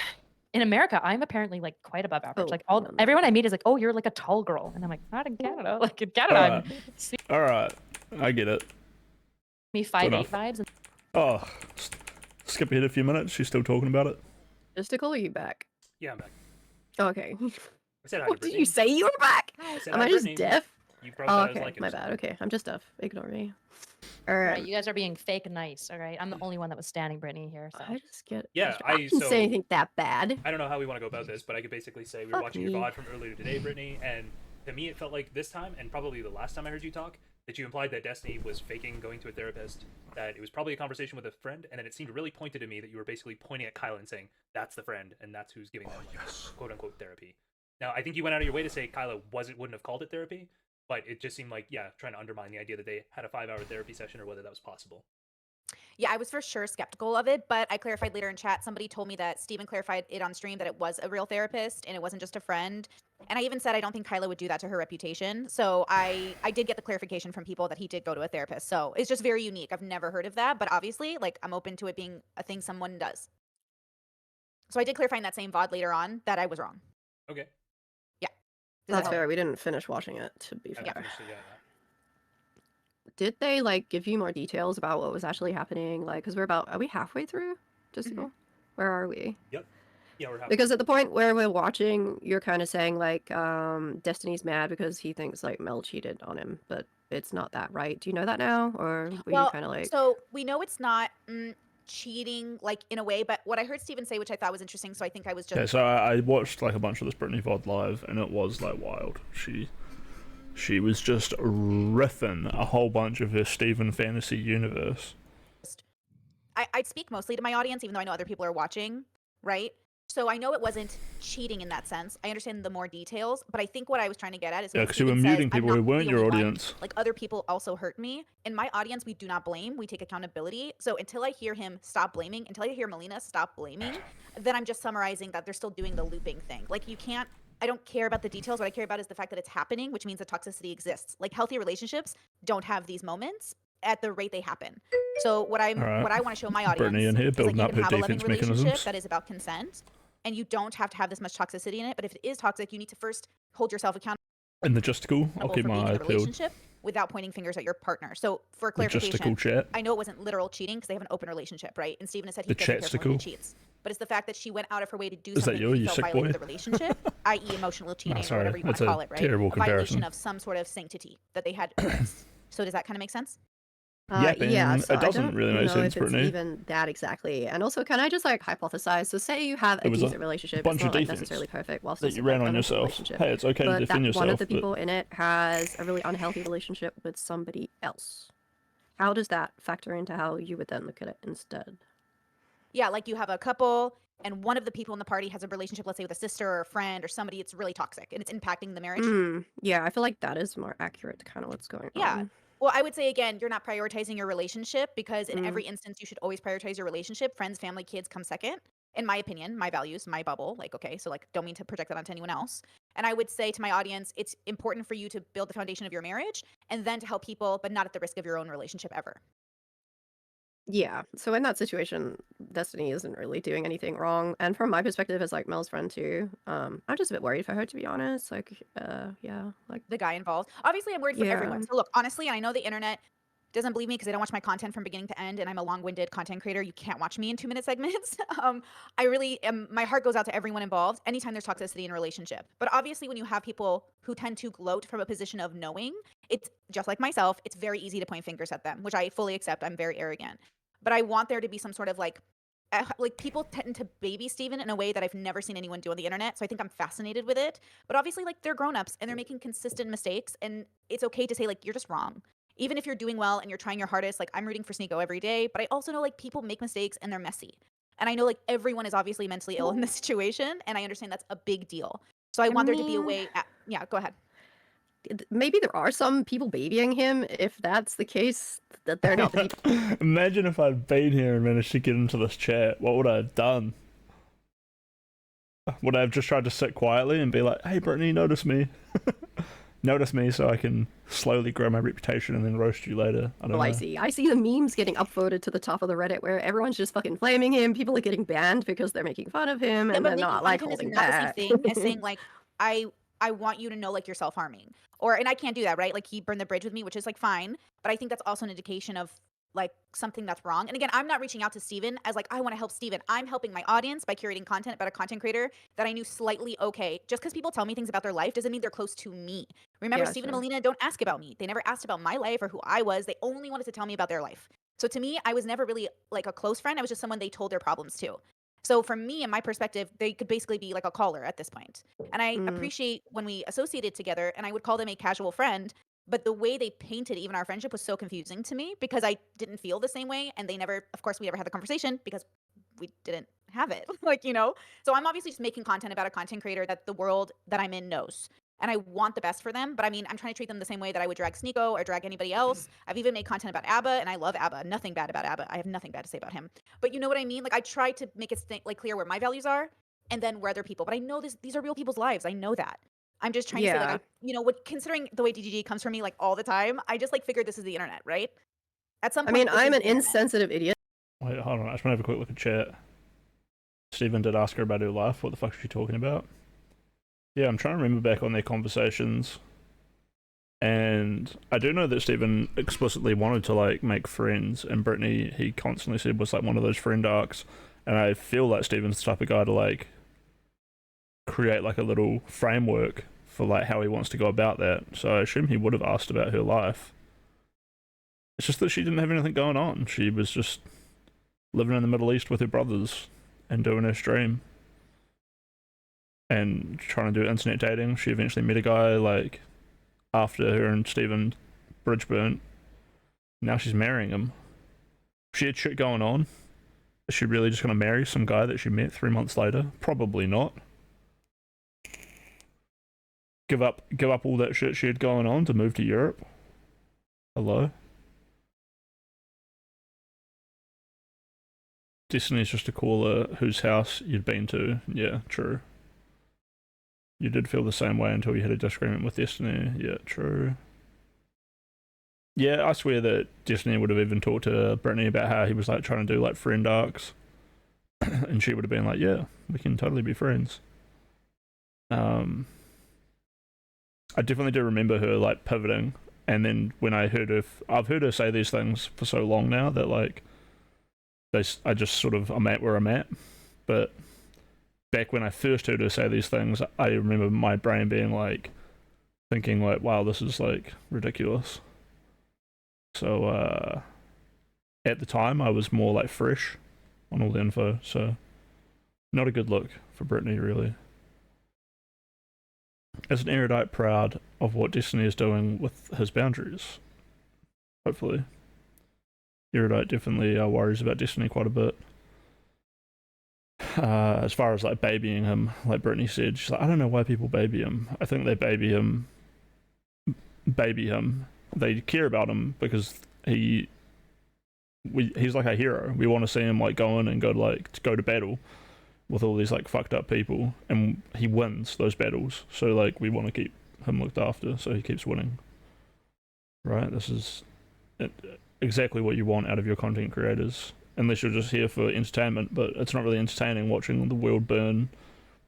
S20: America, I'm apparently like quite above average.
S21: Oh,
S20: Like everyone I meet is like, oh, you're like a tall girl, and I'm like, not in Canada. Like in Canada, I'm
S2: All right, I get it.
S20: me 5'8" vibes. And
S2: Oh, skip ahead a few minutes. She's still talking about it.
S21: Just to call you back.
S23: Yeah, I'm back.
S21: Okay.
S23: I said hi to
S21: What did
S23: Brittany.
S21: you say? You were back?
S23: I said
S21: Am
S23: hi
S21: I
S23: to
S21: just
S23: Brittany.
S21: deaf?
S23: You probably
S21: Oh,
S23: thought I was
S21: okay.
S23: like
S21: My
S23: it, so-
S21: bad. Okay, I'm just deaf. Ignore me. All
S20: All
S21: right.
S20: right, you guys are being fake nice. All right, I'm the only one that was standing Brittany here. So
S21: I just get.
S23: Yeah,
S21: I didn't say anything that bad.
S23: I don't know how we want to go about this, but I could basically say we were
S21: Fuck
S23: watching
S21: me.
S23: your VOD from earlier today, Brittany, and to me it felt like this time, and probably the last time I heard you talk, that you implied that Destiny was faking going to a therapist, that it was probably a conversation with a friend, and then it seemed really pointed to me that you were basically pointing at Kyla and saying, that's the friend, and that's who's giving them, like, quote-unquote therapy. Now, I think you went out of your way to say Kyla wouldn't have called it therapy, but it just seemed like, yeah, trying to undermine the idea that they had a 5-hour therapy session or whether that was possible.
S10: Yeah, I was for sure skeptical of it, but I clarified later in chat. Somebody told me that Steven clarified it on stream that it was a real therapist and it wasn't just a friend. And I even said I don't think Kyla would do that to her reputation. So I did get the clarification from people that he did go to a therapist. So it's just very unique. I've never heard of that, but obviously, like, I'm open to it being a thing someone does. So I did clarify in that same VOD later on that I was wrong.
S23: Okay.
S10: Yeah.
S21: That's fair. We didn't finish watching it, to be
S23: I
S21: fair.
S23: finished it, yeah.
S21: Did they like give you more details about what was actually happening? Like, because are we halfway through? Just where are we?
S23: Yep. Yeah, we're
S21: Because at the point where we're watching, you're kind of saying like, Destiny's mad because he thinks like Mel cheated on him, but it's not that, right? Do you know that now, or were you kind of like?
S10: So we know it's not cheating, like, in a way, but what I heard Steven say, which I thought was interesting, so I think I was just...
S2: Yeah, so I watched like a bunch of this Brittany VOD live, and it was like wild. She was just riffing a whole bunch of her Steven fantasy universe.
S10: I'd speak mostly to my audience, even though I know other people are watching, right? So I know it wasn't cheating in that sense. I understand the more details, but I think what I was trying to get at is...
S2: Yeah,
S10: when
S2: because you were
S10: Steven says,
S2: muting
S10: "I'm
S2: people who
S10: not
S2: weren't
S10: the
S2: your
S10: only one,
S2: audience.
S10: like, other people also hurt me. In my audience, we do not blame. We take accountability. So until I hear him stop blaming, until I hear Melina stop blaming, then I'm just summarizing that they're still doing the looping thing. Like, you can't... I don't care about the details. What I care about is the fact that it's happening, which means that toxicity exists. Like, healthy relationships don't have these moments at the rate they happen. So what I want to show my audience
S2: Brittany in here
S10: is, like,
S2: building
S10: you
S2: up
S10: can
S2: her
S10: have a loving
S2: defense
S10: relationship
S2: mechanisms.
S10: that is about consent, and you don't have to have this much toxicity in it. But if it is toxic, you need to first hold yourself accountable
S2: In the justical, I'll
S10: for
S2: keep
S10: being
S2: my
S10: in
S2: eye
S10: a
S2: peeled.
S10: relationship without pointing fingers at your partner. So for clarification,
S2: Logistical chat.
S10: I know it wasn't literal cheating because they have an open relationship, right? And Steven has said he
S2: The
S10: doesn't care if he
S2: chatstical.
S10: cheats. But it's the fact that she went out of her way to do
S2: Is that
S10: something
S2: you,
S10: that
S2: you
S10: he felt
S2: sick
S10: violated
S2: boy?
S10: the relationship, i.e. emotional cheating
S2: sorry,
S10: or whatever you want
S2: that's
S10: to
S2: a
S10: call it, right?
S2: terrible
S10: A violation
S2: comparison.
S10: of some sort of sanctity that they had erased. So does that kind of make sense?
S21: Yeah, so
S2: it doesn't
S21: I don't
S2: really make
S21: know
S2: sense,
S21: if it's
S2: Brittany.
S21: even that exactly. And also, can I just like hypothesize? So, say you have a
S2: It was a
S21: decent relationship.
S2: bunch
S21: It's
S2: of
S21: not like
S2: defense
S21: necessarily perfect, whilst
S2: that
S21: it's
S2: you
S21: a
S2: ran on
S21: unhealthy
S2: yourself.
S21: relationship.
S2: Hey, it's okay to
S21: but
S2: defend
S21: that one of
S2: yourself,
S21: the
S2: but-
S21: people in it has a really unhealthy relationship with somebody else. How does that factor into how you would then look at it instead?
S10: Yeah, like you have a couple and one of the people in the party has a relationship, let's say with a sister or a friend or somebody, it's really toxic and it's impacting the marriage.
S21: Yeah, I feel like that is more accurate to kind of what's going
S10: Yeah.
S21: on.
S10: Well, I would say again, you're not prioritizing your relationship because in
S21: Mm.
S10: every instance, you should always prioritize your relationship. Friends, family, kids come second. In my opinion, my values, my bubble. Like, okay, so like, don't mean to project that onto anyone else. And I would say to my audience, it's important for you to build the foundation of your marriage and then to help people, but not at the risk of your own relationship ever.
S21: Yeah, so in that situation, Destiny isn't really doing anything wrong. And from my perspective as like Mel's friend too, I'm just a bit worried for her, to be honest. Like, yeah, like
S10: the guy involved. Obviously, I'm worried for everyone.
S21: Yeah.
S10: So look, honestly, and I know the internet doesn't believe me because they don't watch my content from beginning to end, and I'm a long-winded content creator. You can't watch me in 2-minute segments. I really am. My heart goes out to everyone involved anytime there's toxicity in a relationship. But obviously, when you have people who tend to gloat from a position of knowing, it's just like myself. It's very easy to point fingers at them, which I fully accept. I'm very arrogant, but I want there to be some sort of like people tend to baby Steven in a way that I've never seen anyone do on the internet. So I think I'm fascinated with it. But obviously, like, they're grown-ups and they're making consistent mistakes, and it's okay to say, like, you're just wrong. Even if you're doing well and you're trying your hardest, like, I'm rooting for Sneeko every day, but I also know, like, people make mistakes and they're messy. And I know, like, everyone is obviously mentally ill in this situation, and I understand that's a big deal. So I want there to be a way yeah, go ahead.
S21: Maybe there are some people babying him. If that's the case, that they're not the people.
S2: Imagine if I'd been here and managed to get into this chat. What would I have done? Would I have just tried to sit quietly and be like, hey, Brittany, notice me? Notice me so I can slowly grow my reputation and then roast you later. I don't know.
S21: I see. I see the memes getting upvoted to the top of the Reddit where everyone's just fucking flaming him. People are getting banned because they're making fun of him and they're not like holding back.
S10: The same thing as saying, like, I want you to know, like, you're self-harming. And I can't do that, right? Like, he burned the bridge with me, which is, like, fine. But I think that's also an indication of, like, something that's wrong. And again, I'm not reaching out to Steven as, like, I want to help Steven. I'm helping my audience by curating content about a content creator that I knew slightly okay. Just because people tell me things about their life doesn't mean they're close to me. Remember,
S21: Yeah,
S10: Steven
S21: sure.
S10: and Melina don't ask about me. They never asked about my life or who I was. They only wanted to tell me about their life. So to me, I was never really, like, a close friend. I was just someone they told their problems to. So from me and my perspective, they could basically be like a caller at this point. And I appreciate when we associated together, and I would call them a casual friend, but the way they painted even our friendship was so confusing to me because I didn't feel the same way, and of course we never had the conversation because we didn't have it. Like, you know? So I'm obviously just making content about a content creator that the world that I'm in knows. And I want the best for them, but I mean, I'm trying to treat them the same way that I would drag Sneeko or drag anybody else. I've even made content about ABBA, and I love ABBA. Nothing bad about ABBA. I have nothing bad to say about him. But you know what I mean? Like, I try to make it like clear where my values are, and then where other people. But I know these are real people's lives. I know that. I'm just trying to say, like, considering the way DGG comes from me, like, all the time, I just, like, figured this is the internet, right? At some
S21: I
S10: point,
S21: mean,
S10: this
S21: I'm
S10: is
S21: an
S10: the internet.
S21: insensitive idiot.
S2: Wait, hold on. I just want to have a quick look at chat. Steven did ask her about her life. What the fuck is she talking about? Yeah, I'm trying to remember back on their conversations. And I do know that Steven explicitly wanted to, like, make friends, and Brittany, he constantly said, was, like, one of those friend arcs. And I feel like Steven's the type of guy to, like, create, like, a little framework for, like, how he wants to go about that. So I assume he would have asked about her life. It's just that she didn't have anything going on. She was just living in the Middle East with her brothers and doing her stream. And trying to do internet dating. She eventually met a guy, like, after her and Steven bridge burnt. Now she's marrying him. She had shit going on. Is she really just gonna marry some guy that she met 3 months later? Probably not. Give up all that shit she had going on to move to Europe? Hello? Destiny's just a caller whose house you'd been to. Yeah, true. You did feel the same way until you had a disagreement with Destiny. Yeah, true. Yeah, I swear that Destiny would have even talked to Brittany about how he was, like, trying to do, like, friend arcs. And she would have been like, yeah, we can totally be friends. I definitely do remember her, like, pivoting. And then when I've heard her say these things for so long now that, like, I just sort of, I'm at where I'm at. But back when I first heard her say these things, I remember my brain being like, thinking like, wow, this is, like, ridiculous. So at the time I was more, like, fresh on all the info, so not a good look for Brittany, really. As an erudite, proud of what Destiny is doing with his boundaries. Hopefully. Erudite definitely worries about Destiny quite a bit. As far as, like, babying him, like Brittany said, she's like, I don't know why people baby him. I think they baby him. They care about him because he's like a hero. We want to see him, like, go in and go to battle with all these, like, fucked up people, and he wins those battles. So, like, we want to keep him looked after, so he keeps winning. Right? This is exactly what you want out of your content creators. Unless you're just here for entertainment, but it's not really entertaining watching the world burn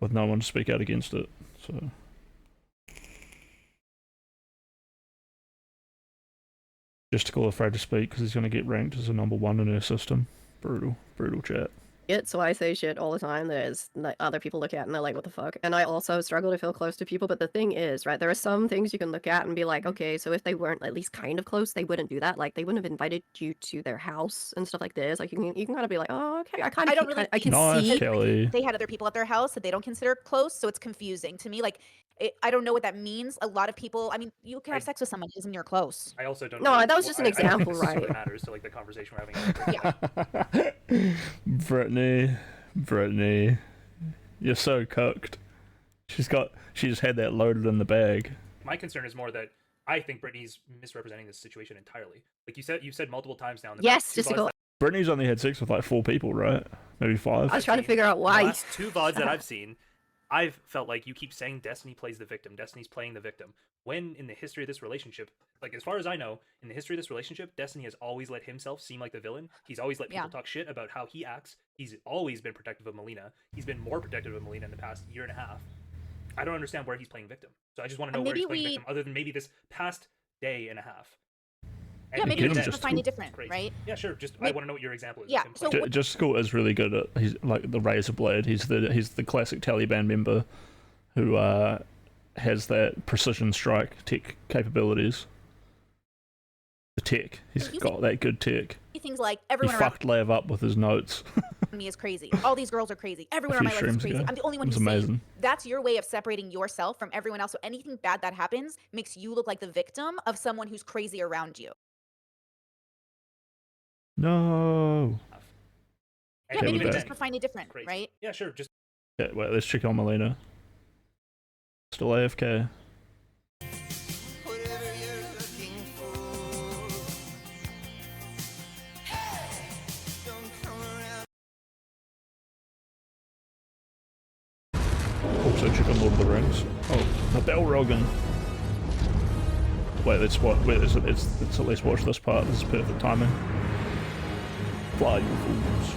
S2: with no one to speak out against it. So. Justical afraid to speak because he's going to get ranked as a #1 in her system. Brutal, brutal chat.
S21: It, so I say shit all the time that is that other people look at and they're like, what the fuck? And I also struggle to feel close to people, but the thing is, right, there are some things you can look at and be like, okay, so if they weren't at least kind of close, they wouldn't do that. Like, they wouldn't have invited you to their house and stuff like this. Like, you can kind of be like, oh, okay, I
S10: don't really
S21: I can
S2: Nice,
S21: see.
S2: Kelly.
S10: They had other people at their house that they don't consider close, so it's confusing to me. Like, I don't know what that means. A lot of people, I mean, you can have sex with someone who isn't your close.
S23: I also don't.
S21: No,
S23: know,
S21: that was just an
S23: I don't think
S21: example,
S23: this sort
S21: right?
S23: of matters to like the conversation we're having.
S2: Brittany, you're so cooked. She just had that loaded in the bag.
S23: My concern is more that I think Brittany's misrepresenting this situation entirely. Like you've said multiple times now. In the
S21: Yes,
S23: two
S21: just to
S23: VODs
S21: go.
S23: that-
S2: Brittany's only had sex with like 4 people, right? Maybe 5.
S21: I was trying to figure out
S23: The
S21: why.
S23: last 2 VODs that I've seen, I've felt like you keep saying Destiny plays the victim. Destiny's playing the victim. When in the history of this relationship, like as far as I know, in the history of this relationship, Destiny has always let himself seem like the villain. He's always let people talk shit about how he acts. He's always been protective of Melina. He's been more protective of Melina in the past year and a half. I don't understand where he's playing victim. So I just want to know where he's playing victim, other than maybe this past day and a half.
S10: Yeah,
S23: And
S10: maybe we
S23: even
S10: just
S23: then-
S10: find it different,
S23: Crazy.
S10: right?
S23: Yeah, sure. I want to know what your example is.
S10: Yeah,
S23: of him
S10: so
S23: playing.
S2: Justical is really good at. He's like the razor blade. He's the classic Taliban member who has that precision strike tech capabilities. The tech. He's got that good tech.
S10: Things like
S2: He
S10: everyone around
S2: fucked Lev up with his notes.
S10: me is crazy. All these girls are crazy. Everyone
S2: A
S10: on my
S2: few
S10: life is
S2: streams
S10: crazy.
S2: ago.
S10: I'm the only one
S2: It was
S10: who's sane.
S2: amazing.
S10: That's your way of separating yourself from everyone else. So anything bad that happens makes you look like the victim of someone who's crazy around you.
S2: No.
S10: Yeah,
S2: Okay,
S10: maybe
S2: we're
S10: we
S2: back.
S10: just find it different, right?
S23: Yeah, sure. Just
S2: Yeah, wait, let's check on Melina. Still AFK. Also check on Lord of the Rings. Oh, the Balrogan. Wait, let's at least watch this part. This is perfect timing. Fly, you fools.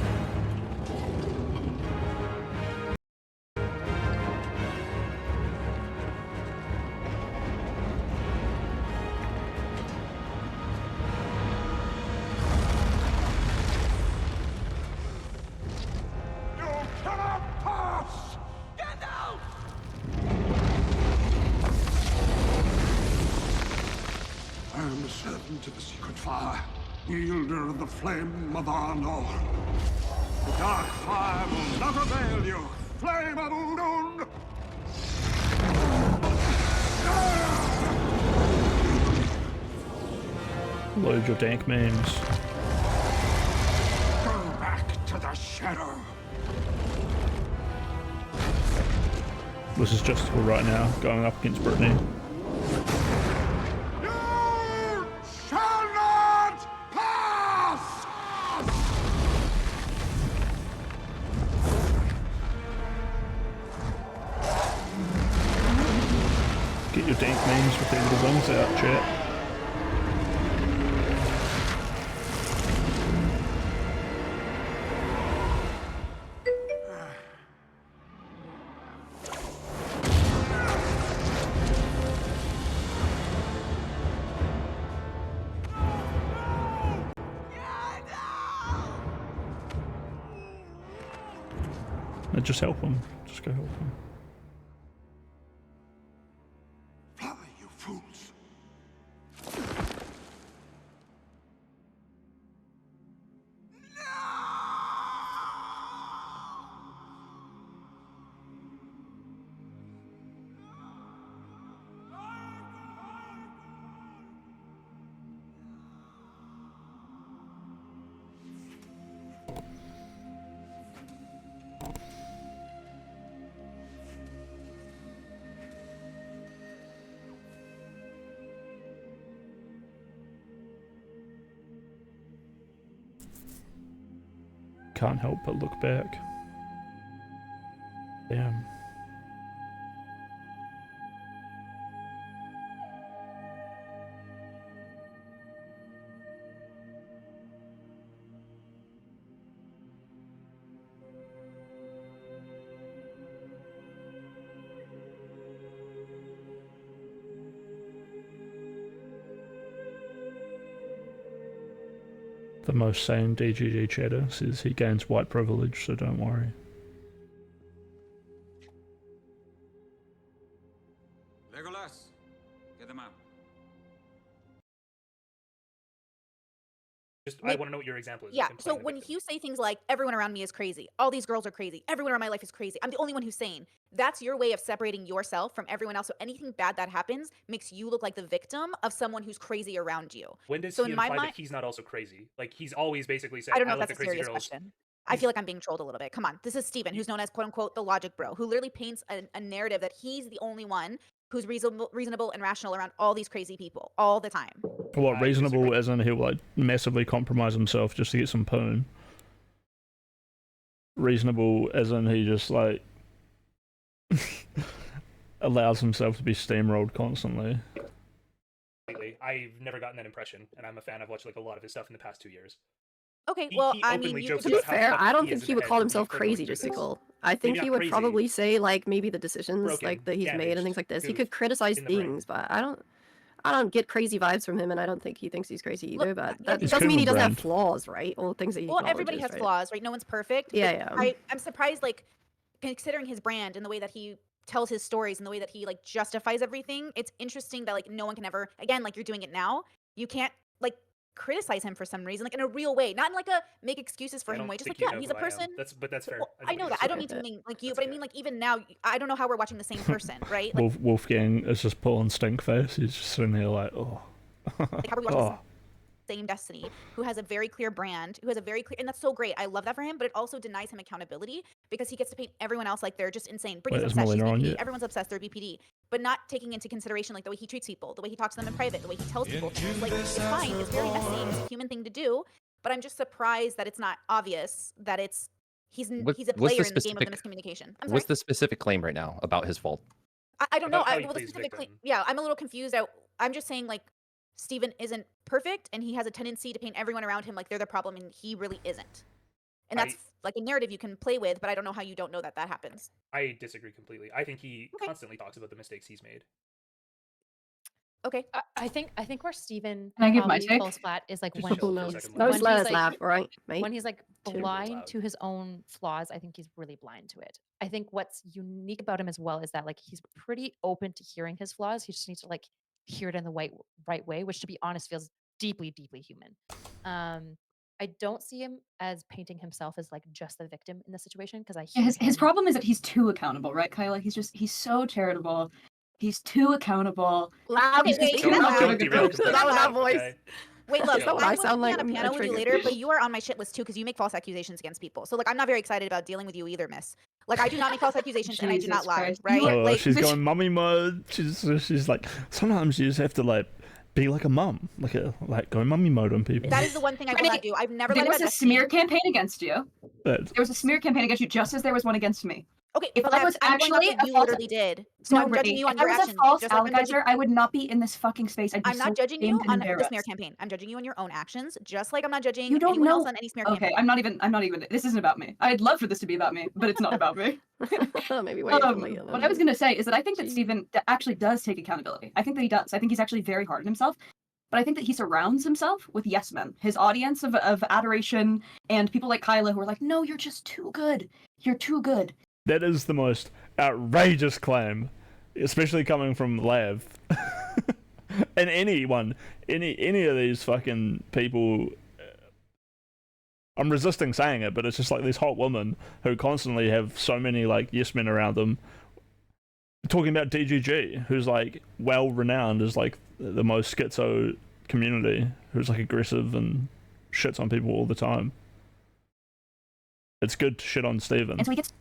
S1: I am a servant to the secret fire, wielder of the flame of Arnor. The dark fire will not avail you, flame of Udun!
S2: Load your dank memes.
S1: Go back to the shadow.
S2: This is Justical right now, going up against Brittany.
S1: Shall not pass!
S2: Get your dank memes with their little wings out, chat. Just help him. Just go help him.
S1: Fly, you fools!
S2: Can't help but look back. Damn. the most sane DGG chatter, says he gains white privilege, so don't worry.
S3: Legolas, get them out.
S23: I want to know what your example is.
S10: Yeah, so when you say things like, everyone around me is crazy, all these girls are crazy, everyone around my life is crazy, I'm the only one who's sane, that's your way of separating yourself from everyone else. So anything bad that happens makes you look like the victim of someone who's crazy around you.
S23: When does
S10: so
S23: he
S10: in my
S23: imply
S10: mind,
S23: that he's not also crazy? Like, he's always basically saying,
S10: I don't know
S23: I
S10: if
S23: like
S10: that's
S23: the
S10: a
S23: crazy
S10: serious
S23: girls.
S10: question. I feel like I'm being trolled a little bit. Come on. This is Steven, who's known as quote unquote the logic bro, who literally paints a narrative that he's the only one who's reasonable and rational around all these crazy people all the time.
S2: What, reasonable as in he'll like massively compromise himself just to get some poon? Reasonable as in he just like allows himself to be steamrolled constantly.
S23: I've never gotten that impression, and I'm a fan. I've watched like a lot of his stuff in the past 2 years.
S10: Okay, well,
S23: he
S10: I
S23: openly
S10: mean,
S23: jokes
S21: To be
S23: about how
S21: fair,
S23: fucked
S21: I don't
S23: he
S21: think
S23: is
S21: he
S23: in
S21: would
S23: the
S21: call
S23: head
S21: himself
S23: for going
S21: crazy,
S23: through this.
S21: Justical. I think
S23: Maybe
S21: he
S23: not
S21: would
S23: crazy.
S21: probably say like maybe the decisions
S23: Broken,
S21: like that he's made and
S23: damaged,
S21: things like this. He
S23: goof
S21: could criticize
S23: in the brain.
S21: things, but I don't get crazy vibes from him, and I don't think he thinks he's crazy either. But that
S10: He's
S21: doesn't mean he doesn't have
S2: brand.
S21: flaws, right? Or things that he
S10: well, everybody
S21: acknowledges,
S10: has
S21: right?
S10: flaws, right? No one's perfect.
S21: Yeah,
S10: but
S21: yeah.
S10: I'm surprised, like, considering his brand and the way that he tells his stories and the way that he like justifies everything. It's interesting that like no one can ever, again, like you're doing it now. You can't like criticize him for some reason, like in a real way, not in like a make excuses for
S23: I
S10: him
S23: don't
S10: way. Just
S23: think
S10: like,
S23: you
S10: yeah,
S23: know
S10: he's a
S23: who I am.
S10: person.
S23: But that's fair.
S10: Well, I know that. I don't mean to mean like you, but I mean like even now, I don't know how we're watching the same person, right? Like,
S2: Wolfgang is just pulling stink face. He's just sitting there like, oh.
S10: like how are we watching the same Destiny, who has a very clear brand, who has a very clear, and that's so great. I love that for him, but it also denies him accountability because he gets to paint everyone else like they're just insane. Brittany's
S2: Wait, is
S10: obsessed, she's
S2: Melina on
S10: BPD,
S2: yet?
S10: everyone's obsessed, they're BPD, but not taking into consideration like the way he treats people, the way he talks to them in private, the way he tells people things. Like it's fine, it's very messy, it's a human thing to do, but I'm just surprised that it's not obvious that it's he's a
S24: What's the
S10: player in the game of the
S24: specific-
S10: miscommunication. I'm sorry.
S24: What's the specific claim right now about his fault?
S10: I don't know.
S23: About how he
S10: Well, the
S23: plays
S10: specific
S23: victim.
S10: yeah, I'm a little confused. I'm just saying like Steven isn't perfect, and he has a tendency to paint everyone around him like they're the problem, and he really isn't. And that's like a narrative you can play with, but I don't know how you don't know that that happens.
S23: I disagree completely. I think he constantly talks about the mistakes he's made.
S10: Okay.
S20: I think where Steven
S16: Can I give my
S20: probably
S16: take?
S20: falls flat is like
S21: Just
S20: when
S21: a couple
S20: he's,
S21: notes.
S20: when
S21: Those
S20: he's
S21: letters
S20: like,
S21: laugh, right, mate?
S20: when he's like
S21: Too
S20: blind
S21: loud.
S20: to his own flaws. I think he's really blind to it. I think what's unique about him as well is that like he's pretty open to hearing his flaws. He just needs to like hear it in the right way, which to be honest feels deeply, deeply human. I don't see him as painting himself as like just the victim in the situation because I hear
S16: His
S20: him.
S16: problem is that he's too accountable, right, Kyla? He's so charitable. He's too accountable.
S21: Loud.
S16: He's just
S21: Wait,
S16: too
S21: loud.
S16: much of a
S21: Don't
S16: good
S21: derail
S16: person.
S21: that voice.
S23: Okay.
S10: Wait, look,
S21: Is that what
S10: I
S21: I
S10: will
S21: sound
S10: be
S21: like
S10: on a
S21: when
S10: piano
S21: I'm
S10: with you
S21: triggered?
S10: later, but you are on my shit list too because you make false accusations against people. So like I'm not very excited about dealing with you either, miss. Like I do not make false accusations and I do
S16: Jesus
S10: not lie,
S16: Christ.
S10: right?
S2: Oh,
S10: Like
S2: she's going mummy mode. She's like, sometimes you just have to like be like a mum, like go mummy mode on people.
S10: that is the one thing I will not do. I've never
S16: There
S10: lied
S16: was
S10: about
S16: a smear campaign against you.
S2: But
S16: There was a smear campaign against you just as there was one against me.
S10: Okay,
S16: If
S10: but
S16: that was
S10: I'm going off
S16: actually
S10: what
S16: a
S10: you
S16: false,
S10: literally did. So
S16: no,
S10: I'm
S16: Brittany,
S10: judging you on
S16: if
S10: your
S16: I was
S10: actions.
S16: a false
S10: just like I'm judging-
S16: alligator, I would not be in this fucking space. I'd be
S10: I'm
S16: so
S10: not judging you
S16: ashamed and
S10: on the
S16: embarrassed.
S10: smear campaign. I'm judging you on your own actions, just like I'm not judging
S16: You don't
S10: anyone
S16: know.
S10: else on any smear
S16: Okay,
S10: campaign.
S16: I'm not even. This isn't about me. I'd love for this to be about me, but it's not about me.
S21: Maybe wait till later.
S16: What I was gonna say is that I think that Steven actually does take accountability. I think that he does. I think he's actually very hard on himself. But I think that he surrounds himself with yes men. His audience of adoration and people like Kyla who are like, no, you're just too good. You're too good.
S2: that is the most outrageous claim, especially coming from Lav. And anyone, any of these fucking people. I'm resisting saying it, but it's just like these hot women who constantly have so many like yes men around them. Talking about DGG, who's like well renowned as like the most schizo community, who's like aggressive and shits on people all the time. It's good to shit on Steven.
S16: And so he gets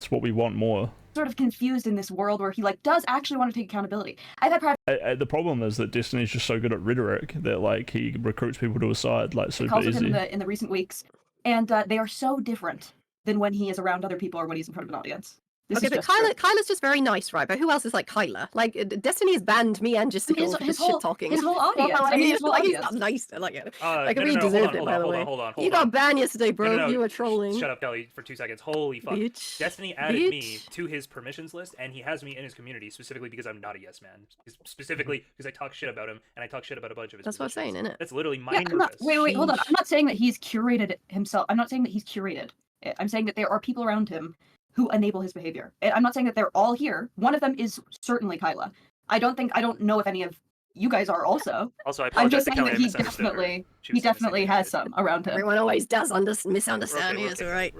S2: It's what we want more.
S16: sort of confused in this world where he like does actually want to take accountability. I've had private
S2: The problem is that Destiny's just so good at rhetoric that like he recruits people to his side like super
S16: calls with him
S2: easy.
S16: in the recent weeks, and they are so different than when he is around other people or when he's in front of an audience.
S4: This
S21: Okay,
S4: is
S21: but
S4: just true.
S21: Kyla's just very nice, right? But who else is like Kyla? Like, Destiny has banned me and Justical for
S4: His
S21: shit
S4: whole
S21: talking.
S4: his whole audience. I mean, his whole
S21: like, he's
S4: audience.
S21: not nice. Like,
S23: No,
S21: really
S23: no,
S21: deserved
S23: hold
S21: it, by the way.
S23: on.
S21: You got banned yesterday, bro.
S23: No,
S21: You were trolling.
S23: Shut up, Kelly, for 2 seconds. Holy fuck.
S21: Bitch.
S23: Destiny added me
S21: Bitch.
S23: to his permissions list, and he has me in his community specifically because I'm not a yes man. Specifically because I talk shit about him, and I talk shit about a bunch of his
S21: That's what I'm saying, isn't it?
S23: That's literally my
S4: Yeah,
S23: purpose.
S4: wait, hold on. I'm not saying that he's curated it himself. I'm not saying that he's curated it. I'm saying that there are people around him who enable his behavior. I'm not saying that they're all here. One of them is certainly Kyla. I don't know if any of you guys are also.
S23: Also, I
S4: I'm
S23: apologize
S4: just
S23: to
S4: saying
S23: Kelly,
S4: that
S23: I misunderstood her.
S4: he definitely has some around him.
S21: Everyone always does misunderstand me. It's alright.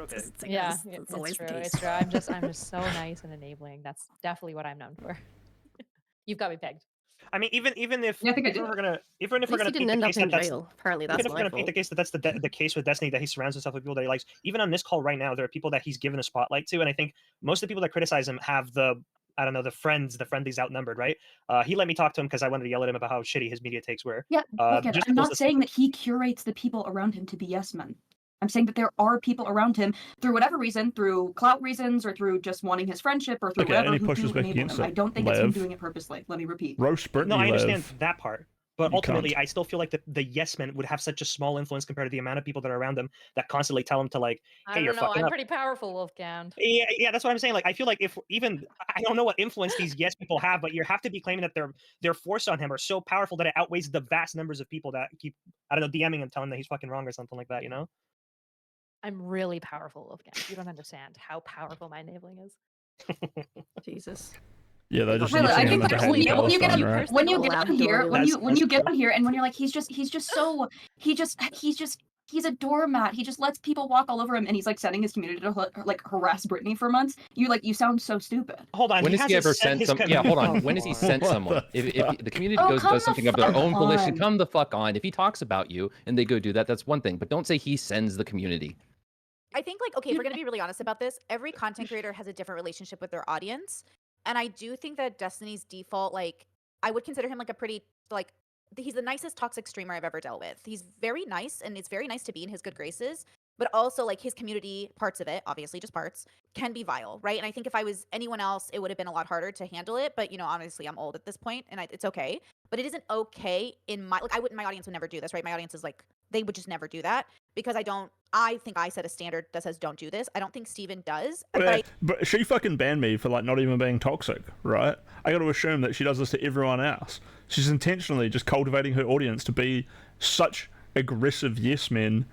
S20: Yeah,
S21: It's
S20: it's
S21: always
S20: true.
S21: the case.
S20: It's true. I'm just so nice and enabling. That's definitely what I'm known for. You've got me pegged.
S5: I mean, even if
S4: Yeah, I think I
S5: even
S4: did.
S5: if we're gonna even if
S21: At
S5: we're
S21: least
S5: gonna
S21: he
S5: paint
S21: didn't
S5: the
S21: end up
S5: case
S21: in
S5: that that's
S21: jail. Apparently,
S5: even
S21: that's
S5: if we're
S21: my
S5: gonna paint the
S21: fault.
S5: case that that's the case with Destiny, that he surrounds himself with people that he likes. Even on this call right now, there are people that he's given a spotlight to, and I think most of the people that criticize him have the friendlies outnumbered, right? He let me talk to him because I wanted to yell at him about how shitty his media takes were.
S4: Yeah, okay.
S5: Just
S4: I'm
S5: goes
S4: not
S5: to-
S4: saying that he curates the people around him to be yes men. I'm saying that there are people around him through whatever reason, through clout reasons, or through just wanting his friendship, or through
S2: Okay,
S4: whatever,
S2: and he
S4: who
S2: pushes
S4: do
S2: back
S4: enable
S2: against
S4: him.
S2: it.
S4: I don't think it's him
S2: Lev.
S4: doing it purposely. Let me repeat.
S2: Roast Brittany.
S5: No, I understand
S2: Lev.
S5: that part. But
S2: You
S5: ultimately,
S2: can't.
S5: I still feel like the yes men would have such a small influence compared to the amount of people that are around him that constantly tell him to like,
S20: I
S5: hey, you're
S20: don't know.
S5: fucking
S20: I'm
S5: up.
S20: pretty powerful, Wolfgang.
S5: Yeah, that's what I'm saying. Like, I feel like if even I don't know what influence these yes people have, but you have to be claiming that their force on him are so powerful that it outweighs the vast numbers of people that keep, I don't know, DMing him, telling him that he's fucking wrong or something like that. You know?
S20: I'm really powerful, Wolfgang. You don't understand how powerful my enabling is.
S21: Jesus.
S2: Yeah, they're just
S4: Tyler, I
S2: using
S4: think
S2: him to
S4: that
S2: hate
S4: when you get
S2: Palestine,
S4: on,
S2: right?
S4: when you get on here, when you get
S5: true.
S4: on here, and when you're like, he's a doormat. He just lets people walk all over him, and he's like setting his community to like harass Brittany for months. You sound so stupid.
S5: Hold on.
S24: When has he
S5: hasn't
S24: ever
S5: sent
S24: sent
S5: his
S24: some?
S5: com-
S24: Yeah, hold
S5: Oh,
S24: on. When has he sent
S2: What
S24: someone?
S2: the
S24: If the community
S4: Oh,
S24: goes
S4: come
S24: does
S4: the
S24: something of their
S4: fuck
S24: own volition,
S4: on.
S24: come the fuck on. If he talks about you and they go do that, that's one thing. But don't say he sends the community.
S10: I think like okay, if we're gonna be really honest about this, every content creator has a different relationship with their audience, and I do think that Destiny's default, like, I would consider him like a pretty like he's the nicest toxic streamer I've ever dealt with. He's very nice, and it's very nice to be in his good graces. But also, like his community, parts of it, obviously just parts, can be vile, right? And I think if I was anyone else, it would have been a lot harder to handle it. But obviously, I'm old at this point, and it's okay. But it isn't okay in my my audience would never do this, right? My audience is like they would just never do that because I think I set a standard that says don't do this. I don't think Steven does.
S2: But she fucking banned me for like not even being toxic, right? I got to assume that she does this to everyone else. She's intentionally just cultivating her audience to be such aggressive yes men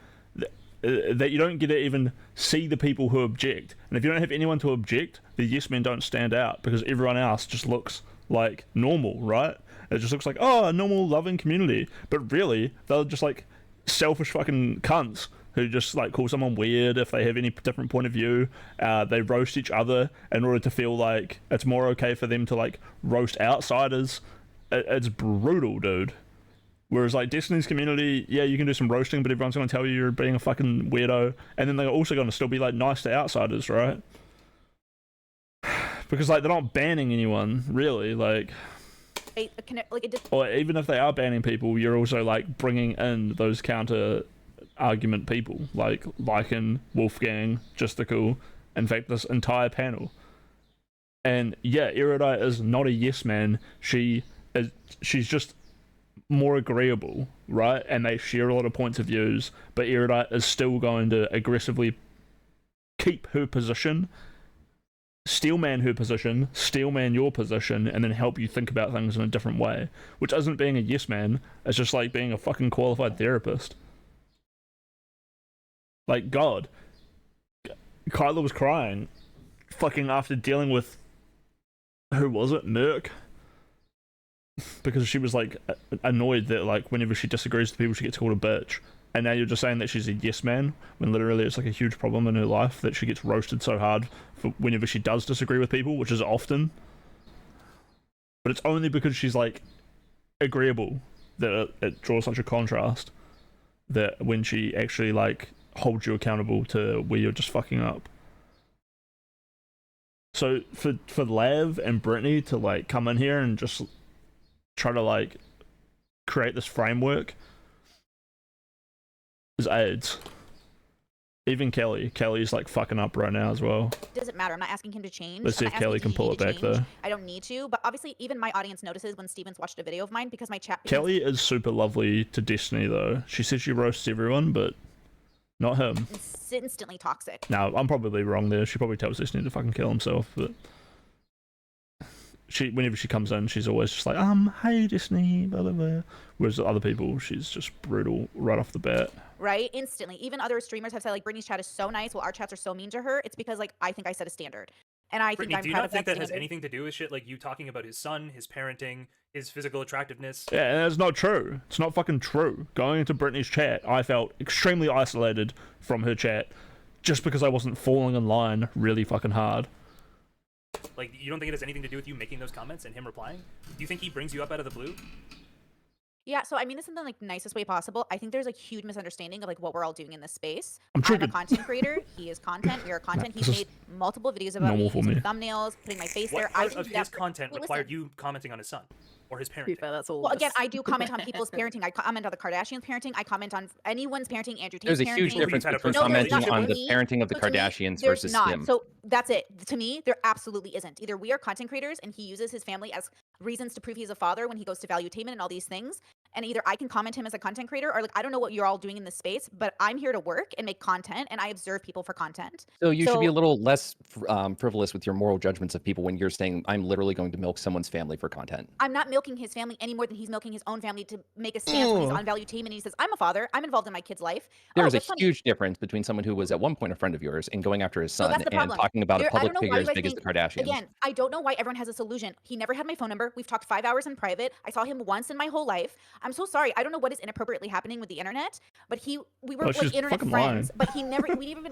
S2: that you don't get to even see the people who object. And if you don't have anyone to object, the yes men don't stand out because everyone else just looks like normal, right? It just looks like, oh, a normal loving community. But really, they're just like selfish fucking cunts who just like call someone weird if they have any different point of view. They roast each other in order to feel like it's more okay for them to like roast outsiders. It's brutal, dude. Whereas like Destiny's community, yeah, you can do some roasting, but everyone's going to tell you you're being a fucking weirdo, and then they're also going to still be like nice to outsiders, right? Because like they're not banning anyone really, like. Or even if they are banning people, you're also like bringing in those counter argument people, like Lycan, Wolfgang, Justical, in fact this entire panel. And yeah, Erudite is not a yes man. She's just more agreeable, right? And they share a lot of points of views, but Erudite is still going to aggressively keep her position, steelman her position, steelman your position, and then help you think about things in a different way, which isn't being a yes man. It's just like being a fucking qualified therapist. Like, God, Kyla was crying fucking after dealing with, who was it, Merc? Because she was like annoyed that like whenever she disagrees with people she gets called a bitch, and now you're just saying that she's a yes man when literally it's like a huge problem in her life that she gets roasted so hard for whenever she does disagree with people, which is often, but it's only because she's like agreeable that it draws such a contrast that when she actually like holds you accountable to where you're just fucking up. So for Lav and Brittany to like come in here and just try to like create this framework is AIDS. Even Kelly's like fucking up right now as well.
S10: Doesn't matter. I'm not asking him to change.
S2: Let's see
S10: I'm
S2: if
S10: not asking
S2: Kelly can pull it back
S10: change.
S2: though.
S10: I don't need to, but obviously even my audience notices when Steven's watched a video of mine because my chat becomes
S2: Kelly is super lovely to Destiny though. She says she roasts everyone, but not him.
S10: instantly toxic.
S2: Now, I'm probably wrong there. She probably tells Destiny to fucking kill himself, but whenever she comes in, she's always just like, hey Destiny, blah blah blah. Whereas other people, she's just brutal right off the bat.
S10: Right? Instantly. Even other streamers have said like Brittany's chat is so nice, while our chats are so mean to her. It's because like I think I set a standard. And I
S23: Brittany,
S10: think I'm
S23: do you
S10: proud
S23: not
S10: of
S23: think that has
S10: standard.
S23: anything to do with shit like you talking about his son, his parenting, his physical attractiveness?
S2: Yeah, and it's not true. It's not fucking true. Going into Brittany's chat, I felt extremely isolated from her chat just because I wasn't falling in line really fucking hard.
S23: Like, you don't think it has anything to do with you making those comments and him replying? Do you think he brings you up out of the blue?
S10: Yeah, so I mean this in the like nicest way possible. I think there's like huge misunderstanding of like what we're all doing in this space.
S2: I'm
S10: a
S2: triggered.
S10: content creator. He is content. We are content.
S2: This
S10: He's
S2: is
S10: made multiple videos about
S2: normal
S10: me,
S2: for
S10: using
S2: me.
S10: thumbnails, putting my face
S23: What
S10: there.
S23: part
S10: I
S23: of
S10: think
S23: his
S10: that
S23: content
S10: Wait,
S23: required
S10: listen.
S23: you commenting on his son or his
S21: To be
S23: parenting?
S21: fair, that's all.
S10: Well, again, I do comment on people's parenting. I comment on the Kardashians' parenting. I comment on anyone's parenting. Andrew Tate's
S24: There's a
S10: parenting.
S24: huge difference
S23: had a
S24: between
S23: personal
S24: commenting
S23: relationship
S24: on
S23: with?
S24: the parenting of the
S10: So to me,
S24: Kardashians
S10: there's
S24: versus
S10: not.
S24: him.
S10: So that's it. To me, there absolutely isn't. Either we are content creators and he uses his family as reasons to prove he's a father when he goes to valuetainment and all these things. And either I can comment him as a content creator or like I don't know what you're all doing in this space, but I'm here to work and make content and I observe people for content.
S24: So you should be a little less frivolous with your moral judgments of people when you're saying, I'm literally going to milk someone's family for content.
S10: I'm not milking his family any more than he's milking his own family to make a stance when he's on valuetainment and he says, I'm a father, I'm involved in my kid's life.
S24: There's a
S10: that's funny.
S24: huge difference between someone who was at one point a friend of yours and going after his
S10: So
S24: son
S10: that's the
S24: and
S10: problem.
S24: talking about a
S10: I
S24: public
S10: don't know
S24: figure
S10: why
S24: as
S10: you guys
S24: big as the
S10: think-
S24: Kardashians.
S10: Again, I don't know why everyone has this illusion. He never had my phone number. We've talked 5 hours in private. I saw him once in my whole life. I'm so sorry. I don't know what is inappropriately happening with the internet, but we were
S2: Oh, she's
S10: like internet
S2: fucking
S10: friends.
S2: lying.
S10: But he never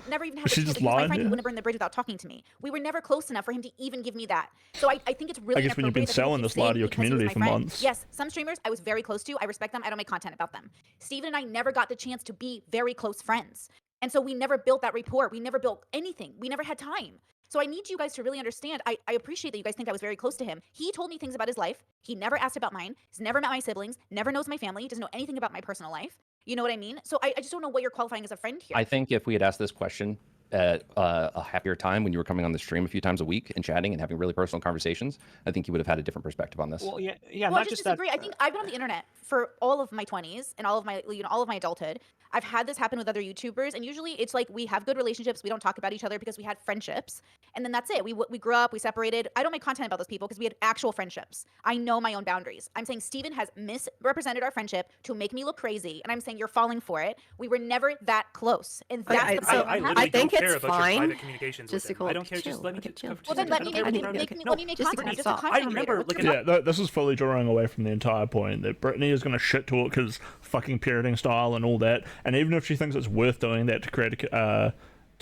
S10: never even had
S2: She's
S10: the
S2: just
S10: chance. He was my
S2: lying,
S10: friend. He
S2: yeah.
S10: wouldn't burn the bridge without talking to me. We were never close enough for him to even give me that. So I think it's really
S2: I guess when you've been
S10: inappropriate that people
S2: selling
S10: keep
S2: this lie
S10: saying
S2: to your
S10: because he was
S2: community
S10: my
S2: for
S10: friend.
S2: months.
S10: Yes, some streamers I was very close to. I respect them. I don't make content about them. Steven and I never got the chance to be very close friends. And so we never built that rapport. We never built anything. We never had time. So I need you guys to really understand. I appreciate that you guys think I was very close to him. He told me things about his life. He never asked about mine. He's never met my siblings, never knows my family, doesn't know anything about my personal life. You know what I mean? So I just don't know what you're qualifying as a friend here.
S24: I think if we had asked this question at a happier time when you were coming on the stream a few times a week and chatting and having really personal conversations, I think you would have had a different perspective on this.
S5: Well, yeah,
S10: Well, I
S5: not
S10: just
S5: just that.
S10: disagree. I think I've been on the internet for all of my 20s and all of my all of my adulthood. I've had this happen with other YouTubers, and usually it's like we have good relationships. We don't talk about each other because we had friendships, and then that's it. We grew up, we separated. I don't make content about those people because we had actual friendships. I know my own boundaries. I'm saying Steven has misrepresented our friendship to make me look crazy, and I'm saying you're falling for it. We were never that close, and that's the problem.
S23: I literally
S21: think
S23: don't care
S21: it's
S23: about
S21: fine
S23: your private communications
S21: just
S23: with
S21: to
S23: him.
S21: call
S23: I
S21: it
S23: don't care.
S21: chill,
S23: Just let me
S21: okay,
S23: get.
S21: chill.
S10: Well, then let me make
S21: Okay,
S10: me
S21: okay,
S10: make
S21: okay.
S10: me
S21: No,
S10: let me make
S21: just to
S10: content. I'm just a
S21: stop.
S10: content
S23: I remember
S10: creator.
S23: looking
S2: Yeah, this is fully drawing away from the entire point that Brittany is going to shit talk his fucking parenting style and all that, and even if she thinks it's worth doing that to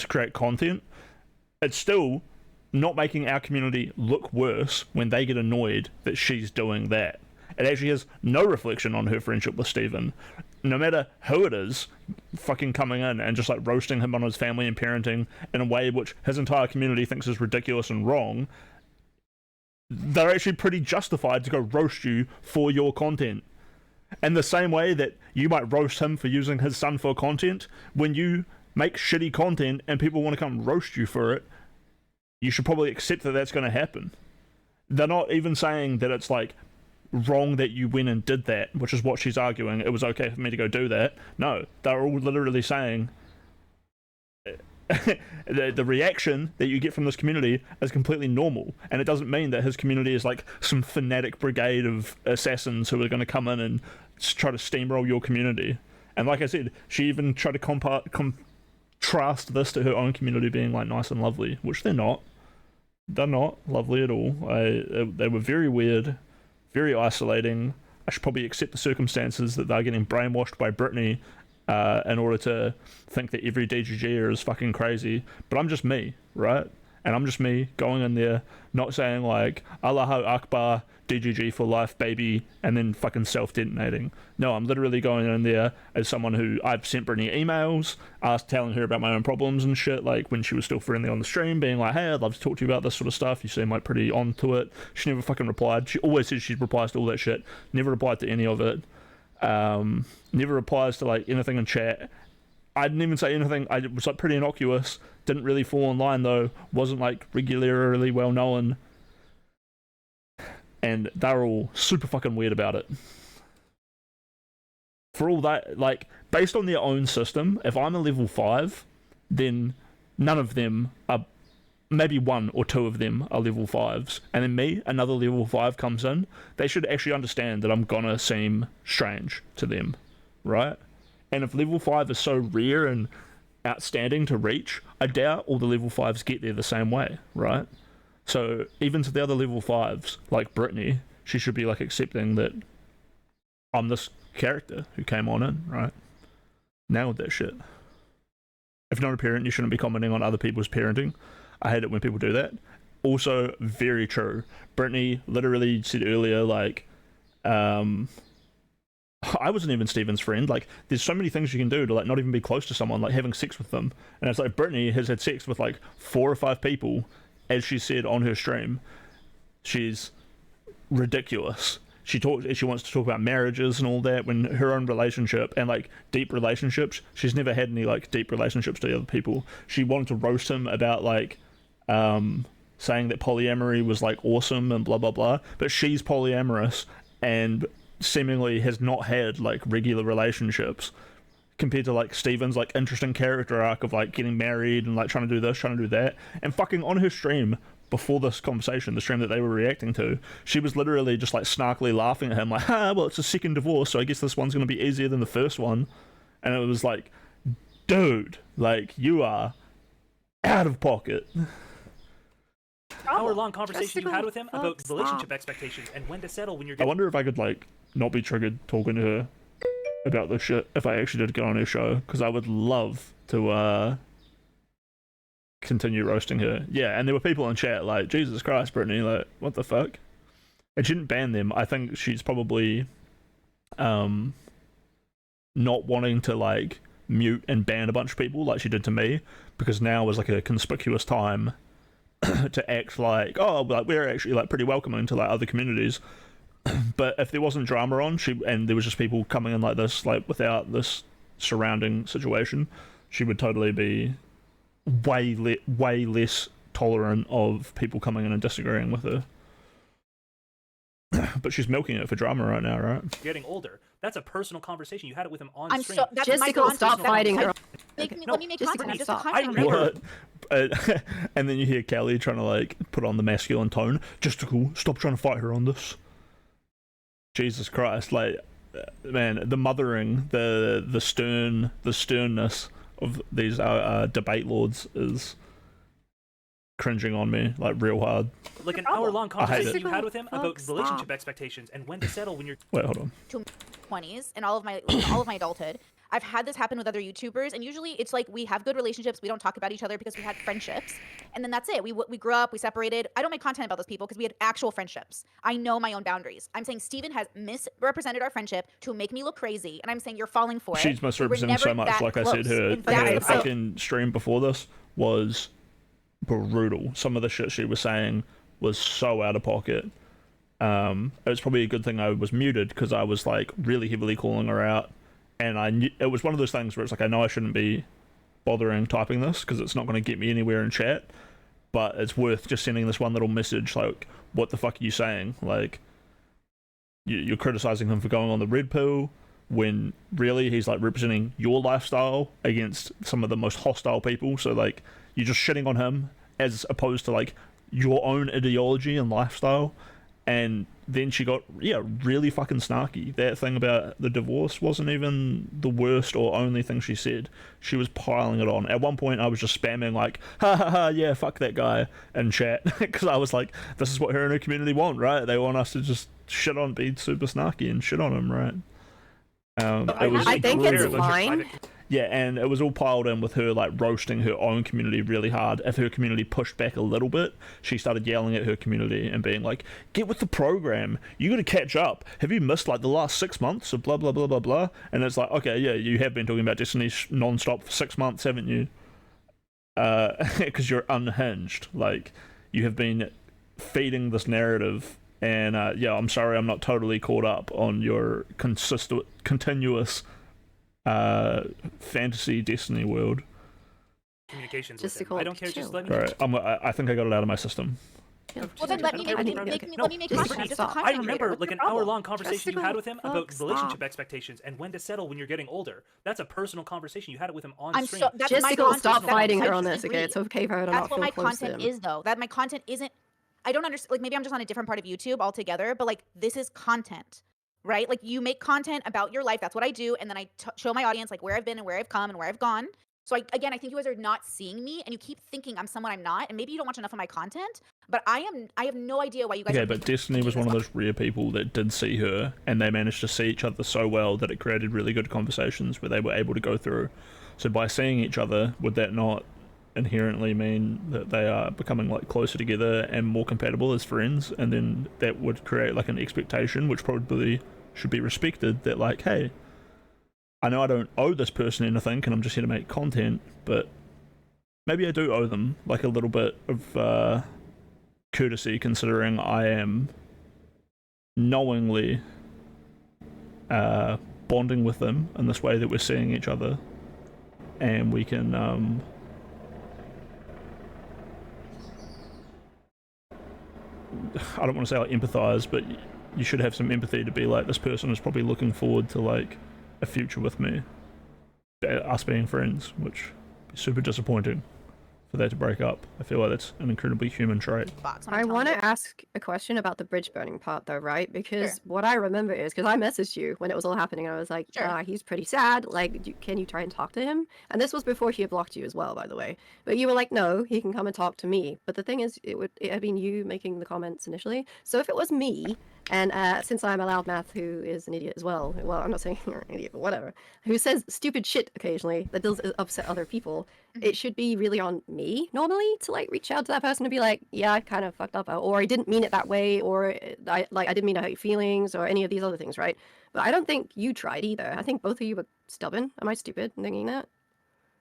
S2: create content, it's still not making our community look worse when they get annoyed that she's doing that. It actually has no reflection on her friendship with Steven. No matter who it is, fucking coming in and just like roasting him on his family and parenting in a way which his entire community thinks is ridiculous and wrong, they're actually pretty justified to go roast you for your content. And the same way that you might roast him for using his son for content, when you make shitty content and people want to come roast you for it, you should probably accept that that's going to happen. They're not even saying that it's like wrong that you went and did that, which is what she's arguing. It was okay for me to go do that. No, they're all literally saying the reaction that you get from this community is completely normal, and it doesn't mean that his community is like some fanatic brigade of assassins who are going to come in and try to steamroll your community. And like I said, she even tried to contrast this to her own community being like nice and lovely, which they're not. They're not lovely at all. They were very weird, very isolating. I should probably accept the circumstances that they're getting brainwashed by Brittany in order to think that every DGGer is fucking crazy. But I'm just me, right? And I'm just me going in there, not saying like, Allahu Akbar, DGG for life, baby, and then fucking self-detonating. No, I'm literally going in there as someone who I've sent Brittany emails, telling her about my own problems and shit, like when she was still friendly on the stream, being like, hey, I'd love to talk to you about this sort of stuff. You seem like pretty on to it. She never fucking replied. She always said she replies to all that shit. Never replied to any of it. Never replies to like anything in chat. I didn't even say anything. I was like pretty innocuous. Didn't really fall in line though. Wasn't like regularly well known. And they're all super fucking weird about it. For all that, like, based on their own system, if I'm a level 5, then none of them are, maybe 1 or 2 of them are level 5s. And then me, another level 5 comes in, they should actually understand that I'm gonna seem strange to them, right? And if level 5 is so rare and outstanding to reach, I doubt all the level 5s get there the same way, right? So even to the other level 5s, like Brittany, she should be like accepting that I'm this character who came on in, right? Nailed that shit. If not a parent, you shouldn't be commenting on other people's parenting. I hate it when people do that. Also, very true. Brittany literally said earlier, like, I wasn't even Steven's friend. Like, there's so many things you can do to like not even be close to someone, like having sex with them. And it's like Brittany has had sex with like 4 or 5 people, as she said on her stream. She's ridiculous. She wants to talk about marriages and all that, when her own relationship and like deep relationships, she's never had any like deep relationships to other people. She wanted to roast him about like saying that polyamory was like awesome and blah blah blah, but she's polyamorous and seemingly has not had like regular relationships, compared to like Steven's like interesting character arc of like getting married and like trying to do this, trying to do that. And fucking on her stream before this conversation, the stream that they were reacting to, she was literally just like snarkily laughing at him like, well, it's a second divorce, so I guess this one's going to be easier than the first one. And it was like, dude, like, you are out of pocket.
S23: Hour-long conversation you had with him about relationship expectations and when to settle when you're
S2: I wonder if I could like not be triggered talking to her about this shit if I actually did get on her show, because I would love to continue roasting her. Yeah, and there were people in chat like, Jesus Christ, Brittany, like, what the fuck? And she didn't ban them. I think she's probably not wanting to like mute and ban a bunch of people like she did to me, because now was like a conspicuous time to act like, oh, like we're actually like pretty welcoming to like other communities. But if there wasn't drama on, and there was just people coming in like this, like without this surrounding situation, she would totally be way less tolerant of people coming in and disagreeing with her. But she's milking it for drama right now, right?
S23: getting older. That's a personal conversation. You had it with him on
S21: I'm
S23: stream.
S21: so that's my stop fighting her.
S23: No,
S10: Let me make content. I'm just a
S23: I
S10: content
S23: never.
S10: creator.
S2: And then you hear Kelly trying to like put on the masculine tone. Justical, stop trying to fight her on this. Jesus Christ, like, man, the mothering, the sternness of these debate lords is cringing on me like real hard.
S23: Like an hour-long conversation you had with him about
S10: Stop.
S23: relationship expectations and when to settle when you're.
S2: Wait, hold on.
S10: 20s and all of my adulthood. I've had this happen with other YouTubers, and usually it's like we have good relationships. We don't talk about each other because we had friendships, and then that's it. We grew up, we separated. I don't make content about those people because we had actual friendships. I know my own boundaries. I'm saying Steven has misrepresented our friendship to make me look crazy, and I'm saying you're falling for it.
S2: She's misrepresenting so much. Like I said, her fucking stream before this was brutal. Some of the shit she was saying was so out of pocket. It was probably a good thing I was muted, because I was like really heavily calling her out. And I knew it was one of those things where it's like, I know I shouldn't be bothering typing this because it's not going to get me anywhere in chat, but it's worth just sending this one little message like, what the fuck are you saying? Like, you're criticizing him for going on the red pill when really he's like representing your lifestyle against some of the most hostile people. So like, you're just shitting on him as opposed to like your own ideology and lifestyle. And then she got, really fucking snarky. That thing about the divorce wasn't even the worst or only thing she said. She was piling it on. At one point, I was just spamming like, ha ha ha, yeah, fuck that guy, in chat. Because I was like, this is what her and her community want, right? They want us to just shit on, be super snarky and shit on him, right?
S21: I think it's fine.
S2: Yeah, and it was all piled in with her like roasting her own community really hard. If her community pushed back a little bit, she started yelling at her community and being like, get with the program, you gotta catch up. Have you missed like the last 6 months of blah blah blah blah blah? And it's like, okay, yeah, you have been talking about Destiny non-stop for 6 months, haven't you? Because you're unhinged. Like, you have been feeding this narrative, and I'm sorry I'm not totally caught up on your continuous fantasy Destiny world.
S23: Communications
S21: Just
S23: with
S21: to
S23: him. I
S21: call
S23: don't care. Just
S21: chill.
S23: let me.
S2: Right, I think I got it out of my system.
S21: Yeah.
S10: Well, then let me make,
S21: I
S10: me,
S21: need-
S10: make,
S21: okay.
S10: me,
S23: No,
S10: let me make
S23: just
S10: content. I'm just a
S21: stop.
S10: content
S23: I
S10: creator.
S23: remember
S10: What's
S23: like
S10: your
S23: an
S10: problem?
S23: hour-long conversation you had with him about
S21: fuck,
S23: relationship
S21: stop.
S23: expectations and when to settle when you're getting older. That's a personal conversation. You had it with him on
S10: I'm
S23: stream.
S10: so that's my
S21: Jessica,
S10: content.
S21: stop
S10: That's-
S21: fighting
S10: I
S21: her on this,
S10: disagree.
S21: okay? It's okay for her to
S10: That's
S21: not
S10: what
S21: feel
S10: my
S21: close to
S10: content
S21: him.
S10: is, though. That my content isn't. I don't understand. Like maybe I'm just on a different part of YouTube altogether. But like this is content, right? Like you make content about your life. That's what I do, and then I show my audience like where I've been and where I've come and where I've gone. So I think you guys are not seeing me, and you keep thinking I'm someone I'm not, and maybe you don't watch enough of my content. But I am. I have no idea why you guys.
S2: Okay,
S10: are
S2: but Destiny was one of those rare people that did see her, and they managed to see each other so well that it created really good conversations where they were able to go through. So by seeing each other, would that not inherently mean that they are becoming like closer together and more compatible as friends? And then that would create like an expectation, which probably should be respected, that like, hey, I know I don't owe this person anything, and I'm just here to make content, but maybe I do owe them like a little bit of courtesy, considering I am knowingly bonding with them in this way that we're seeing each other, and we can I don't want to say like empathize, but you should have some empathy to be like, this person is probably looking forward to like a future with me, us being friends, which is super disappointing for that to break up. I feel like that's an incredibly human trait.
S21: I want to ask a question about the bridge burning part, though, right? Because
S10: Sure.
S21: what I remember is, because I messaged you when it was all happening, and I was like, he's pretty sad. Like, can you try and talk to him? And this was before he had blocked you as well, by the way. But you were like, no, he can come and talk to me. But the thing is, it had been you making the comments initially. So if it was me, and since I'm a loudmouth who is an idiot as well, I'm not saying you're an idiot, but whatever, who says stupid shit occasionally that does upset other people, it should be really on me normally to like reach out to that person and be like, yeah, I kind of fucked up, or I didn't mean it that way, or I didn't mean to hurt your feelings, or any of these other things, right? But I don't think you tried either. I think both of you were stubborn. Am I stupid in thinking that?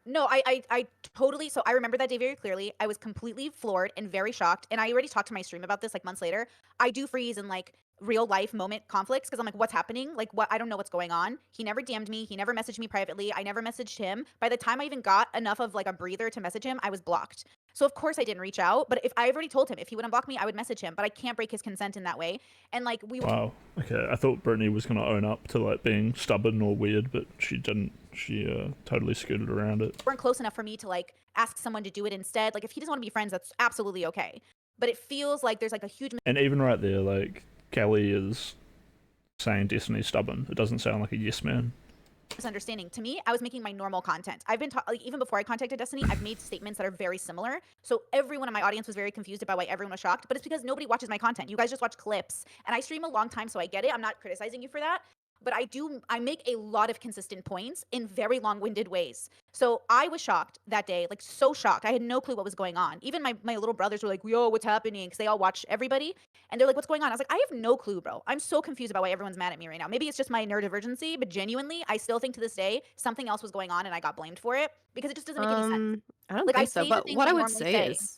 S10: No, I totally. So I remember that day very clearly. I was completely floored and very shocked. And I already talked to my stream about this like months later. I do freeze in like real life moment conflicts because I'm like, what's happening? Like, what? I don't know what's going on. He never DM'd me. He never messaged me privately. I never messaged him. By the time I even got enough of like a breather to message him, I was blocked. So of course I didn't reach out. But if I already told him if he would unblock me, I would message him. But I can't break his consent in that way. And like we.
S2: Wow. Okay, I thought Brittany was gonna own up to like being stubborn or weird, but she didn't. She totally skirted around it.
S10: Weren't close enough for me to like ask someone to do it instead. Like if he doesn't want to be friends, that's absolutely okay. But it feels like there's like a huge
S2: And even right there, like Kelly is saying Destiny's stubborn. It doesn't sound like a yes man.
S10: misunderstanding. To me, I was making my normal content. I've been like even before I contacted Destiny, I've made statements that are very similar. So everyone in my audience was very confused about why everyone was shocked. But it's because nobody watches my content. You guys just watch clips, and I stream a long time, so I get it. I'm not criticizing you for that. But I make a lot of consistent points in very long-winded ways. So I was shocked that day, like so shocked. I had no clue what was going on. Even my little brothers were like, yo, what's happening? Because they all watch everybody. And they're like, what's going on? I was like, I have no clue, bro. I'm so confused about why everyone's mad at me right now. Maybe it's just my neurodivergency, but genuinely, I still think to this day, something else was going on and I got blamed for it because it just doesn't make any sense.
S21: I don't
S10: Like,
S21: think
S10: I
S21: so.
S10: say the
S21: But
S10: things
S21: what
S10: I
S21: I would
S10: normally
S21: say
S10: say.
S21: is,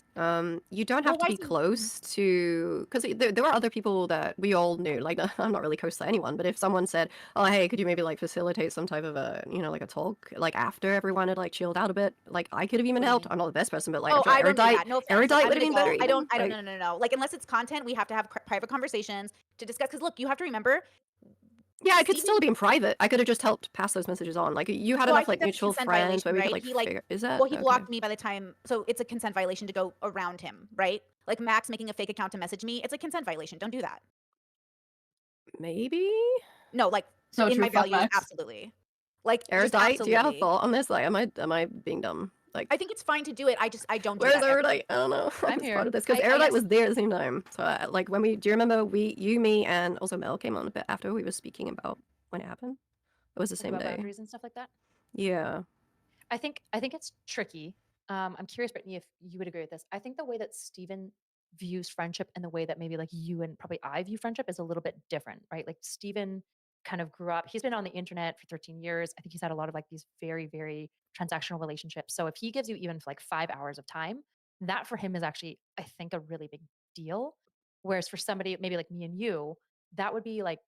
S21: you don't
S10: Well,
S21: have to
S10: why
S21: be
S10: is it-
S21: close to, because there were other people that we all knew. Like, I'm not really close to anyone, but if someone said, "Oh, hey, could you maybe like facilitate some type of a, like a talk, like after everyone had like chilled out a bit, like I could have even helped." I'm not the best person, but like,
S10: Oh,
S21: I'm sure
S10: I don't do
S21: Erudite,
S10: that. No offense.
S21: Erudite
S10: I'm
S21: would have
S10: gonna
S21: been
S10: go.
S21: better.
S10: I don't.
S21: Even.
S10: No. Like unless it's content, we have to have private conversations to discuss. Because look, you have to remember.
S21: Yeah, it could still be in private. I could have just helped pass those messages on. Like you had
S10: Well, I
S21: enough
S10: think
S21: like
S10: that's a
S21: mutual
S10: consent
S21: friends where
S10: violation,
S21: we
S10: right?
S21: could like
S10: He like,
S21: figure. Is that?
S10: well, he
S21: Okay.
S10: blocked me by the time, so it's a consent violation to go around him, right? Like Max making a fake account to message me, it's a consent violation. Don't do that.
S21: Maybe.
S10: No, like
S4: So
S10: in
S4: true,
S10: my
S4: fuck
S10: values,
S4: Max.
S10: absolutely. Like just
S21: Erudite, do you have a
S10: absolutely.
S21: thought on this? Like, am I being dumb? Like,
S10: I think it's fine to do it. I don't do
S21: where's
S10: that ever.
S21: Erudite? I don't know.
S19: I'm
S21: It's
S19: here.
S21: part of this because
S19: I
S21: Erudite
S19: guess-
S21: was there at the same time. So, like, when do you remember you, me, and also Mel came on a bit after we were speaking about when it happened? It was the
S20: Like
S21: same
S20: about
S21: day.
S20: boundaries and stuff like that.
S21: Yeah.
S20: I think it's tricky. I'm curious, Brittany, if you would agree with this. I think the way that Steven views friendship and the way that maybe like you and probably I view friendship is a little bit different, right? Like Steven kind of grew up, he's been on the internet for 13 years. I think he's had a lot of like these very, very transactional relationships. So if he gives you even like 5 hours of time, that for him is actually, I think, a really big deal. Whereas for somebody maybe like me and you, that would be like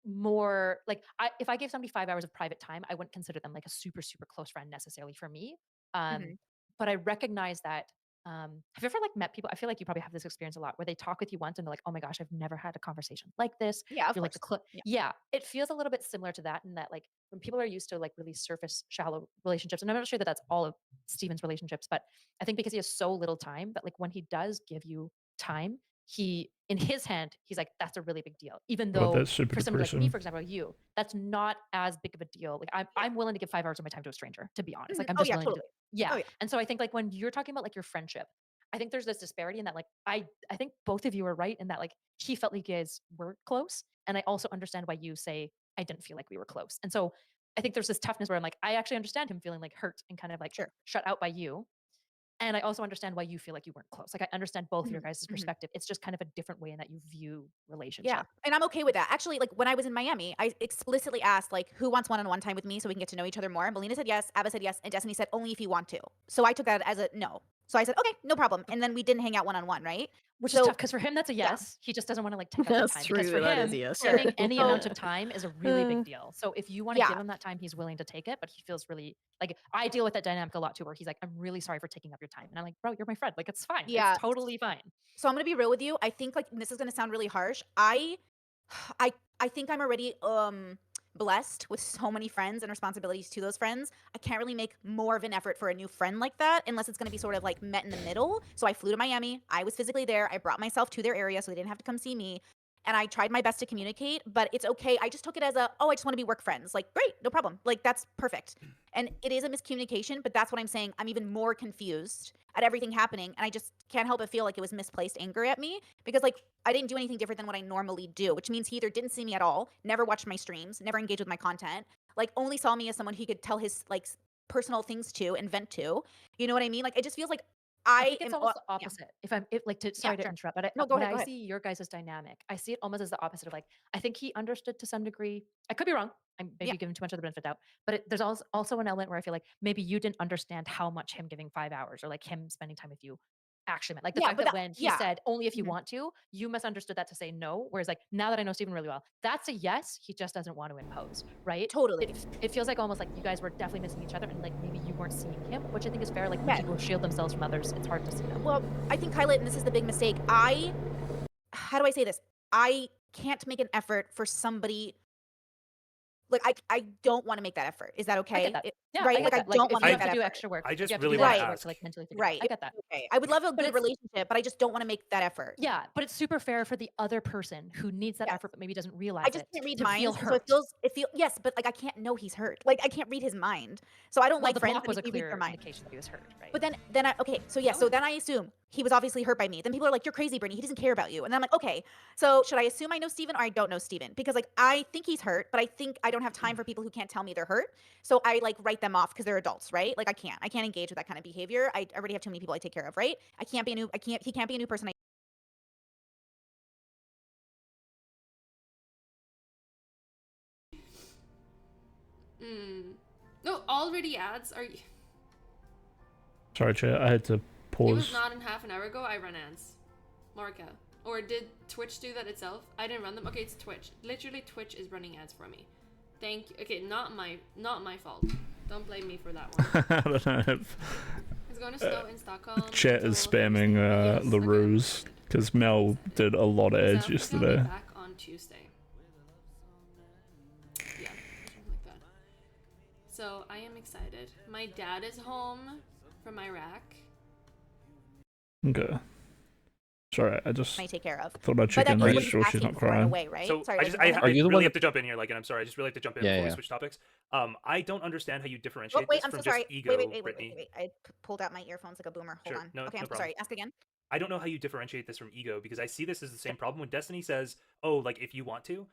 S20: more like if I gave somebody 5 hours of private time, I wouldn't consider them like a super, super close friend necessarily for me.
S10: Mhm.
S20: But I recognize that. Have you ever like met people? I feel like you probably have this experience a lot where they talk with you once and they're like, "Oh my gosh, I've never had a conversation like this."
S10: Yeah, of
S20: You're like the
S10: course. Yeah.
S20: yeah. It feels a little bit similar to that in that like when people are used to like really surface, shallow relationships, and I'm not sure that that's all of Steven's relationships, but I think because he has so little time that like when he does give you time, he in his hand he's like that's a really big deal, even
S2: Well,
S20: though
S2: that's super
S20: for somebody like me,
S2: depressing.
S20: for example, you, that's not as big of a deal. Like I'm willing to give 5 hours of my time to a stranger, to be honest. Like I'm
S10: Oh
S20: just
S10: yeah,
S20: willing to do
S10: totally.
S20: yeah.
S10: Oh yeah.
S20: And so I think like when you're talking about like your friendship, I think there's this disparity in that like I think both of you are right in that like he felt like you guys were close, and I also understand why you say I didn't feel like we were close. And so I think there's this toughness where I'm like I actually understand him feeling like hurt and kind of like shut out by you. And I also understand why you feel like you weren't close. Like I understand both your
S10: Mhm,
S20: guys'
S10: mhm.
S20: perspective. It's just kind of a different way in that you view
S10: Yeah,
S20: relationship.
S10: and I'm okay with that. Actually, like when I was in Miami, I explicitly asked like, "Who wants one-on-one time with me so we can get to know each other more?" And Melina said yes, Abba said yes, and Destiny said only if you want to. So I took that as a no. So I said, "Okay, no problem." And then we didn't hang out one-on-one, right?
S20: Which is
S10: So
S20: tough because for him that's a
S10: yeah.
S20: yes. He just doesn't want to like take up the
S21: That's
S20: time because
S21: true.
S20: for
S21: That is
S20: him
S21: a yes.
S20: giving any
S10: So
S20: amount of time is a really big deal. So if you want to
S10: yeah.
S20: give him that time, he's willing to take it, but he feels really like I deal with that dynamic a lot too, where he's like, "I'm really sorry for taking up your time," and I'm like, "Bro, you're my friend. Like it's fine. It's
S10: Yeah.
S20: totally fine."
S10: So I'm gonna be real with you. I think like and this is gonna sound really harsh. I I think I'm already blessed with so many friends and responsibilities to those friends. I can't really make more of an effort for a new friend like that unless it's gonna be sort of like met in the middle. So I flew to Miami. I was physically there. I brought myself to their area so they didn't have to come see me. And I tried my best to communicate, but it's okay. I just took it as a, oh, I just want to be work friends. Like, great, no problem. Like, that's perfect. And it is a miscommunication, but that's what I'm saying. I'm even more confused at everything happening. And I just can't help but feel like it was misplaced anger at me because, like, I didn't do anything different than what I normally do, which means he either didn't see me at all, never watched my streams, never engaged with my content, like, only saw me as someone he could tell his, like, personal things to and vent to. You know what I mean? Like, it just feels like
S20: I
S10: I
S20: think it's
S10: am,
S20: almost the
S10: yeah.
S20: opposite. If like to
S10: Yeah,
S20: sorry to
S10: sure.
S20: interrupt, but
S10: No, go
S20: when
S10: ahead,
S20: I
S10: go ahead.
S20: see your guys' dynamic, I see it almost as the opposite of like I think he understood to some degree. I could be wrong. I'm maybe
S10: Yeah.
S20: giving too much of the benefit of doubt, but there's also an element where I feel like maybe you didn't understand how much him giving 5 hours or like him spending time with you actually meant. Like the
S10: Yeah,
S20: fact
S10: but
S20: that
S10: that,
S20: when he
S10: yeah.
S20: said only if you
S10: Mhm.
S20: want to, you misunderstood that to say no. Whereas like now that I know Steven really well, that's a yes. He just doesn't want to impose, right?
S10: Totally.
S20: It feels like almost like you guys were definitely missing each other, and like maybe you weren't seeing him, which I think is fair. Like when
S10: Yeah.
S20: people shield themselves from others, it's hard to see them.
S10: Well, I think Kyla, and this is the big mistake. How do I say this? I can't make an effort for somebody. Like I don't want to make that effort. Is that okay?
S20: I get that. Yeah,
S10: Right?
S20: I get
S10: Like I
S20: that. Like
S10: don't
S20: if
S10: want
S20: you
S10: to
S20: have
S10: make
S20: to
S10: that
S20: do
S10: effort.
S20: extra work,
S23: I
S20: if you
S23: just
S20: have to
S23: really
S20: do
S23: want
S20: extra
S23: to
S20: work
S23: ask.
S20: to like mentally figure it out.
S10: Right.
S20: I get that.
S10: Okay. I would love a
S20: But
S10: good
S20: it's
S10: relationship, but I just don't want to make that effort.
S20: yeah, but it's super fair for the other person who needs that
S10: Yes.
S20: effort but maybe doesn't
S10: I
S20: realize
S10: just
S20: it
S10: can't read
S20: to feel
S10: minds, and so
S20: hurt.
S10: it feels yes, but like I can't know he's hurt. Like I can't read his mind. So I don't
S20: Well,
S10: like
S20: the
S10: friends
S20: block
S10: that
S20: was a
S10: make me read their
S20: clear
S10: mind.
S20: indication that he was hurt, right?
S10: But then I okay, so yeah, so then I assume he was obviously hurt by me. Then people are like, "You're crazy, Brittany. He doesn't care about you." And then I'm like, "Okay, so should I assume I know Steven or I don't know Steven?" Because like I think he's hurt, but I think I don't have time for people who can't tell me they're hurt. So I like write them off because they're adults, right? Like I can't engage with that kind of behavior. I already have too many people I take care of, right? He can't be a new person.
S6: No, already ads are.
S2: Sorry, chat. I had to
S6: It
S2: pause.
S6: was not in half an hour ago. I run ads. Marca. Or did Twitch do that itself? I didn't run them. Okay, it's Twitch. Literally, Twitch is running ads for me. Thank you. Okay, not my fault. Don't blame me for that one.
S2: I don't know if
S6: It's going to snow in Stockholm.
S2: chat is spamming LaRue's because Mel did a lot of ads
S6: South is gonna
S2: yesterday.
S6: be back on Tuesday. Yeah, something like that. So I am excited. My dad is home from Iraq.
S2: Okay. Sorry, I just
S10: I take care of.
S2: thought I'd check in and make sure she's not crying.
S23: So
S10: Sorry,
S23: I
S10: like,
S23: just
S10: go ahead.
S23: I
S24: you the
S23: really
S24: one
S23: have to jump in here, like, and I'm sorry, I just really have to jump in
S24: Yeah,
S23: before we
S24: yeah.
S23: switch topics. I don't understand how you
S10: Oh,
S23: differentiate
S10: wait,
S23: this
S10: I'm
S23: from
S10: so sorry.
S23: just ego,
S10: Wait.
S23: Brittany.
S10: I pulled out my earphones like a boomer. Hold
S23: Sure.
S10: on.
S23: No,
S10: Okay,
S23: no
S10: I'm so
S23: problem.
S10: sorry. Ask again.
S23: I don't know how you differentiate this from ego because I see this as the same problem when Destiny says, "Oh, like if you want to."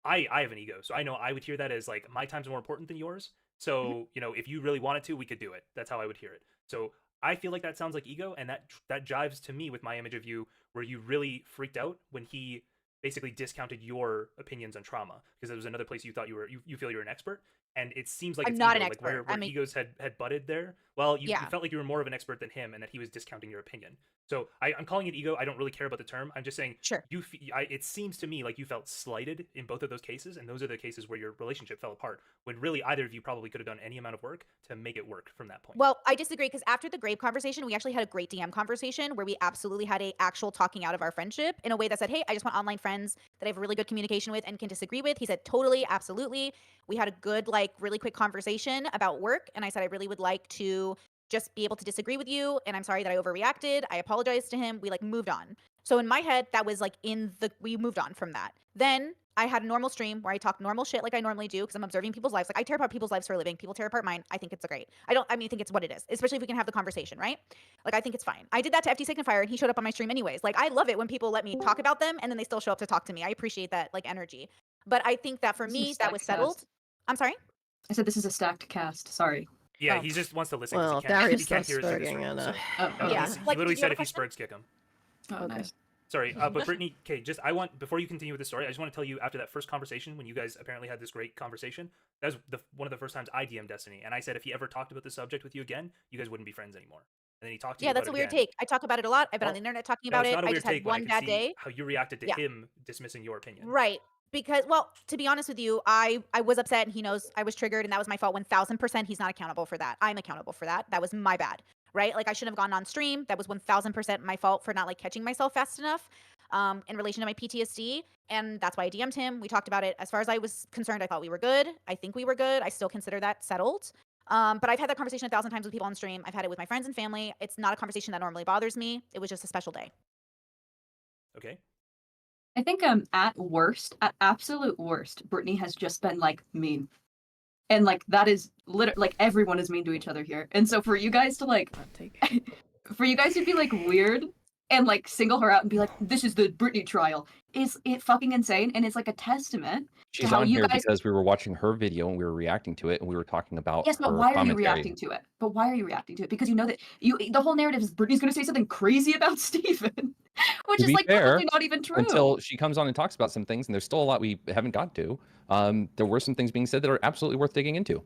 S23: I have an ego, so I know I would hear that as like my time's more important than yours. So you know, if you really wanted to, we could do it. That's how I would hear it. So I feel like that sounds like ego, and that jives to me with my image of you, where you really freaked out when he basically discounted your opinions on trauma because it was another place you thought you feel you're an expert, and it seems like
S10: I'm
S23: it's
S10: not
S23: ego,
S10: an
S23: like where,
S10: expert. I'm a-
S23: egos had butted there. Well, you
S10: Yeah.
S23: felt like you were more of an expert than him, and that he was discounting your opinion. So I'm calling it ego. I don't really care about the term. I'm just saying,
S10: sure.
S23: It seems to me like you felt slighted in both of those cases, and those are the cases where your relationship fell apart. When really either of you probably could have done any amount of work to make it work from that point.
S10: Well, I disagree because after the grape conversation, we actually had a great DM conversation where we absolutely had a actual talking out of our friendship in a way that said, hey, I just want online friends that I have really good communication with and can disagree with. He said, totally, absolutely. We had a good, like, really quick conversation about work. And I said, I really would like to just be able to disagree with you. And I'm sorry that I overreacted. I apologized to him. We like moved on. So in my head, that was like we moved on from that. Then I had a normal stream where I talk normal shit like I normally do because I'm observing people's lives. Like I tear apart people's lives for a living. People tear apart mine. I think it's great. I think it's what it is, especially if we can have the conversation, right? Like I think it's fine. I did that to FT Signifier and he showed up on my stream anyways. Like I love it when people let me talk about them and then they still show up to talk to me. I appreciate that like energy. But I think that for
S4: This is
S10: me,
S4: a
S10: that was
S4: stacked
S10: settled.
S4: cast.
S10: I'm sorry?
S4: I said this is a stacked cast. Sorry.
S23: Yeah,
S10: Oh.
S23: he just wants to listen.
S11: Well,
S23: 'cause he can't,
S11: Darius
S23: he can't
S11: starts
S23: hear us in this
S11: spurging
S23: room.
S11: and,
S23: So.
S4: Oh,
S10: yeah.
S23: He
S10: Like,
S23: literally
S10: did you have
S23: said
S10: a
S23: if he
S10: question?
S23: spurgs, kick him.
S4: Oh,
S11: Okay.
S4: nice.
S23: Sorry, but Brittany, okay, just before you continue with the story, I just want to tell you after that first conversation when you guys apparently had this great conversation, that was one of the first times I DM'd Destiny, and I said if he ever talked about the subject with you again, you guys wouldn't be friends anymore. And then he talked to you
S10: Yeah,
S23: about
S10: that's a
S23: it
S10: weird
S23: again.
S10: take. I talk about it a lot. I've been on
S23: Well,
S10: the internet talking
S23: No,
S10: about
S23: it's
S10: it.
S23: not a
S10: I
S23: weird
S10: just had
S23: take, but I
S10: one
S23: can
S10: bad
S23: see
S10: day.
S23: how you reacted to
S10: Yeah.
S23: him dismissing your opinion.
S10: Right. Because, well, to be honest with you, I was upset and he knows I was triggered and that was my fault 1000%. He's not accountable for that. I'm accountable for that. That was my bad. Right? Like I shouldn't have gone on stream. That was 1000% my fault for not like catching myself fast enough in relation to my PTSD. And that's why I DM'd him. We talked about it. As far as I was concerned, I thought we were good. I think we were good. I still consider that settled. But I've had that conversation 1,000 times with people on stream. I've had it with my friends and family. It's not a conversation that normally bothers me. It was just a special day.
S23: Okay.
S4: I think at worst, at absolute worst, Brittany has just been like mean. And like that is literally like everyone is mean to each other here. And so for you guys to like for you guys to be like weird and like single her out and be like, this is the Brittany trial, is it fucking insane? And it's like a testament
S24: She's
S4: to how
S24: on
S4: you
S24: here
S4: guys
S24: because we were watching her video and we were reacting to it and we were talking about
S4: Yes, but
S24: her
S4: why are you
S24: commentary.
S4: reacting to it? But why are you reacting to it? Because you know that the whole narrative is Brittany's gonna say something crazy about Steven. Which
S24: To
S4: is
S24: be
S4: like
S24: fair,
S4: probably not even true.
S24: until she comes on and talks about some things, and there's still a lot we haven't got to. There were some things being said that are absolutely worth digging into.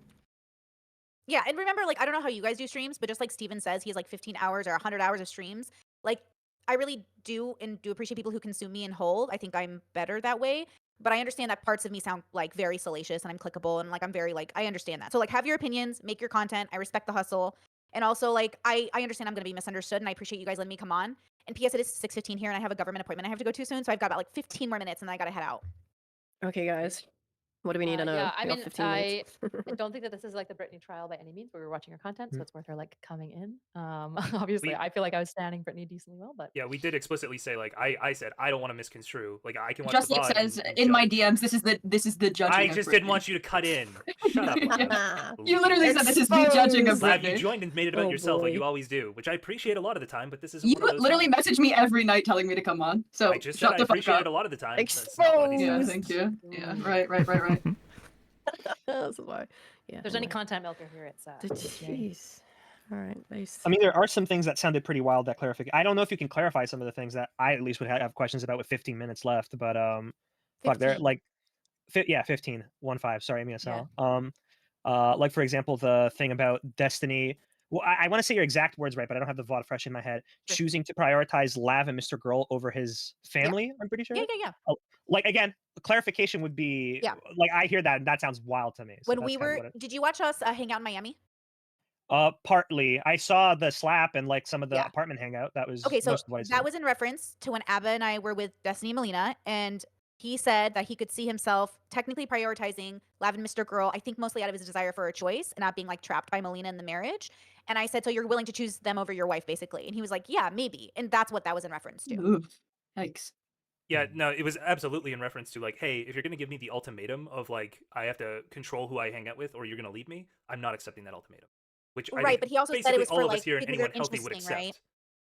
S10: Yeah, and remember, like, I don't know how you guys do streams, but just like Steven says, he has like 15 hours or 100 hours of streams. Like, I really do appreciate people who consume me and hold. I think I'm better that way. But I understand that parts of me sound like very salacious and I'm clickable and like I'm very like I understand that. So like have your opinions, make your content. I respect the hustle. And also like I understand I'm gonna be misunderstood and I appreciate you guys letting me come on. And PS it is 6:15 here and I have a government appointment I have to go to soon. So I've got about like 15 more minutes and then I gotta head out.
S21: Okay, guys. What do we need to know?
S20: Yeah, I
S21: We got
S20: mean,
S21: 15
S20: I
S21: minutes.
S20: don't think that this is like the Brittany trial by any means, but we were watching her content, so it's worth her like coming in. Obviously, I feel like I was standing Brittany decently well, but
S23: Yeah, we did explicitly say like I said I don't want to misconstrue. Like I can watch
S4: Just
S23: the
S4: like
S23: VOD
S4: says
S23: and
S4: in my
S23: judge.
S4: DMs, this is the judging.
S23: I
S4: of
S23: just
S4: Brittany.
S23: didn't want you to cut in. Shut up.
S4: Yeah. You literally said this is the judging of
S23: Lab,
S4: Brittany.
S23: you joined and made it about yourself like you always do, which I appreciate a lot of the time, but this is
S4: You literally message me every night telling me to come on. So
S23: I just
S4: shut
S23: said I
S4: the fuck
S23: appreciate
S4: up.
S23: it a lot of the time. That's not one of these
S4: Yeah,
S23: times.
S4: thank you. Yeah, right.
S21: That's why. Yeah.
S20: if there's any content milker here, it's
S21: Jeez. All right. Nice.
S5: I mean, there are some things that sounded pretty wild that clarification. I don't know if you can clarify some of the things that I at least would have questions about with 15 minutes left, but fuck, they're
S10: 15.
S5: like, 15, 1-5. Sorry, Mia like for example, the thing about Destiny. Well, I want to say your exact words right, but I don't have the VOD fresh in my head.
S10: Sure.
S5: Choosing to prioritize Lav and Mr. Girl over his family. I'm pretty sure.
S10: Yeah.
S5: Like again, clarification would be.
S10: Yeah.
S5: Like I hear that, and that sounds wild to me. So
S10: When
S5: that's
S10: we
S5: kinda
S10: were
S5: what
S10: did you watch us hang out in Miami?
S5: partly. I saw the slap and like some of the
S10: Yeah.
S5: apartment hangout. That was
S10: Okay, so
S5: most of what I saw.
S10: that was in reference to when Abba and I were with Destiny and Melina, and he said that he could see himself technically prioritizing Lav and Mr. Girl, I think mostly out of his desire for a choice and not being like trapped by Melina in the marriage. And I said, so you're willing to choose them over your wife, basically. And he was like, yeah, maybe. And that's what that was in reference to.
S4: Ooh, yikes.
S23: Yeah, no, it was absolutely in reference to like, hey, if you're gonna give me the ultimatum of like I have to control who I hang out with, or you're gonna leave me, I'm not accepting that ultimatum. Which I
S10: Right,
S23: think
S10: but he also said it
S23: basically
S10: was for
S23: all of
S10: like
S23: us here and
S10: people that are
S23: anyone healthy would
S10: interesting,
S23: accept.
S10: right?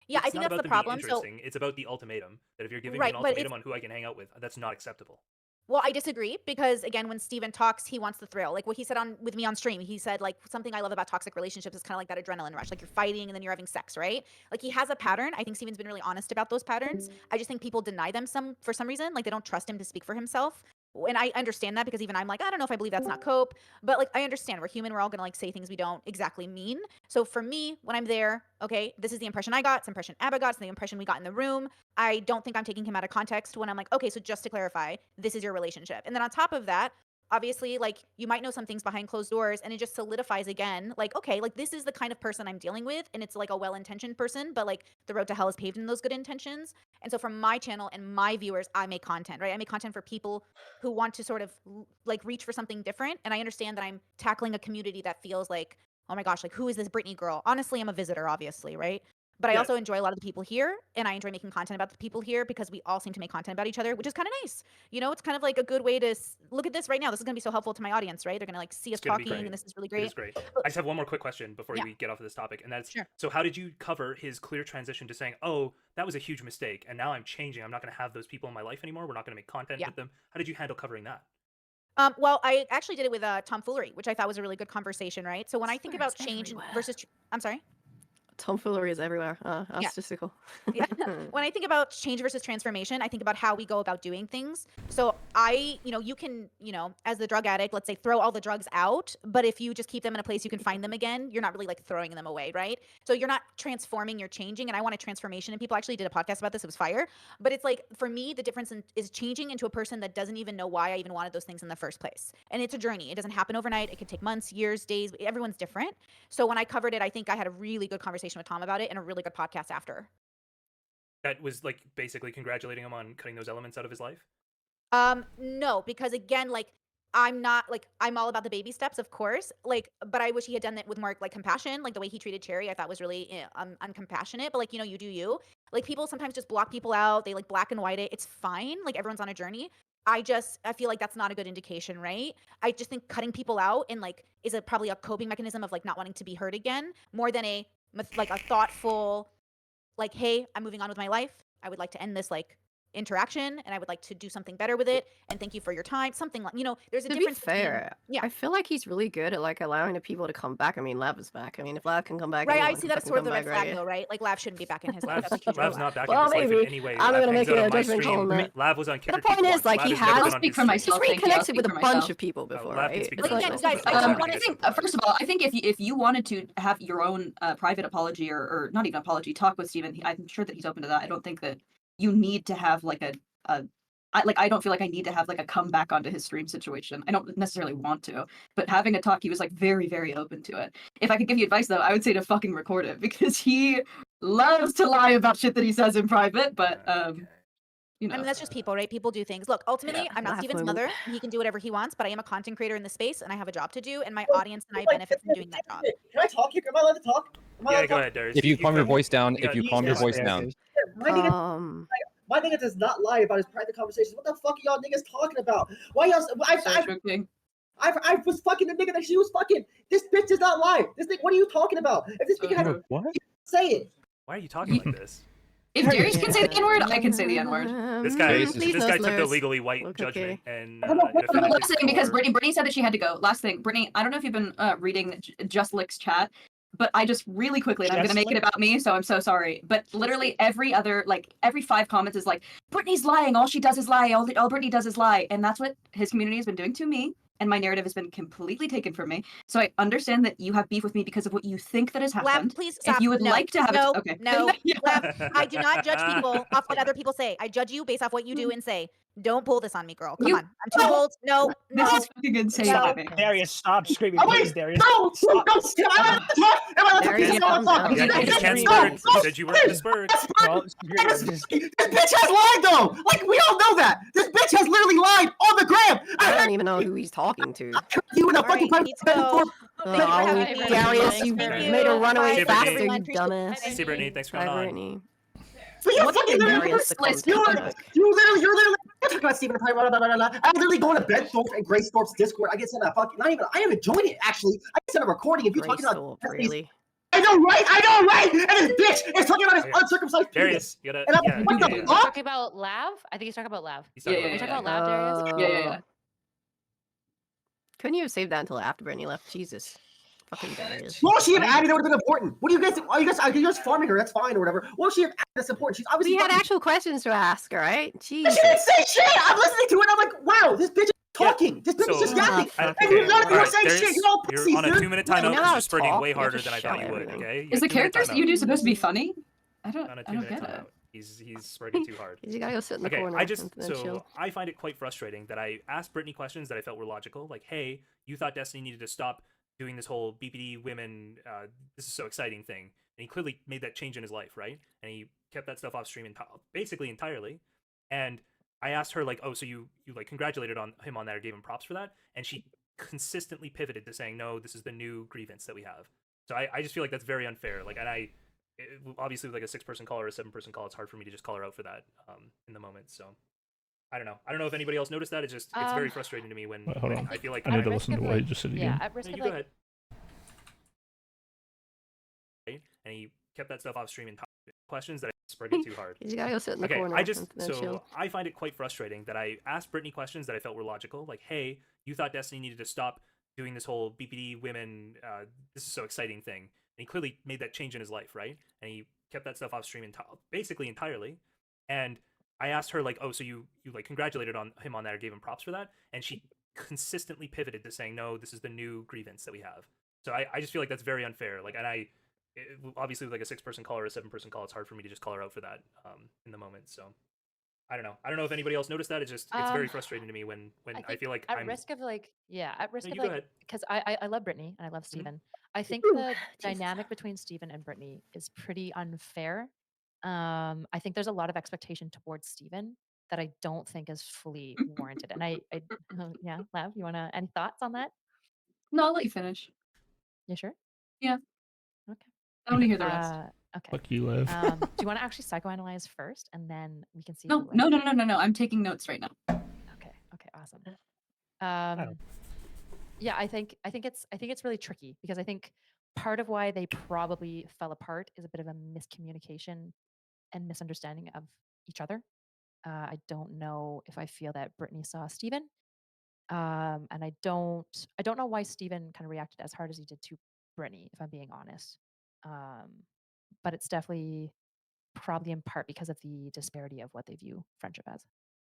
S10: Yeah, I
S23: It's
S10: think
S23: not
S10: that's
S23: about
S10: the
S23: them being
S10: problem. So
S23: interesting. It's about the ultimatum that if you're giving
S10: Right,
S23: me an
S10: but
S23: ultimatum
S10: it's
S23: on who I can hang out with, that's not acceptable.
S10: well, I disagree because again, when Steven talks, he wants the thrill. Like what he said on with me on stream, he said like something I love about toxic relationships is kind of like that adrenaline rush. Like you're fighting and then you're having sex, right? Like he has a pattern. I think Steven's been really honest about those patterns. I just think people deny them for some reason. Like they don't trust him to speak for himself. and I understand that because even I'm like, I don't know if I believe that's not cope, but like I understand we're human, we're all gonna like say things we don't exactly mean. So for me, when I'm there, okay, this is the impression I got, it's the impression Abba got, it's the impression we got in the room. I don't think I'm taking him out of context when I'm like, okay, so just to clarify, this is your relationship. And then on top of that, obviously, like you might know some things behind closed doors and it just solidifies again, like, okay, like this is the kind of person I'm dealing with, and it's like a well-intentioned person, but like the road to hell is paved in those good intentions. And so from my channel and my viewers, I make content, right? I make content for people who want to sort of like reach for something different. And I understand that I'm tackling a community that feels like, oh my gosh, like who is this Brittany girl? Honestly, I'm a visitor, obviously, right? But I
S5: Yeah.
S10: also enjoy a lot of the people here, and I enjoy making content about the people here because we all seem to make content about each other, which is kind of nice. You know, it's kind of like a good way to look at this right now. This is going to be so helpful to my audience, right? They're going to like see us
S23: It's gonna be
S10: talking,
S23: great.
S10: and this is really
S23: It
S10: great.
S23: is great. I just have one more quick question before
S10: Yeah.
S23: we get off of this topic, and that's
S10: Sure.
S23: so how did you cover his clear transition to saying, "Oh, that was a huge mistake, and now I'm changing. I'm not going to have those people in my life anymore. We're not going to make content
S10: Yeah.
S23: with them." How did you handle covering that?
S10: Well, I actually did it with tomfoolery, which I thought was a really good conversation, right? So when I think about change versus, I'm sorry.
S21: Tomfoolery is everywhere.
S10: Yeah.
S21: Statistical.
S10: Yeah. When I think about change versus transformation, I think about how we go about doing things. So you can, as the drug addict, let's say throw all the drugs out, but if you just keep them in a place you can find them again, you're not really like throwing them away, right? So you're not transforming, you're changing. And I want a transformation. And people actually did a podcast about this. It was fire. But it's like, for me, the difference is changing into a person that doesn't even know why I even wanted those things in the first place. And it's a journey. It doesn't happen overnight. It could take months, years, days. Everyone's different. So when I covered it, I think I had a really good conversation with Tom about it and a really good podcast after.
S23: That was like basically congratulating him on cutting those elements out of his life.
S10: No, because again, like I'm not like I'm all about the baby steps, of course. Like, but I wish he had done that with more like compassion. Like the way he treated Cherry, I thought was really uncompassionate. But like you do you. Like people sometimes just block people out. They like black and white it. It's fine. Like everyone's on a journey. I feel like that's not a good indication, right? I just think cutting people out and like is probably a coping mechanism of like not wanting to be hurt again, more than a thoughtful, like, hey, I'm moving on with my life. I would like to end this like interaction and I would like to do something better with it. And thank you for your time. Something like, there's a
S21: To be
S10: difference.
S21: fair, I feel like he's really good at like allowing the people to come back. I mean, Lav is back. I mean, if Lav can come back,
S10: Right, I
S21: anyone
S10: see
S21: can
S10: that as
S21: fucking
S10: sort of
S21: come
S10: the red
S21: back,
S10: flag
S21: right?
S10: though, right? Like Lav shouldn't be back in his life.
S23: Lav's,
S10: That's a huge
S23: Lav's
S10: red
S23: not
S10: flag.
S23: back in his life in any way.
S21: I'm
S23: Lav
S21: gonna
S23: hangs
S21: make
S23: out
S21: a
S23: on my
S21: judgment call on
S23: stream.
S21: that.
S23: Lav was on
S21: The
S23: Kicker
S21: point
S23: Team
S21: is, like,
S23: once.
S21: he
S23: Lav has never
S21: has
S23: been on
S4: speak
S23: his
S4: for
S23: stream.
S4: myself.
S21: He's
S4: Thank you. I'll
S21: reconnected
S4: speak
S21: with a
S4: for
S21: bunch
S4: myself.
S21: of people before,
S23: Lav can
S21: right?
S23: speak
S21: It's
S23: for
S21: like,
S4: Again,
S23: himself.
S4: guys,
S23: That's
S4: what I think, first of all, I think if you wanted to have your own private apology or not even apology, talk with Steven, I'm sure that he's open to that. I don't think that you need to have like I don't feel like I need to have like a comeback onto his stream situation. I don't necessarily want to, but having a talk, he was like very, very open to it. If I could give you advice though, I would say to fucking record it because he loves to lie about shit that he says in private, but
S10: I mean, that's just people, right? People do things. Look, ultimately, I'm not
S21: Laugh
S10: Steven's
S21: moment.
S10: mother. He can do whatever he wants, but I am a content creator in the space and I have a job to do, and my audience and I benefit from doing that job.
S7: Can I talk here? Am I allowed to talk? Am I allowed
S23: Yeah,
S7: to
S23: go
S7: talk?
S23: ahead, Darius.
S24: If you calm your voice down,
S7: My nigga does not lie about his private conversations. What the fuck are y'all niggas talking about? Why y'all? I was fucking the nigga that she was fucking. This bitch does not lie. This nigga, what are you talking about? If this nigga had
S24: what?
S7: Say it.
S23: Why are you talking like this?
S4: If Darius can say the N-word, I can say the N-word.
S23: This guy,
S24: Darius
S23: this
S24: is-
S23: guy took the
S21: slurs.
S23: legally white
S21: Look,
S23: judgment and
S4: Last thing, because Brittany said that she had to go. Last thing, Brittany, I don't know if you've been reading Just Lick's chat, but I just really quickly, and I'm gonna
S5: Just
S4: make it about me, so I'm so sorry. But literally every 5 comments is like, Brittany's lying. All she does is lie. All Brittany does is lie, and that's what his community has been doing to me. And my narrative has been completely taken from me. So I understand that you have beef with me because of what you think that has happened.
S10: Lab, please stop.
S4: If you would
S10: no,
S4: like to have
S10: no,
S4: it, okay.
S10: no. Lab, I do not judge people off what other people say. I judge you based off what you do and say. Don't pull this on me, girl. Come on. I'm too old. No,
S4: This
S10: no.
S4: is fucking insane.
S10: No.
S4: to me.
S5: Darius, stop screaming,
S7: Oh,
S5: please,
S7: wait,
S5: Darius.
S7: no,
S5: Stop.
S7: no, am I allowed to talk? Am I allowed to
S21: Darius,
S7: fucking
S21: calm
S7: talk?
S21: down.
S23: Yeah, you
S7: This
S23: can't
S7: bitch-
S23: Spurgs.
S7: no,
S23: You said you weren't the Spurgs.
S5: No,
S7: This bitch has lied though. Like we all know that. This bitch has literally lied on the gram.
S21: I don't even know who he's talking to.
S7: You in a
S10: All
S7: fucking
S10: right,
S7: private
S10: need to go.
S21: Oh,
S10: Thank you for having me.
S21: Darius, you
S10: Thank you.
S21: made a runaway
S10: Bye,
S21: faster,
S10: everyone.
S21: you
S10: Appreciate
S21: dumbass.
S23: See, Brittany, thanks for
S21: Bye,
S23: coming on.
S21: Brittany.
S7: But you're
S21: What
S7: fucking
S21: did
S7: literally
S21: Darius become to
S7: you're
S21: fuck?
S7: literally talking about Stephen Pye, blah, blah, blah, blah, blah. I'm literally going to Ben Thorpe and Grace Thorpe's Discord. I get sent a fucking I haven't joined it actually. I get sent a recording of you
S21: Grace
S7: talking about
S21: Thorpe, really?
S7: I know, right? And this bitch is talking about his uncircumcised
S23: Darius,
S7: penis.
S23: you gotta.
S7: And I'm
S23: Yeah,
S7: like, what
S23: yeah,
S7: the
S23: yeah.
S7: fuck?
S20: Talking about Lav? I think he's talking about Lav.
S23: He's talking
S4: Yeah,
S23: about
S20: Are you
S23: that.
S20: talking about Lav, Darius?
S4: Yeah.
S21: Couldn't you have saved that until after Brittany left? Jesus. Fucking guys.
S7: Well, she have added, that would have been important. What do you guys? Are you guys farming her? That's fine or whatever. Well, she have added, that's important. She's obviously.
S21: We had
S7: fucking-
S21: actual questions to ask, all right?
S7: She didn't say shit. I'm listening to it. I'm like, wow, this bitch is talking. This bitch is just yapping. And you're not even saying shit. You're all pussies,
S23: You're on a
S7: dude.
S23: 2-minute timeout
S21: know
S23: because
S21: how
S23: you're
S21: to
S23: spurting
S21: talk,
S23: way
S21: you have
S23: harder
S21: to
S23: than I
S21: show
S23: thought you would.
S21: everything.
S23: Okay.
S4: Is the characters that you do supposed to be funny? I don't
S23: On a
S4: get it.
S23: timeout. He's spurting too hard.
S21: You gotta go sit in the
S23: Okay,
S21: corner.
S23: I just
S21: and then
S23: so
S21: chill.
S23: I find it quite frustrating that I asked Brittany questions that I felt were logical, like, "Hey, you thought Destiny needed to stop doing this whole BPD women, this is so exciting thing," and he clearly made that change in his life, right? And he kept that stuff off stream basically entirely. And I asked her like, "Oh, so you like congratulated him on that or gave him props for that?" And she consistently pivoted to saying, "No, this is the new grievance that we have." So I just feel like that's very unfair. Like, and obviously with like a 6-person call or a 7-person call, it's hard for me to just call her out for that in the moment. So I don't know. I don't know if anybody else noticed that. It's very frustrating to me when,
S2: Wait, hold on.
S23: I feel like
S2: I need to listen to what he just said again.
S20: At risk
S23: No,
S20: of
S23: you go
S20: like,
S23: ahead. And he kept that stuff off stream and questions that I spurted too hard.
S21: You gotta go sit in the
S23: Okay,
S21: corner.
S23: I just
S21: and then chill.
S23: I find it quite frustrating that I asked Brittany questions that I felt were logical, like, "Hey, you thought Destiny needed to stop doing this whole BPD women, this is so exciting thing," and he clearly made that change in his life, right? And he kept that stuff off stream basically entirely. And I asked her like, "Oh, so you like congratulated him on that or gave him props for that?" And she consistently pivoted to saying, "No, this is the new grievance that we have." So I just feel like that's very unfair. Like, and obviously with like a 6-person call or a 7-person call, it's hard for me to just call her out for that in the moment. So I don't know. I don't know if anybody else noticed that. It's very frustrating to me when I feel like
S20: at
S23: I'm
S20: risk of like, at risk
S23: No,
S20: of
S23: you go
S20: like,
S23: ahead.
S20: because I love Brittany and I love Steven. I think the dynamic between Steven and Brittany is pretty unfair. I think there's a lot of expectation towards Steven that I don't think is fully warranted. And yeah, Lav, you wanna any thoughts on that?
S4: No, I'll let you finish.
S20: You sure?
S4: Yeah.
S20: Okay.
S4: I want to hear the rest.
S20: Okay.
S2: Fuck you, Lev.
S20: Do you want to actually psychoanalyze first, and then we can see?
S4: No, no, no, no, no, no. I'm taking notes right now.
S20: Okay. Okay. Awesome. Yeah, I think it's really tricky because I think part of why they probably fell apart is a bit of a miscommunication and misunderstanding of each other. I don't know if I feel that Brittany saw Steven. And I don't know why Steven kind of reacted as hard as he did to Brittany, if I'm being honest. But it's definitely probably in part because of the disparity of what they view friendship as.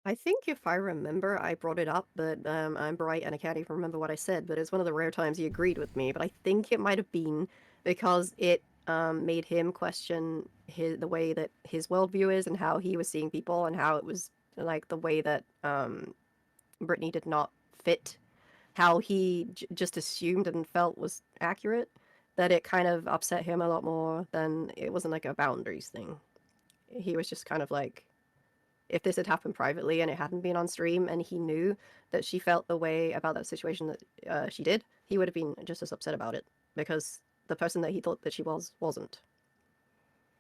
S21: I think if I remember, I brought it up, but I'm bright and I can't even remember what I said, but it's one of the rare times he agreed with me. But I think it might have been because it made him question the way that his worldview is and how he was seeing people and how it was like the way that Brittany did not fit how he just assumed and felt was accurate, that it kind of upset him a lot more than it wasn't like a boundaries thing. He was just kind of like, if this had happened privately and it hadn't been on stream and he knew that she felt the way about that situation that she did, he would have been just as upset about it because the person that he thought that she wasn't.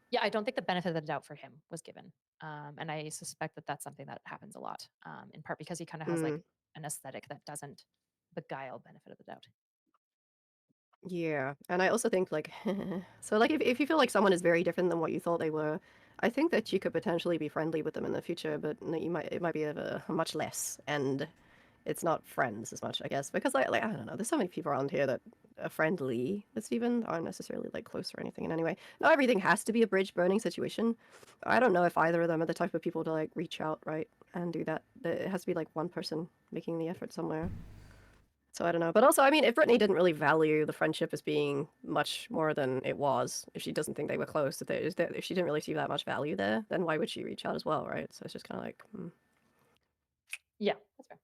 S20: Yeah, I don't think the benefit of the doubt for him was given. And I suspect that that's something that happens a lot, in part because he kind of has like an aesthetic that doesn't beguile benefit of the doubt.
S21: Yeah, and I also think like, so like if you feel like someone is very different than what you thought they were, I think that you could potentially be friendly with them in the future, but it might be a much less, and it's not friends as much, I guess, because like I don't know, there's so many people around here that are friendly with Steven, aren't necessarily like close or anything. And anyway, not everything has to be a bridge burning situation. I don't know if either of them are the type of people to like reach out, right, and do that. It has to be like one person making the effort somewhere. So I don't know. But also, I mean, if Brittany didn't really value the friendship as being much more than it was, if she doesn't think they were close, if she didn't really see that much value there, then why would she reach out as well, right? So it's just kind of like,
S20: Yeah, that's fair.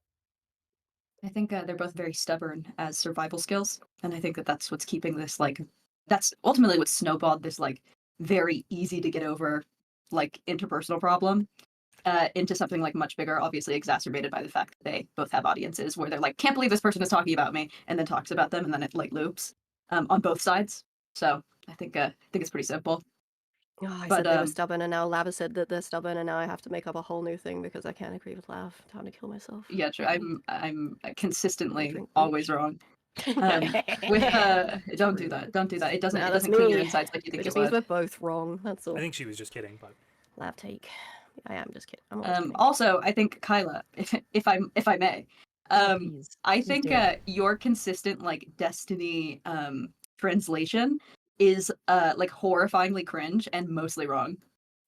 S4: I think they're both very stubborn as survival skills, and I think that that's what's keeping this like that's ultimately what snowballed this like very easy to get over like interpersonal problem into something like much bigger, obviously exacerbated by the fact that they both have audiences where they're like, can't believe this person is talking about me, and then talks about them, and then it like loops on both sides. So I think it's pretty simple.
S21: oh, I said they were stubborn, and now Lava said that they're stubborn, and now I have to make up a whole new thing because I can't agree with Lav. Time to kill myself.
S4: Yeah, true. I'm consistently always wrong. With don't do that. Don't do that. It doesn't.
S21: Nah,
S4: it
S21: that's
S4: doesn't clean your
S21: me.
S4: insides like you think
S21: It
S4: it
S21: just means
S4: would.
S21: we're both wrong. That's all.
S23: I think she was just kidding, but
S21: Lav take. I am just kidding. I'm always kidding.
S4: Also, I think Kyla, if I may, I think
S20: do.
S4: your consistent like Destiny translation is like horrifyingly cringe and mostly wrong.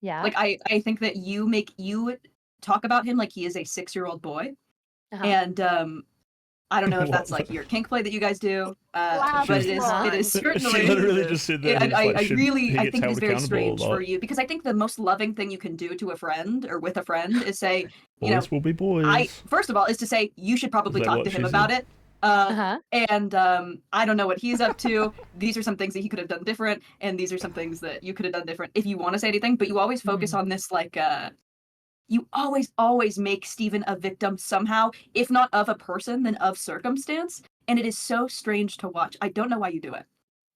S20: Yeah.
S4: Like I think that you talk about him like he is a 6-year-old boy,
S20: Uh-huh.
S4: and I don't know if that's like your kink play that you guys do, but it is certainly.
S2: She literally just said that.
S4: I
S2: he
S4: think
S2: gets
S4: it
S2: held
S4: is very
S2: accountable a
S4: strange for
S2: lot.
S4: you because I think the most loving thing you can do to a friend or with a friend is say, you know,
S2: Boys will be boys.
S4: first of all is to say you should probably
S2: Is that
S4: talk
S2: what
S4: to him
S2: she
S4: about
S2: said?
S4: it. And I don't know what he's up to. These are some things that he could have done different, and these are some things that you could have done different if you want to say anything. But you always focus on this like you always make Steven a victim somehow, if not of a person, then of circumstance. And it is so strange to watch. I don't know why you do it.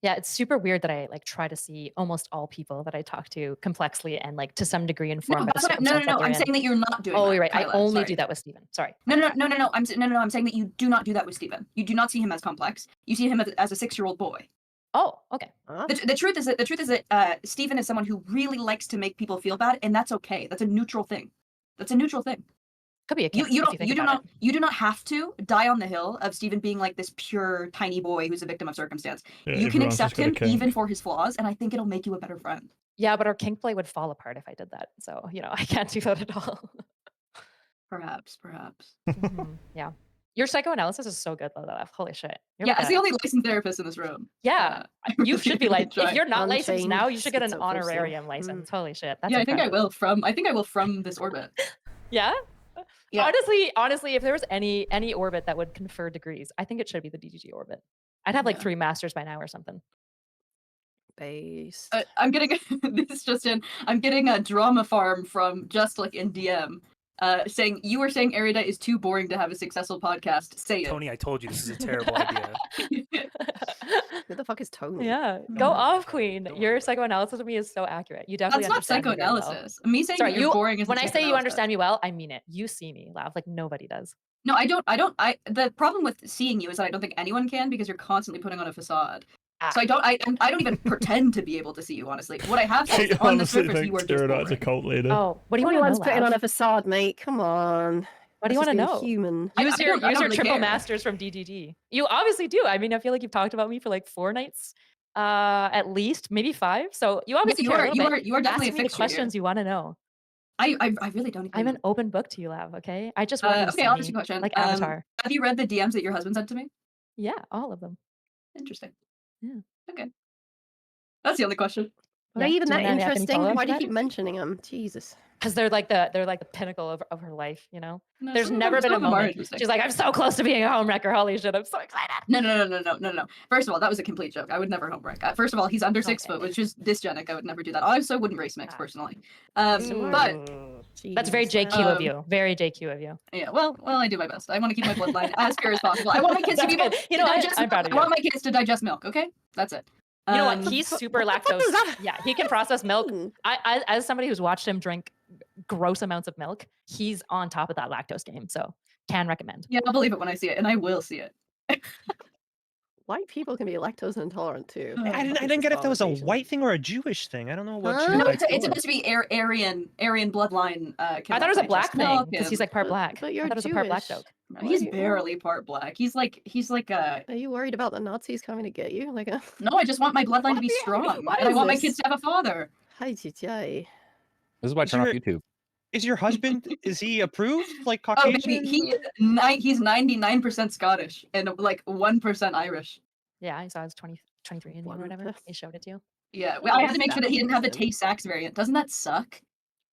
S20: Yeah, it's super weird that I like try to see almost all people that I talk to complexly and like to some degree informed by the circumstance that they're
S4: I'm
S20: in.
S4: saying that you're not doing
S20: Oh,
S4: that,
S20: you're right. I
S4: Kyla,
S20: only
S4: sorry.
S20: do that with Steven. Sorry.
S4: No. I'm saying that you do not do that with Steven. You do not see him as complex. You see him as a 6-year-old boy.
S20: Oh, okay.
S4: The truth is that Steven is someone who really likes to make people feel bad, and that's okay. That's a neutral thing.
S20: Could be a kink,
S4: You
S20: if think about it.
S4: do not have to die on the hill of Steven being like this pure tiny boy who's a victim of circumstance.
S2: Yeah,
S4: you can
S2: everyone's just
S4: accept
S2: got a
S4: him
S2: kink.
S4: even for his flaws, and I think it'll make you a better friend.
S20: Yeah, but our kink play would fall apart if I did that. So, you know, I can't do that at all.
S4: Perhaps.
S20: Yeah. Your psychoanalysis is so good, Lola. Holy shit. You're
S4: Yeah,
S20: like
S4: as the only licensed therapist in this room.
S20: Yeah. You should be like, if you're not licensed
S21: Unchained
S20: now, you should get an
S21: schizophresia.
S20: honorarium license. Holy shit. That's
S4: Yeah, I think I
S20: incredible.
S4: will from this orbit.
S20: Yeah?
S4: Yeah.
S20: Honestly, if there was any orbit that would confer degrees, I think it should be the DGG orbit. I'd have like 3 masters by now or something.
S21: Base.
S4: I'm getting this just in. I'm getting a drama farm from Just like in DM, saying you were saying Arida is too boring to have a successful podcast. Say it.
S23: Tony, I told you this is a terrible idea.
S21: Who the fuck is Tony?
S20: Yeah. Go off, Queen. Your psychoanalysis of me is so accurate. You definitely
S4: That's not
S20: understand me very well.
S4: psychoanalysis. Me saying
S20: Sorry,
S4: that you're boring is
S20: when I say you understand me well, I mean it. You see me, Lav, like nobody does.
S4: No, I don't. The problem with seeing you is that I don't think anyone can because you're constantly putting on a facade. So I don't even pretend to be able to see you. Honestly, what I have said
S2: She
S4: is on the
S2: honestly
S4: surface you are
S2: thinks
S4: just
S2: Gyarados a
S4: boring.
S2: cult leader.
S20: Oh, what do you want to
S21: Everyone's
S20: know,
S21: putting
S20: Lav?
S21: on a facade, mate. Come on.
S20: What do you want to know?
S21: Human.
S20: Use your
S4: really
S20: triple
S4: care.
S20: masters from DGG. You obviously do. I mean, I feel like you've talked about me for like 4 nights, at least, maybe 5. So you obviously
S4: you
S20: care
S4: are-
S20: a
S4: you
S20: little
S4: are-
S20: bit.
S4: you are definitely
S20: Ask
S4: a
S20: me the
S4: fixture here.
S20: questions you want to know.
S4: I really don't. Even
S20: I'm an open book to you, Lav. Okay, I just want you to
S4: Okay,
S20: see
S4: I'll
S20: me,
S4: ask you a question.
S20: like Avatar.
S4: Have you read the DMs that your husband sent to me?
S20: Yeah, all of them.
S4: Interesting.
S20: Yeah.
S4: Okay. That's the only question.
S21: Are they even
S20: Do you
S21: that
S20: wanna have any
S21: interesting?
S20: follow-up
S21: Why
S20: to
S21: do you
S20: that?
S21: keep mentioning them? Jesus.
S20: Because they're like the pinnacle of her life, you know.
S4: No,
S20: There's
S4: some of
S20: never
S4: them-
S20: been
S4: some
S20: a
S4: of them are
S20: moment.
S4: interesting.
S20: She's like, I'm so close to being a home wrecker. Holy shit, I'm so excited.
S4: No. First of all, that was a complete joke. I would never home wreck. First of all, he's under 6 foot, which is dysgenic. I would never do that. I also wouldn't race mix personally. But
S20: That's very JQ of you. Very JQ of you.
S4: yeah, well, I do my best. I want to keep my bloodline as pure as possible. I want my kids to be able
S20: That's good. You know
S4: to
S20: what?
S4: digest.
S20: I'm proud of
S4: I
S20: you.
S4: want my kids to digest milk. Okay, that's it.
S20: You know what? He's super lactose. Yeah, he can process milk. I, as somebody who's watched him drink gross amounts of milk, he's on top of that lactose game. So can recommend.
S4: Yeah, I'll believe it when I see it, and I will see it.
S21: White people can be lactose intolerant too.
S5: I didn't get if that was a white thing or a Jewish thing. I don't know what.
S4: No, it's supposed to be Aryan bloodline.
S20: I thought it was a black thing because he's like part black.
S21: But you're
S20: I thought it was a part black
S21: Jewish.
S20: joke.
S4: He's barely part black. He's like a.
S21: Are you worried about the Nazis coming to get you? Like a.
S4: No, I just want my bloodline to be strong, and I want my kids to have a father.
S21: Hi, Jai.
S24: This is why I turn off YouTube.
S5: Is your husband? Is he approved? Like
S4: Oh,
S5: Caucasian?
S4: baby, he's 99% Scottish and like 1% Irish.
S20: Yeah, I saw his 23 and whatever. He showed it to you.
S4: Yeah, well, I had to make sure that he didn't have the Tay-Sachs variant. Doesn't that suck?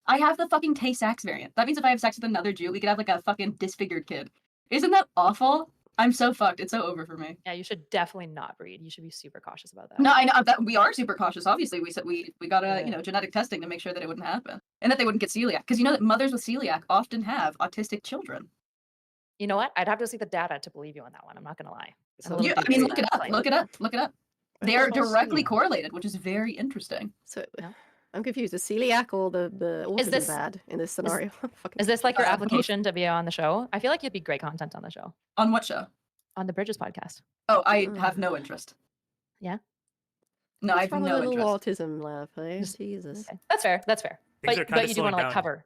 S4: I have the fucking Tay-Sachs variant. That means if I have sex with another Jew, we could have like a fucking disfigured kid. Isn't that awful? I'm so fucked. It's so over for me.
S20: Yeah, you should definitely not breed. You should be super cautious about that.
S4: No, I know that we are super cautious. Obviously, we said we got genetic testing to make sure that it wouldn't happen and that they wouldn't get celiac because you know that mothers with celiac often have autistic children.
S20: You know what? I'd have to see the data to believe you on that one. I'm not gonna lie. I'm a little
S4: I mean,
S20: dubious
S4: look it
S20: on
S4: up.
S20: that.
S4: Look it up. Look it up. They are directly correlated, which is very interesting.
S21: So I'm confused. Is celiac or the autism
S20: this-
S21: bad in this scenario?
S20: Is this like your application to be on the show? I feel like you'd be great content on the show.
S4: On what show?
S20: On the Bridges podcast.
S4: Oh, I have no interest.
S20: Yeah.
S4: No, I have
S21: Probably
S4: no
S21: a little
S4: interest.
S21: autism laugh. Eh? Jesus.
S20: That's fair. That's fair.
S5: Things are
S20: But,
S5: kinda
S20: but you do want to
S5: slowing
S20: like
S5: down.
S20: cover.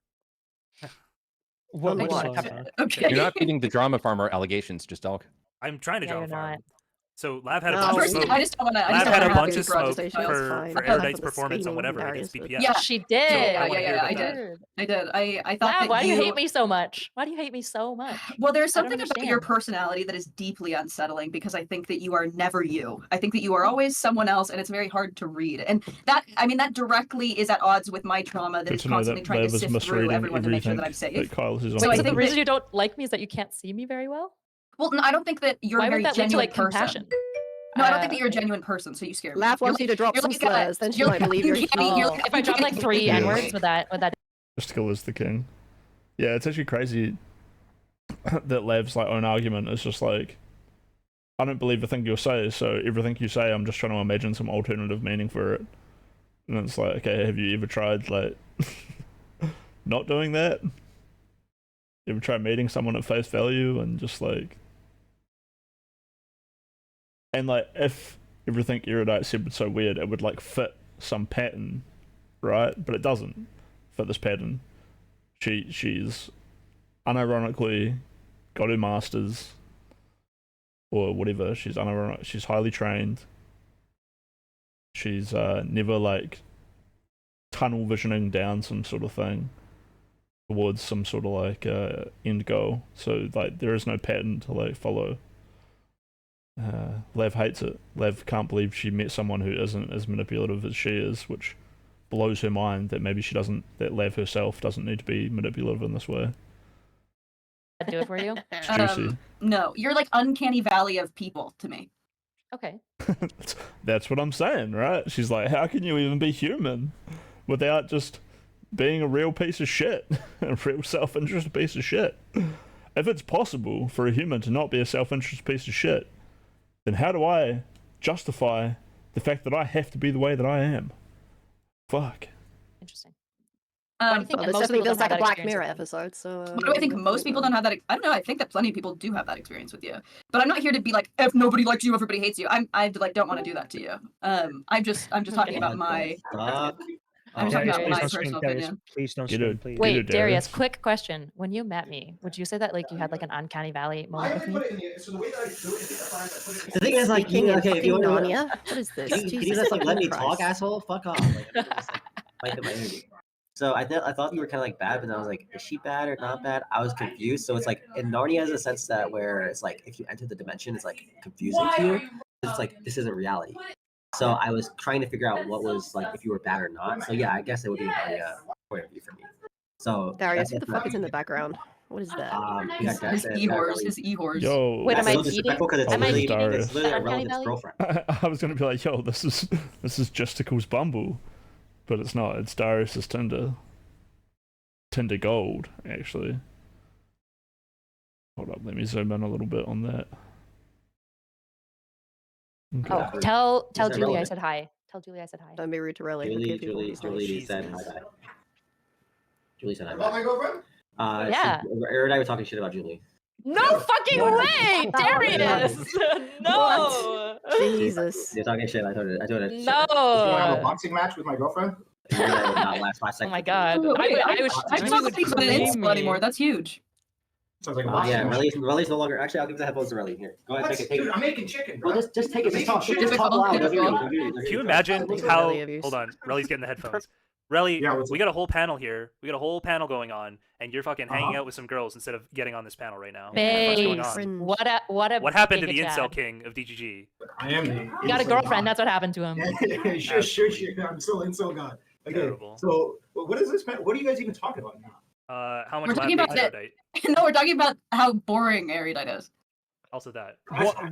S21: What?
S20: You do
S21: What?
S20: wanna cover.
S4: Okay.
S24: You're not beating the drama farmer allegations, just Elk.
S5: I'm trying to
S20: Yeah,
S5: draw
S20: you're
S5: farm.
S20: not.
S23: So Lav had a
S21: No,
S23: bunch of
S21: personally,
S23: smoke.
S4: I just don't wanna- I
S23: Lav
S4: just
S23: had
S4: don't
S23: a
S4: wanna
S23: bunch
S4: have
S23: of
S4: to
S23: smoke
S4: protest
S23: for
S4: fine.
S23: for
S4: I thought
S23: Erudite's
S21: for the
S23: performance on
S21: screaming
S23: whatever
S21: Darius
S23: against
S21: was-
S23: BPS.
S4: Yeah,
S20: She
S23: So
S20: did.
S23: I wanna hear about that.
S4: I did. I thought
S20: Lav,
S4: that
S20: why do you
S4: you
S20: hate me so much? Why do you hate me so much?
S4: Well, there's
S20: I don't
S4: something about your
S20: understand.
S4: personality that is deeply unsettling because I think that you are never you. I think that you are always someone else, and it's very hard to read. And that, I mean, that directly is at odds with my trauma that
S2: Good
S4: is
S2: to know
S4: constantly
S2: that
S4: trying to
S2: Lev is
S4: sift through
S2: misreading
S4: everyone to make sure that I'm
S2: everything
S4: safe.
S2: that Kyle says on
S4: So I
S20: Wait, so
S2: Twitter.
S20: the reason you don't like me is that you can't see me very well?
S4: Well, no, I don't think that you're
S20: Why
S4: a very
S20: would that lead to
S4: genuine
S20: like
S4: person.
S20: compassion?
S4: No, I don't think that you're a
S20: Okay.
S4: genuine person, so you scare me.
S21: Lav
S4: You're
S21: wants you to drop
S4: you're
S21: some
S4: like
S21: slurs, then she
S4: you're
S21: might believe you're
S4: uncanny-
S21: human.
S4: you're
S20: If I drop like 3
S2: Yeah.
S20: N-words, would that
S2: Mystical is the king. Yeah, it's actually crazy that Lev's like own argument is just like, I don't believe a thing you say, so everything you say, I'm just trying to imagine some alternative meaning for it. And it's like, okay, have you ever tried like not doing that? You ever tried meeting someone at face value and just like, and like if everything Erudite said was so weird, it would like fit some pattern, right? But it doesn't fit this pattern. She's unironically got her masters or whatever. She's unironic. She's highly trained. She's never like tunnel visioning down some sort of thing towards some sort of like end goal. So like there is no pattern to like follow. Lev hates it. Lev can't believe she met someone who isn't as manipulative as she is, which blows her mind that maybe she doesn't, that Lev herself doesn't need to be manipulative in this way.
S20: do it for you?
S2: It's juicy.
S4: No, you're like uncanny valley of people to me.
S20: Okay.
S2: That's what I'm saying, right? She's like, how can you even be human without just being a real piece of shit? A real self-interested piece of shit. If it's possible for a human to not be a self-interested piece of shit, then how do I justify the fact that I have to be the way that I am? Fuck.
S20: Interesting.
S21: Well, this definitely feels like a Black
S20: experience
S21: Mirror
S20: with
S21: episode. So
S4: What do I think most people don't have that? I don't know. I think that plenty of people do have that experience with you. But I'm not here to be like, if nobody likes you, everybody hates you. I like don't want to do that to you. I'm just talking about my. I'm talking about my personal opinion.
S5: Please don't
S2: Get it,
S5: scream, please.
S20: Wait, Darius, quick question. When you met me, would you say that like you had like an uncanny valley moment with me?
S7: The thing is, like,
S21: Speaking in
S7: okay, if you
S21: fucking
S7: want to,
S21: Narnia? What is this?
S7: Can you
S21: Jesus
S7: just like let me
S21: fucking
S7: talk,
S21: Christ.
S7: asshole? Fuck off! Like, I'm just, like, my energy. So I thought you were kind of like bad, but then I was like, is she bad or not bad? I was confused. So it's like in Narnia, has a sense that where it's like if you enter the dimension, it's like confusing to you. It's like this isn't reality. So I was trying to figure out what was like if you were bad or not. So yeah, I guess it would be a Narnia point of view for me. So
S21: Darius, what
S7: that's
S21: the fuck is in the background? What is that?
S7: we got
S4: His e-horse, his e-horse.
S2: Yo,
S20: Wait, am I
S7: it's
S20: feeding?
S7: because it's
S20: Am I
S7: literally,
S20: feeding
S2: Darius.
S7: it's literally a
S20: Uncanny
S7: relative's
S20: Valley?
S7: girlfriend.
S2: I was gonna be like, yo, this is Justicle's Bumble, but it's not. It's Darius's Tinder. Tinder Gold, actually. Hold up, let me zoom in a little bit on that. Okay.
S20: Oh, tell
S7: that
S20: Julie I
S7: relevant?
S20: said hi. Tell Julie I said hi.
S21: Don't be rude to Riley.
S7: Julie said hi. Julie said hi.
S11: About my girlfriend?
S20: Yeah.
S7: Aaron and I were talking shit about Julie.
S20: No fucking way, Darius! No.
S21: Jesus.
S7: You're talking shit. I told her.
S20: No.
S11: You want to have a boxing match with my girlfriend?
S7: Last 5 seconds.
S20: Oh my god. I was.
S4: I'm not thinking about an insult anymore. That's huge.
S11: Sounds like a
S7: Oh
S11: boxing
S7: yeah,
S11: match.
S7: Relly's no longer. Actually, I'll give the headphones to Relly. Here, go ahead,
S11: What?
S7: take it. Take
S11: Dude,
S7: it.
S11: I'm making chicken, bro.
S7: Well, just take it. Just talk.
S11: Making
S7: Just
S11: chicken.
S7: talk loud.
S23: Can you imagine how? Hold on, Relly's getting the headphones. Relly,
S11: Yeah, what's
S23: we got a whole panel here. We got a whole panel going on, and you're fucking hanging
S11: Uh-huh.
S23: out with some girls instead of getting on this panel right now. What's going
S20: Babes.
S23: on?
S20: What
S23: happened to the
S20: giga
S23: incel
S20: Chad.
S23: king of DGG?
S11: I am the.
S20: He got a girlfriend. That's what happened to him.
S11: Sure. I'm still incel god. Okay.
S23: Terrible.
S11: So, what is this? What are you guys even talking about now?
S23: How much
S4: We're talking
S23: lab
S4: about
S23: dates
S4: that.
S23: Erudite?
S4: No, we're talking about how boring Erudite is.
S23: Also that.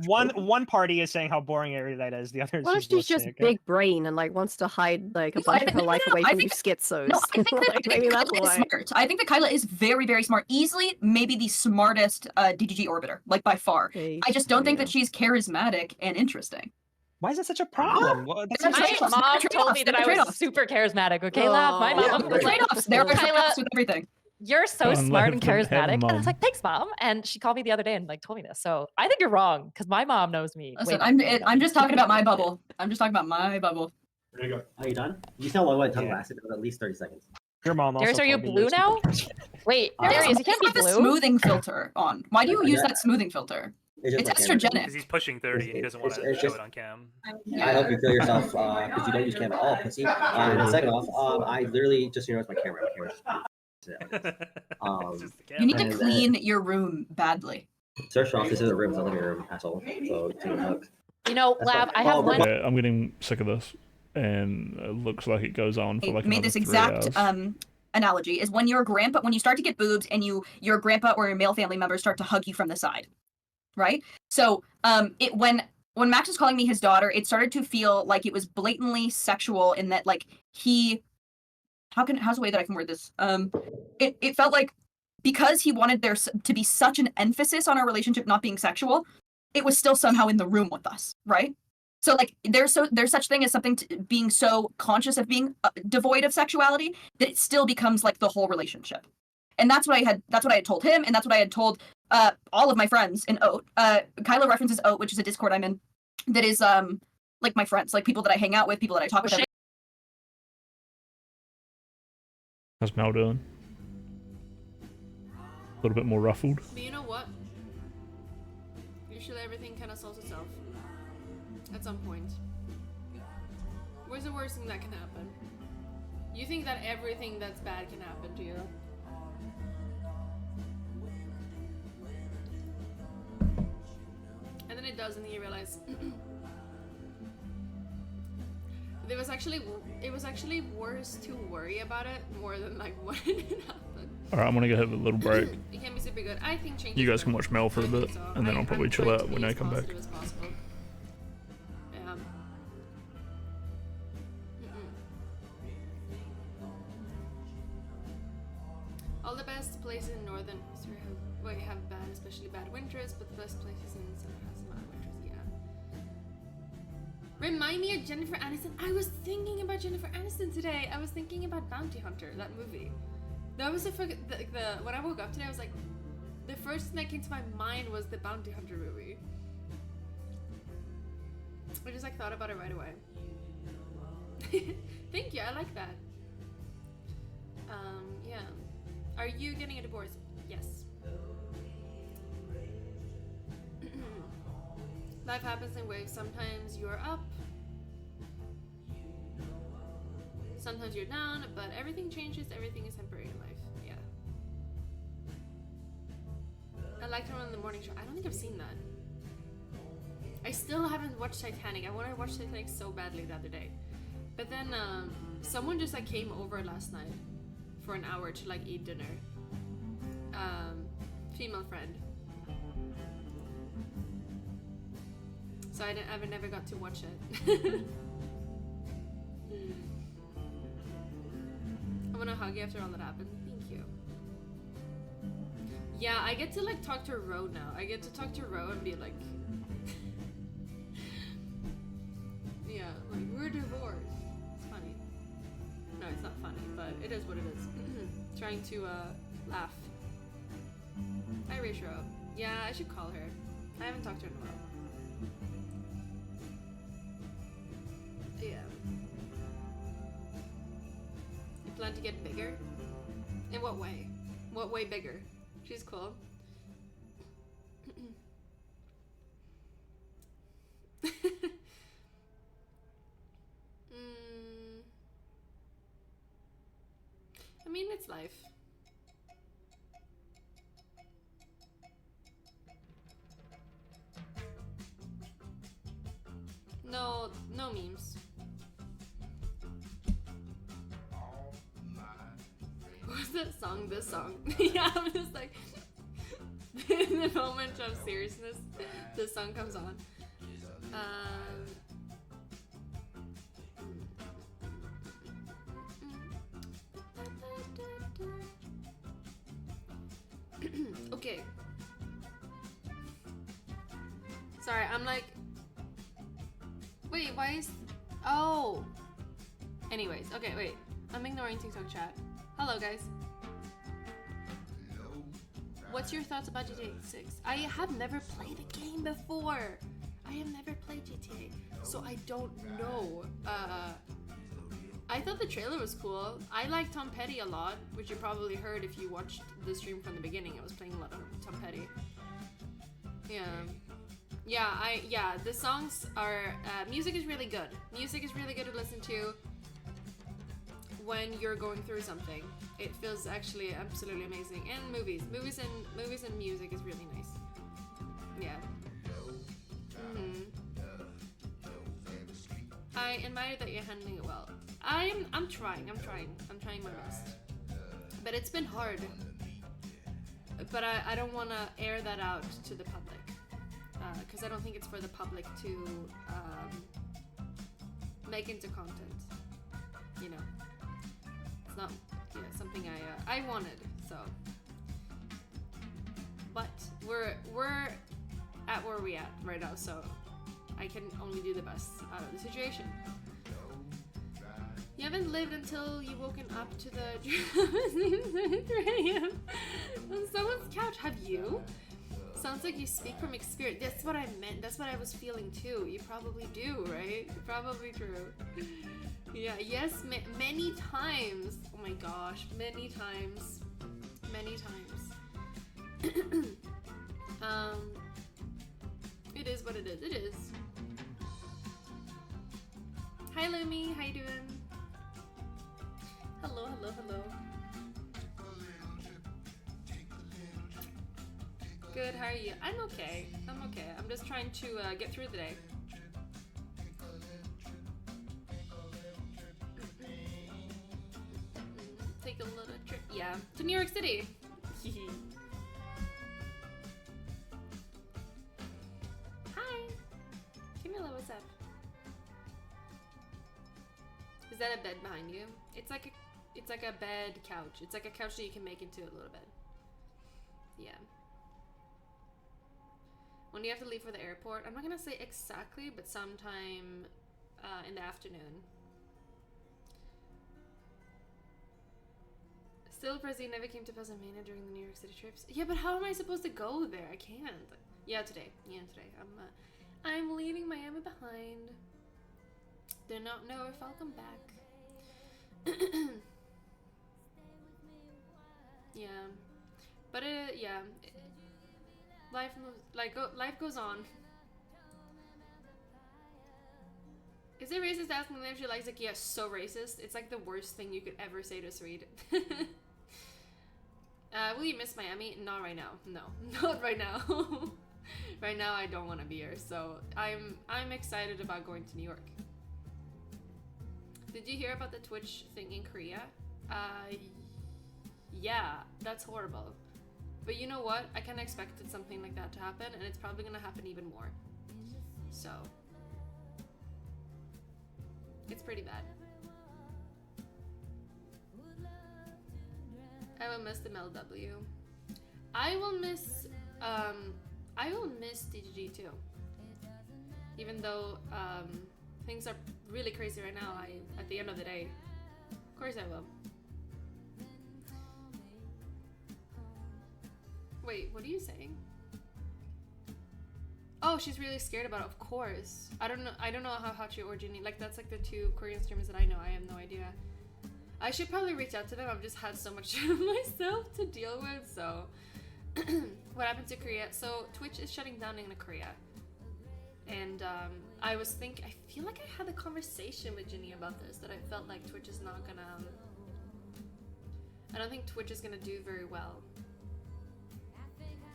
S5: One party is saying how boring Erudite is. The other is
S21: What if
S5: just
S21: she's just
S5: listening, okay?
S21: big brain and like wants to hide like a
S4: No,
S21: bunch
S4: I
S21: of her
S4: think-
S21: life
S4: no,
S21: away
S4: I
S21: from you
S4: think-
S21: schizos?
S4: No, I think that,
S21: Like, maybe that's
S4: Kyla is
S21: why.
S4: smart. I think that Kyla is very, very smart. Easily, maybe the smartest DGG orbiter, like by far. I just don't think that she's charismatic and interesting.
S5: Why is that such a problem? Well, that's
S4: There are
S5: such a-
S4: trade-offs,
S20: My
S4: there are
S20: mom told
S4: trade-offs,
S20: me
S4: there
S20: that
S4: are
S20: I was
S4: trade-offs.
S20: super charismatic. Okay, Lab. My mom.
S4: There are trade-offs. There are
S20: Kyla,
S4: trade-offs with everything.
S20: you're so
S2: Oh,
S20: smart and
S2: let him have a
S20: charismatic. And I was
S2: mom.
S20: like, thanks, mom. And she called me the other day and like told me this. So I think you're wrong because my mom knows me.
S4: Listen,
S20: way
S4: I'm just talking about my bubble. I'm just talking about my bubble.
S11: There you go.
S7: Are you done? You tell what tongue lasted. It was at least 30 seconds.
S5: Your mom also
S20: Darius, are you
S5: told me
S20: blue
S5: you're
S20: now?
S5: super-
S20: Wait, Darius, you can't be
S4: Have the
S20: blue.
S4: smoothing filter on. Why do you use
S7: Yeah.
S4: that smoothing filter?
S7: It's just
S4: It's
S7: my camera.
S4: estrogenic.
S23: Because he's pushing 30 and he doesn't want to
S7: it's
S23: show
S7: just-
S23: it on cam.
S7: I hope you feel yourself because you don't use cam at all, pussy. And then second off, I literally just it's my camera. My camera's
S4: You need to
S7: and,
S4: clean your room badly.
S7: Search off. This is a room. It's not like a room, asshole. So take a look.
S20: You know,
S7: That's
S20: Lav,
S7: fine.
S20: I have
S7: Oh,
S20: one.
S2: Yeah, I'm getting sick of this, and it looks like it goes on for
S4: I
S2: like
S4: made
S2: another
S4: this
S2: 3
S4: exact
S2: hours.
S4: analogy is when when you start to get boobs and your grandpa or your male family members start to hug you from the side, right? So when Max was calling me his daughter, it started to feel like it was blatantly sexual in that like how's the way that I can word this? It felt like because he wanted there to be such an emphasis on our relationship not being sexual, it was still somehow in the room with us, right? So like there's such thing as something being so conscious of being devoid of sexuality that it still becomes like the whole relationship. And that's what I had told him, and that's what I had told all of my friends in Oat. Kyla references Oat, which is a Discord I'm in, that is like my friends, like people that I hang out with, people that I talk with.
S2: How's Mel doing? A little bit more ruffled.
S6: But you know what? Usually everything kind of solves itself. At some point. What's the worst thing that can happen? You think that everything that's bad can happen to you. And then it does, and then you realize it was actually worse to worry about it more than like what did happen.
S2: Alright, I'm gonna go have a little break.
S6: It can be super good. I think change.
S2: You guys can watch Mel for a bit, and then I'll probably chill out when I come back.
S6: As possible. All the best places in northern Australia have bad, especially bad winters, but the best places in summer has mild winters. Yeah. Remind me of Jennifer Aniston. I was thinking about Jennifer Aniston today. I was thinking about Bounty Hunter, that movie. That was when I woke up today, I was like, the first thing that came to my mind was the Bounty Hunter movie. I just like thought about it right away. Thank you, I like that. Yeah. Are you getting a divorce? Yes. Life happens in waves. Sometimes you're up. Sometimes you're down, but everything changes. Everything is temporary in life. Yeah. I like to run the morning show. I don't think I've seen that. I still haven't watched Titanic. I wanted to watch Titanic so badly the other day. But then someone just like came over last night for an hour to like eat dinner. Female friend. So I never got to watch it. I want to hug you after all that happened. Thank you. Yeah, I get to like talk to Ro now. I get to talk to Ro and be like, yeah, like we're divorced. It's funny. No, it's not funny, but it is what it is. Trying to laugh. Hi, Rachel. Yeah, I should call her. I haven't talked to her in a while. Yeah. You plan to get bigger? In what way? What way bigger? She's cool. I mean, it's life. No memes. What's that song? This song. Yeah, I'm just like, in the moment of seriousness, this song comes on. Okay. Sorry, I'm like, wait, why is, oh. Anyways, okay, wait. I'm ignoring TikTok chat. Hello, guys. What's your thoughts about GTA 6? I have never played the game before. I have never played GTA, so I don't know. I thought the trailer was cool. I like Tom Petty a lot, which you probably heard if you watched the stream from the beginning. I was playing a lot of Tom Petty. Yeah. Yeah, the songs are music is really good. Music is really good to listen to when you're going through something. It feels actually absolutely amazing. And movies and music is really nice. Yeah. I admire that you're handling it well. I'm trying my best. But it's been hard. But I don't want to air that out to the public. Because I don't think it's for the public to make into content. You know. It's not something I wanted, so. But we're at where we at right now, so I can only do the best out of the situation. You haven't lived until you've woken up to the 3 a.m. on someone's couch, have you? Sounds like you speak from experience. That's what I meant. That's what I was feeling too. You probably do, right? Probably true. Yeah, yes, many times. Oh my gosh, many times. Many times. It is what it is. It is. Hi, Lumi. How you doing? Hello, hello, hello. Good, how are you? I'm okay. I'm just trying to get through the day. Take a little trip, yeah, to New York City. Hi, Camilla, what's up? Is that a bed behind you? It's like a bed couch. It's like a couch that you can make into a little bed. Yeah. When do you have to leave for the airport? I'm not gonna say exactly, but sometime in the afternoon. Still impressed you never came to Pennsylvania during the New York City trips. Yeah, but how am I supposed to go there? I can't. Yeah, today. I'm leaving Miami behind. Do not know if I'll come back. Yeah, but life goes on. Is it racist asking them if she likes it? Yes, so racist. It's like the worst thing you could ever say to Sweet. Will you miss Miami? Not right now. No, not right now. Right now, I don't want to be here. So I'm excited about going to New York. Did you hear about the Twitch thing in Korea? Yeah, that's horrible. But you know what? I kind of expected something like that to happen, and it's probably gonna happen even more. So it's pretty bad. I will miss the MLW. I will miss DGG too. Even though things are really crazy right now, at the end of the day, of course I will. Wait, what are you saying? Oh, she's really scared about it, of course. I don't know how Hachi or Ginny, like that's like the two Korean streamers that I know. I have no idea. I should probably reach out to them. I've just had so much myself to deal with, so. What happened to Korea? So Twitch is shutting down in Korea. And I feel like I had a conversation with Ginny about this, that I felt like Twitch is not gonna, I don't think Twitch is gonna do very well.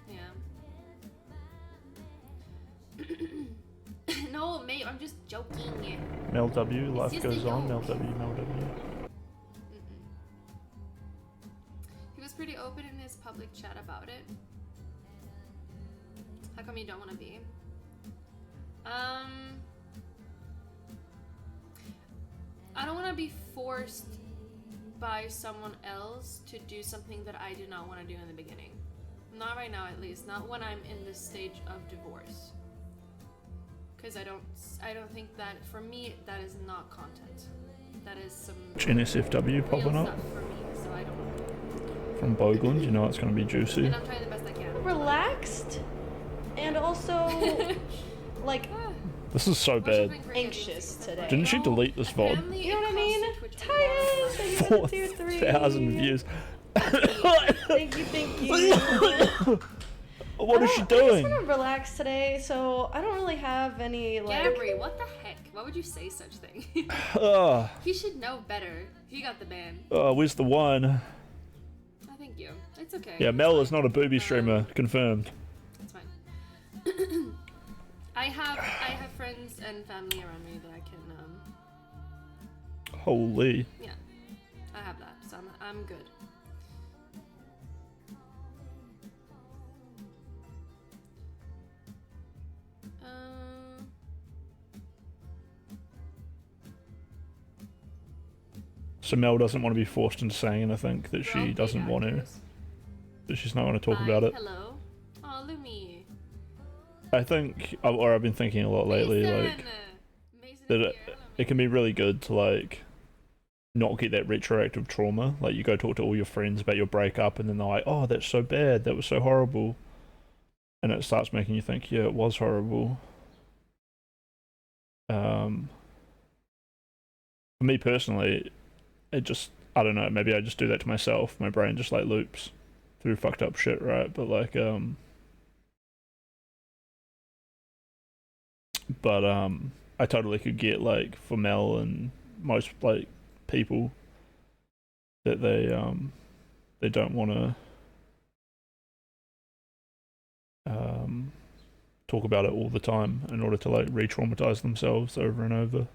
S6: Yeah. No, mate, I'm just joking.
S2: Mel W, life goes on. Mel W, Mel W.
S6: He was pretty open in his public chat about it. How come you don't want to be? I don't want to be forced by someone else to do something that I did not want to do in the beginning. Not right now, at least. Not when I'm in this stage of divorce. Because I don't think that, for me, that is not content. That is some
S2: NSFW popping up.
S6: For me, so I don't.
S2: From Bogland, you know it's going to be juicy.
S6: And I'm trying the best I can.
S8: Relaxed, and also, like,
S2: This is so bad.
S8: anxious today.
S2: Didn't she delete this VOD?
S8: You know what I mean? Titus, thank you for the tier 3.
S2: 4,000 views.
S8: Thank you.
S2: What is she
S8: I
S2: doing?
S8: just want to relax today, so I don't really have any like.
S6: Gabri, what the heck? Why would you say such thing? He should know better. He got the ban.
S2: Where's the wine?
S6: Oh, thank you. It's okay.
S2: Yeah, Mel is not a booby streamer. Confirmed.
S6: It's fine. I have friends and family around me that I can
S2: Holy.
S6: yeah. I have that, so I'm good.
S2: So Mel doesn't want to be forced into saying anything that she doesn't want to. That she's not going to talk about it.
S6: Hello. Oh, Lumi.
S2: I think, or I've been thinking a lot lately, like that it can be really good to like not get that retroactive trauma. Like you go talk to all your friends about your breakup, and then they're like, "Oh, that's so bad. That was so horrible," and it starts making you think, "Yeah, it was horrible." For me personally, it just, I don't know, maybe I just do that to myself. My brain just like loops through fucked up shit, right? But like, I totally could get like for Mel and most like people that they don't want to talk about it all the time in order to like re-traumatize themselves over and over.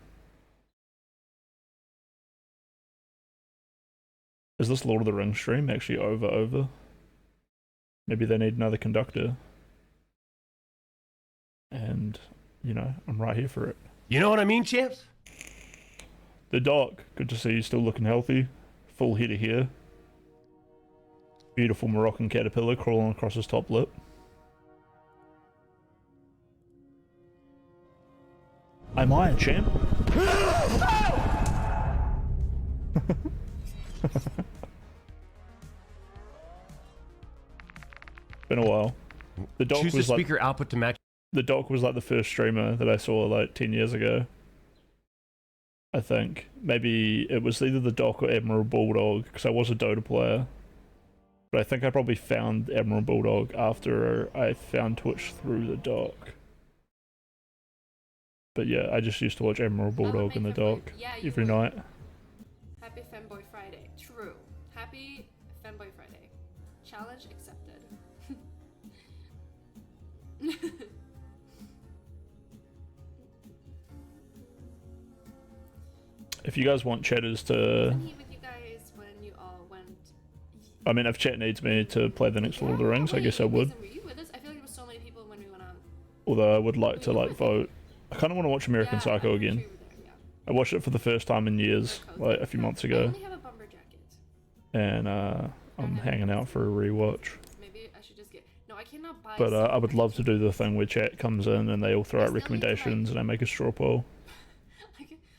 S2: Is this Lord of the Rings stream actually over? Maybe they need another conductor. And, you know, I'm right here for it.
S9: You know what I mean, champs?
S2: The doc, good to see you still looking healthy. Full head of hair. Beautiful Moroccan caterpillar crawling across his top lip. Am I a champ? Been a while. The doc
S9: Choose the
S2: was like
S9: speaker output to match.
S2: the doc was like the first streamer that I saw like 10 years ago. I think maybe it was either the doc or Admiral Bulldog because I was a Dota player. But I think I probably found Admiral Bulldog after I found Twitch through the doc. But yeah, I just used to watch Admiral Bulldog in the doc every night.
S6: Happy Femboy Friday. True. Happy Femboy Friday. Challenge accepted.
S2: If you guys want chatters to...
S6: Wasn't he with you guys when you all went?
S2: I mean, if chat needs me to play the next Lord of the Rings, I guess I would.
S6: Were you with us? I feel like there was so many people when we went out.
S2: Although I would like to like vote. I kind of want to watch American Psycho again. I watched it for the first time in years, like a few months
S6: I
S2: ago.
S6: only have a bumper jacket.
S2: And I'm hanging out for a rewatch.
S6: Maybe I should just get. No, I cannot buy.
S2: But I would love to do the thing where chat comes in and they all throw out recommendations and I make a straw poll.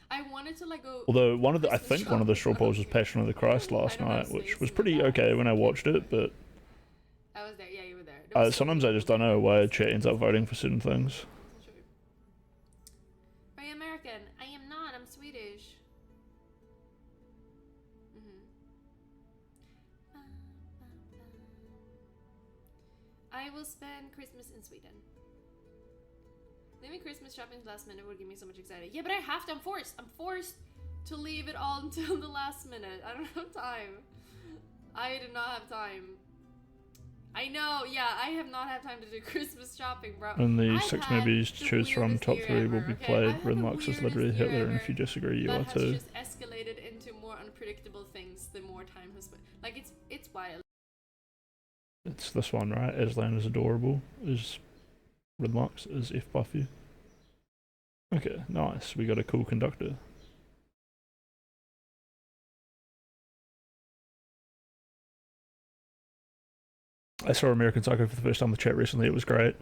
S6: I wanted to like go.
S2: Although I think one of the straw polls was Passion of the Christ last night, which was pretty okay when I watched it, but
S6: I was there. Yeah, you were there.
S2: sometimes I just don't know why chat ends up voting for certain things.
S6: Are you American? I am not. I'm Swedish. I will spend Christmas in Sweden. Leaving Christmas shopping last minute would give me so much anxiety. Yeah, but I have to. I'm forced to leave it all until the last minute. I don't have time. I do not have time. I know. Yeah, I have not had time to do Christmas shopping, bro.
S2: And the 6 movies to choose from, top 3 will be played. Redlux is literally Hitler, and if you disagree, you are too.
S6: Has just escalated into more unpredictable things the more time has been. Like it's wild.
S2: It's this one, right? Aslan is adorable. Is Redlux is F Buffy. Okay, nice. We got a cool conductor. I saw American Psycho for the first time with chat recently. It was great.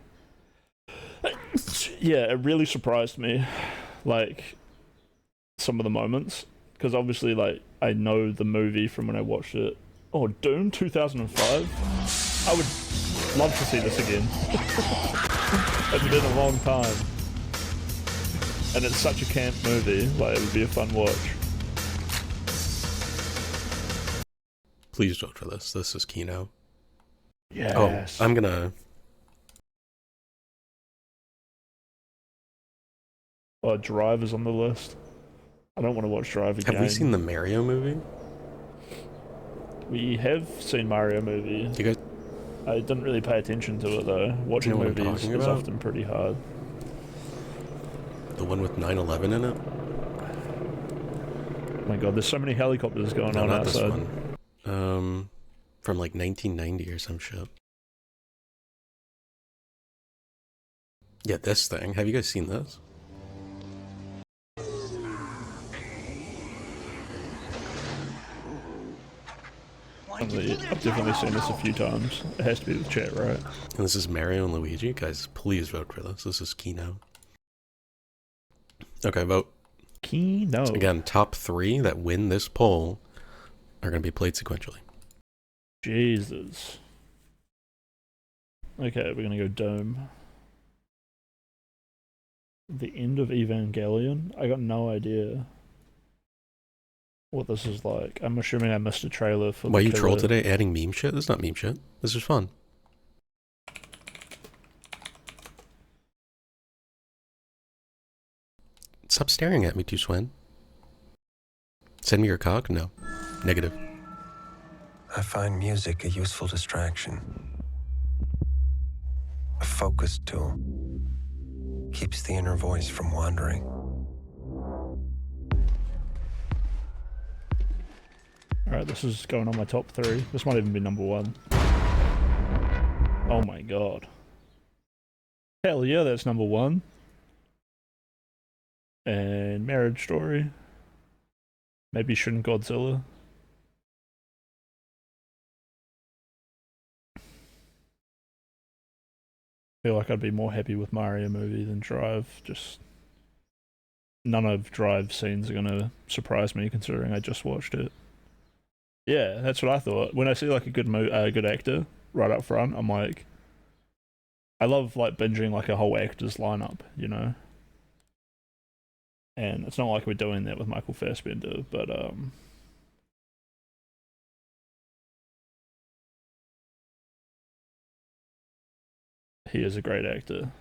S2: Yeah, it really surprised me, like some of the moments, because obviously, like I know the movie from when I watched it. Oh, Doom 2005. I would love to see this again. It's been a long time, and it's such a camp movie. Like it would be a fun watch.
S12: Please don't for this. This is Kino.
S2: Yes.
S12: Oh, I'm gonna
S2: Oh, Drive is on the list. I don't want to watch Drive again.
S12: Have we seen the Mario movie?
S2: We have seen Mario movie.
S12: You guys?
S2: I didn't really pay attention to it though. Watching
S12: You know what I'm
S2: movies
S12: talking
S2: is
S12: about?
S2: often pretty hard.
S12: The one with 9/11 in it?
S2: Oh my god, there's so many helicopters going
S12: No,
S2: on
S12: not
S2: outside.
S12: this one. From like 1990 or some shit. Yeah, this thing. Have you guys seen this?
S2: I've definitely seen this a few times. It has to be the chat, right?
S12: And this is Mario and Luigi. Guys, please vote for this. This is Kino. Okay, vote.
S2: Kino.
S12: Again, top 3 that win this poll are going to be played sequentially.
S2: Jesus. Okay, we're gonna go Dome. The end of Evangelion? I got no idea what this is like. I'm assuming I missed a trailer for
S12: Why
S2: the
S12: you troll
S2: killer.
S12: today adding meme shit? This is not meme shit. This is fun. Stop staring at me, too, Swen. Send me your cock? No. Negative.
S13: I find music a useful distraction. A focus tool. Keeps the inner voice from wandering.
S2: Alright, this is going on my top 3. This might even be number 1. Oh my god. Hell yeah, that's number 1. And Marriage Story. Maybe Shin Godzilla. Feel like I'd be more happy with Mario movie than Drive. Just none of Drive scenes are gonna surprise me considering I just watched it. Yeah, that's what I thought. When I see like a good actor right up front, I'm like, I love like binging like a whole actor's lineup, you know. And it's not like we're doing that with Michael Fassbender, but he is a great actor.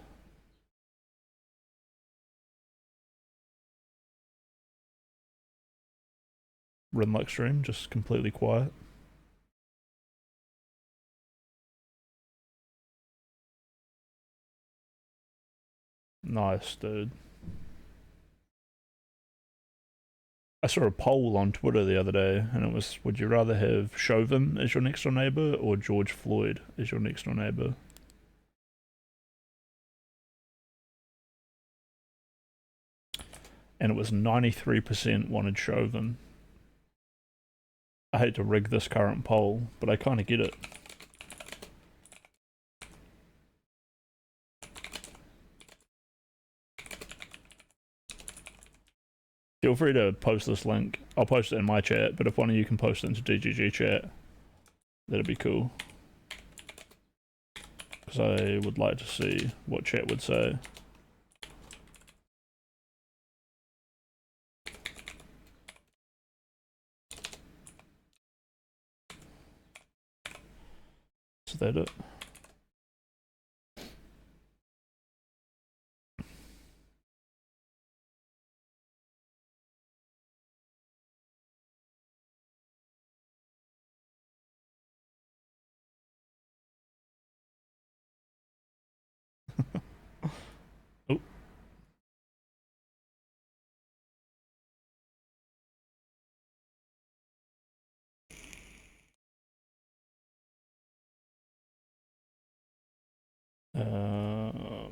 S2: Rinluck stream, just completely quiet. Nice, dude. I saw a poll on Twitter the other day, and it was, would you rather have Chauvin as your next door neighbor or George Floyd as your next door neighbor? And it was 93% wanted Chauvin. I hate to rig this current poll, but I kind of get it. Feel free to post this link. I'll post it in my chat, but if one of you can post it into DGG chat, that'd be cool. Because I would like to see what chat would say. Is that it? Oh.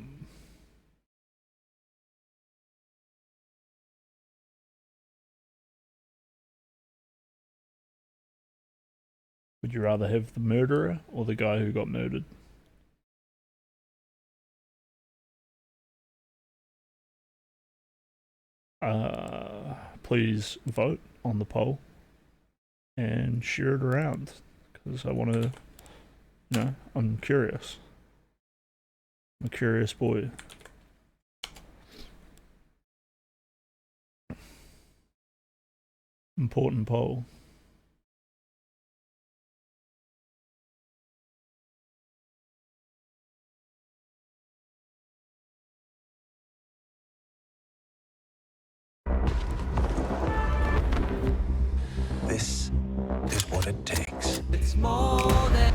S2: Would you rather have the murderer or the guy who got murdered? Please vote on the poll and share it around because I want to, you know, I'm curious. I'm a curious boy. Important poll.
S13: it takes.
S14: It's more than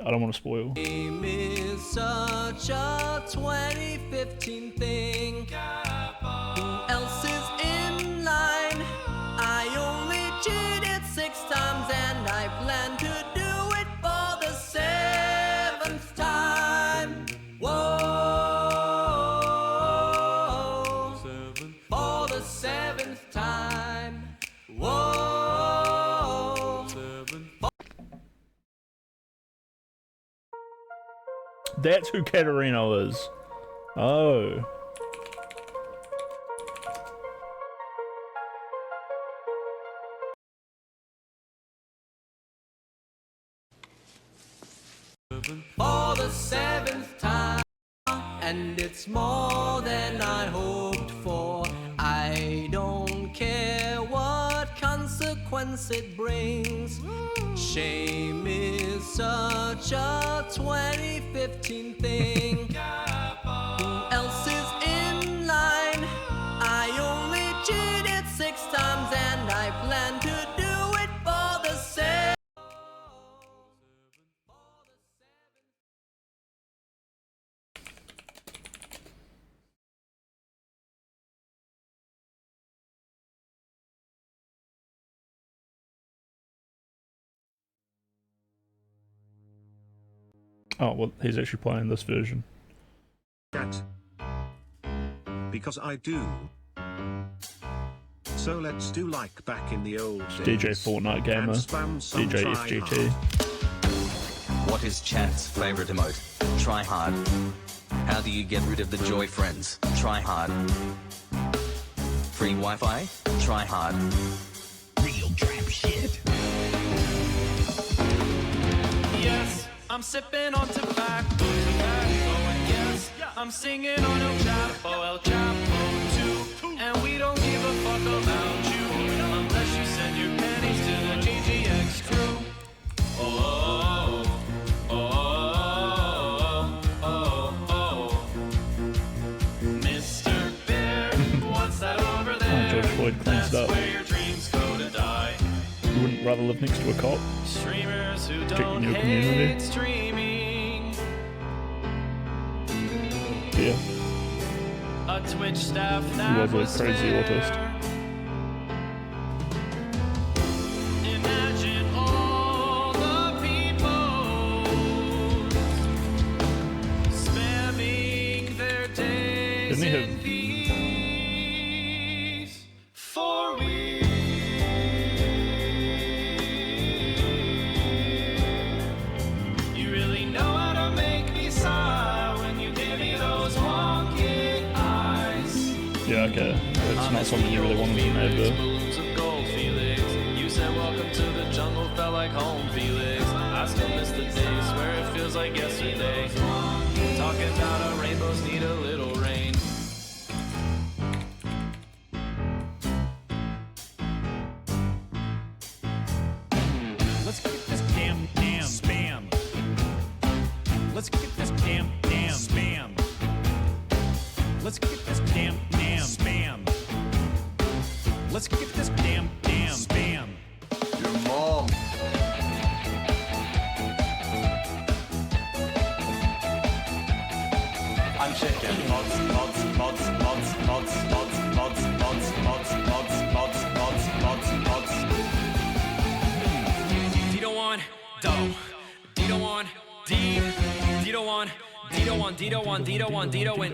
S2: I don't want to spoil.
S14: Game is such a 2015 thing. Who else is in line? I only cheated 6 times and I plan to do it for the 7th time. Whoa, for the 7th time. Whoa.
S2: That's who Katarina is. Oh.
S14: For the 7th time, and it's more than I hoped for. I don't care what consequence it brings. Shame is such a 2015 thing. Who else is in line? I only cheated 6 times and I plan to do it for the 7th.
S2: Oh, well, he's actually playing this version.
S15: That. Because I do. So let's do like back in the old days.
S2: DJ Fortnite Gamer,
S15: and spam some
S2: DJ
S15: try
S2: FGT.
S15: hard.
S18: What is chat's favorite emote? Try hard. How do you get rid of the joy friends? Try hard. Free Wi-Fi? Try hard. Real trap shit.
S14: Yes, I'm sipping on tobacco, and yes, I'm singing on El Chapo too. And we don't give a fuck about you unless you send your pennies to the GGX crew. Oh, oh, oh, oh, oh. Mr. Bear, what's that over there?
S2: George Floyd cleans it up.
S14: Where your dreams go to die.
S2: You wouldn't rather live next to a cop?
S14: Streamers who
S2: Protecting
S14: don't
S2: your
S14: hate
S2: community?
S14: streaming.
S2: Yeah.
S14: A Twitch staff
S2: He
S14: that
S2: was a crazy autist.
S14: Imagine all the people spamming their days
S2: Didn't he
S14: in peace for we. You really know how to make me sigh when you give me those wonky eyes.
S2: Yeah, okay. It's not something you really wanted to make, though.
S14: Balloons of gold, Felix. You said welcome to the jungle, felt like home, Felix. I still miss the days where it feels like yesterday. Talking about our rainbows need a little rain.
S22: Let's get this damn spam. Let's get this damn spam. Let's get this damn spam. Let's get this damn spam.
S14: Your mom.
S25: I'm chicken. Mods.
S14: Dito on, Dito, and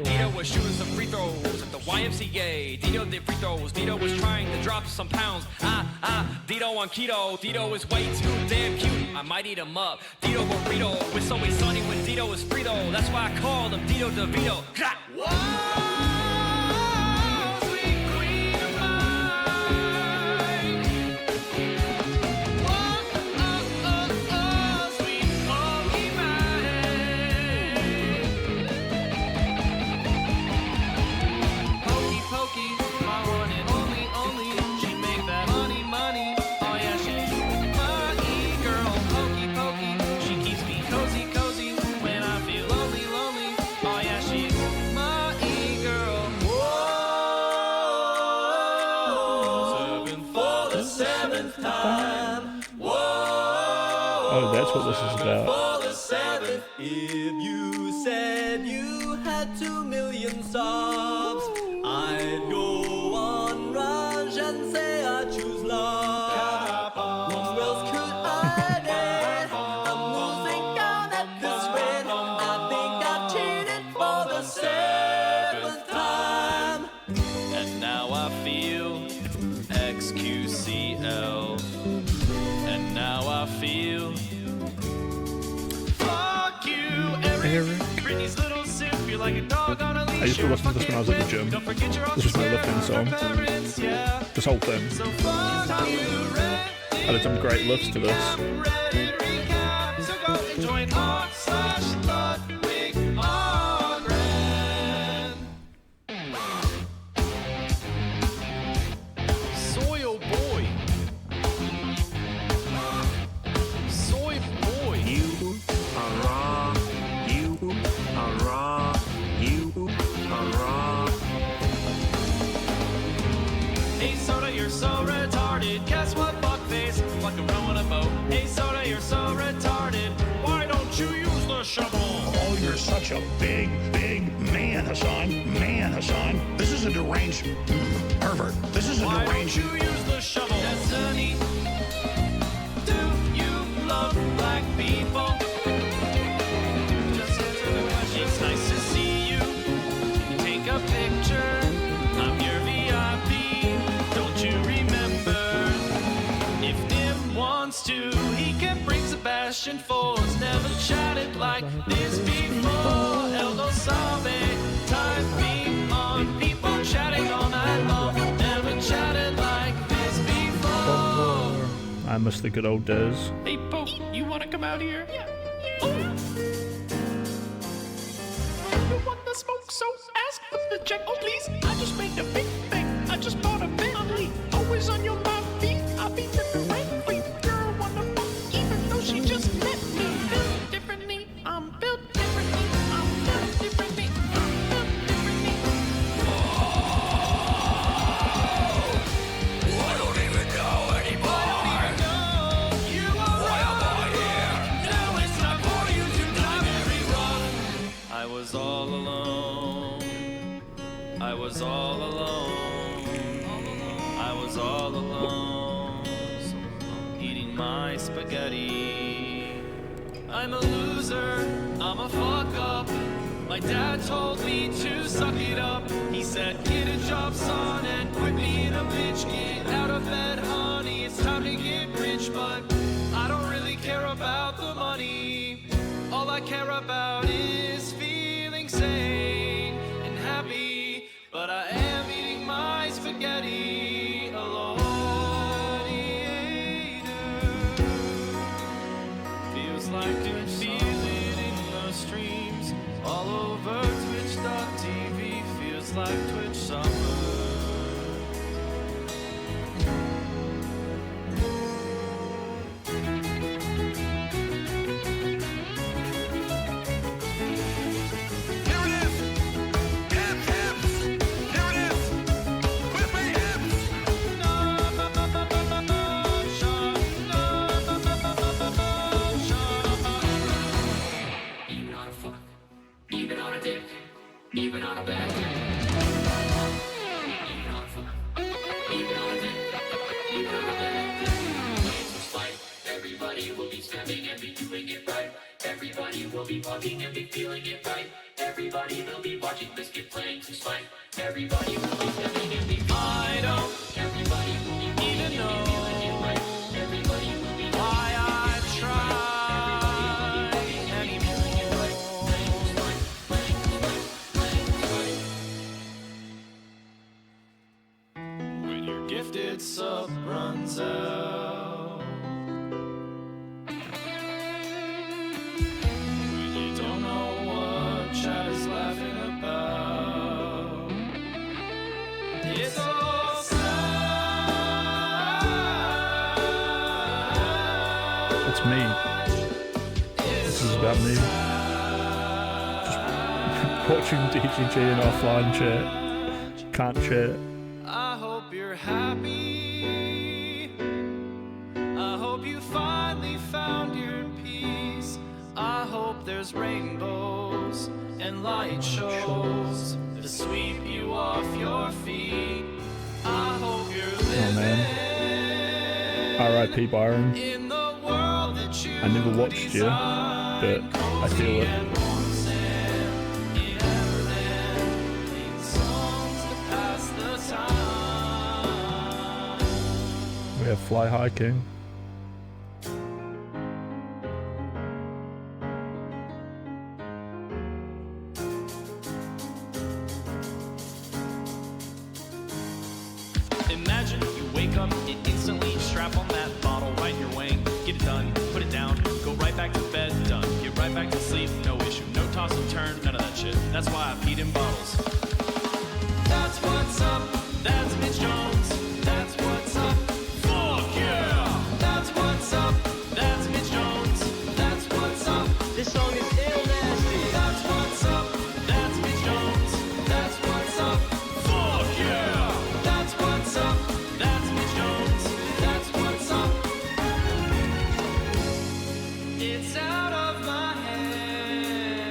S14: Dito was shooting some free throws at the YMCA. Dito did free throws. Dito was trying to drop some pounds. Dito on keto. Dito is way too damn cute. I might eat him up. Dito burrito. It's always sunny when Dito is Frito. That's why I called him Dito DeVito. Sweet queen of mine. Sweet funky Pokey, my one and only. She make that money. Oh yeah, she's my e-girl. Pokey, she keeps me cozy when I feel lonely. Oh yeah, she's my e-girl. time. Whoa.
S2: Oh, that's what this is about.
S14: For the seventh, if you said you had 2 million subs, I'd go on Raj and say I choose love. Who else could I date? I'm losing count at this rate. I think I've cheated for the 7th time.
S25: And now I feel XQCL. And now I feel fuck you, Eric. Britney's little simp, you're like a dog on a leash.
S2: I used to listen to this when I was at the gym. This was my lifting song. This whole thing. I did some great lifts to this.
S14: So go and join r/Ludwig Ogren.
S22: Soy oh boy. Soy boy.
S15: You are raw. You are raw. You are raw.
S25: Hey Soda, you're so retarded. Guess what, fuckface? Fucking rowing a boat. Hey Soda, you're so retarded. Why don't you use the shovel?
S1: Oh, you're such a big man, Hassan. Man, Hassan. This is a deranged pervert. This is a
S25: Why
S1: deranged.
S25: don't you use the shovel? Destiny. Do you love black people? Just answer the question. It's nice to see you. Can you take a picture? I'm your VIP. Don't you remember? If Nim wants to, he can bring Sebastian Foles. Never chatted like this before. El no sabe. Typing on people chatting all night long. Never chatted like this before.
S2: I miss the good old days.
S22: Hey, Pope, you want to come out here? Yeah. You want the smoke, so ask for the check. Oh, please. I just made a big thing. I just bought a Bentley. Always on your mind, feet. I'll be ripping rent free. Girl, wanna fuck, even though she just met me. Built differently. I'm built differently. I'm built differently. I'm built differently.
S1: I don't even know anymore. Why am I here?
S25: Now it's time for you to die very wrong. I was all alone. I was all alone. I was all alone. Eating my spaghetti. I'm a loser. I'm a fuck up. My dad told me to suck it up. He said, get a job, son, and quit being a bitch. Get out of bed, honey. It's time to get rich, but I don't really care about the money. All I care about is feeling sane and happy. But I am eating my spaghetti alone. Feels like I feel it in the streams all over Twitch.tv. Feels like Twitch summer.
S14: Even on a fuck, even on a dick, even on a bag. Even on a fuck, even on a dick, even on a bag. It's a fight. Everybody will be spamming and be doing it right. Everybody will be talking and be feeling it right. Everybody will be watching this kid playing some spite. Everybody will be spamming and be feeling it right. Everybody will be even know feeling it right. Everybody will be
S25: why I try. When your gifted sub runs out, when you don't know what chat is laughing about, it's all sad.
S2: It's me. This is about me. Just watching DGG in offline chat. Can't chat.
S25: I hope you're happy. top, there's rainbows and light shows to sweep you off your feet. I hope you're
S2: Oh
S25: living
S2: man. R.I.P. Byron.
S25: in the world that you
S2: I never watched you, but I feel it. We have Fly High King.
S25: Imagine you wake up and instantly strap on that bottle right in your wang. Get it done, put it down, go right back to bed, done. Get right back to sleep, no issue. No toss and turn, none of that shit. That's why I peed in bottles. That's what's up, that's Mitch Jones. That's what's up, fuck yeah! That's what's up, that's Mitch Jones. That's what's up. This song is ill nasty. That's what's up, that's Mitch Jones. That's what's up, fuck yeah! That's what's up, that's Mitch Jones. That's what's up. It's out of my hands,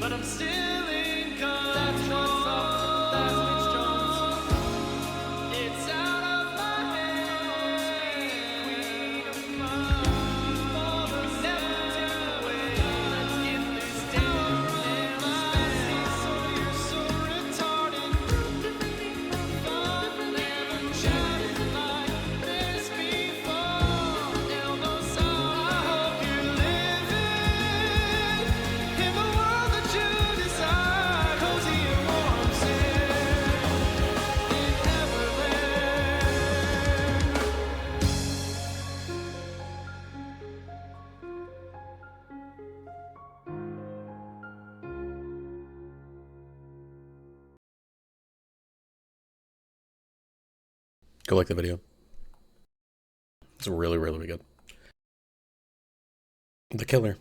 S25: but I'm still in control. That's what's up, that's Mitch Jones. It's out of my hands, queen of mine. Never take away. Let's get this down. Messy, so you're so retarded. Never chatted like this before. Elbow side. I hope you're living in the world that you desire. Cozy and warm, in Neverland.
S12: Go like the video. It's really, really good. The Killer.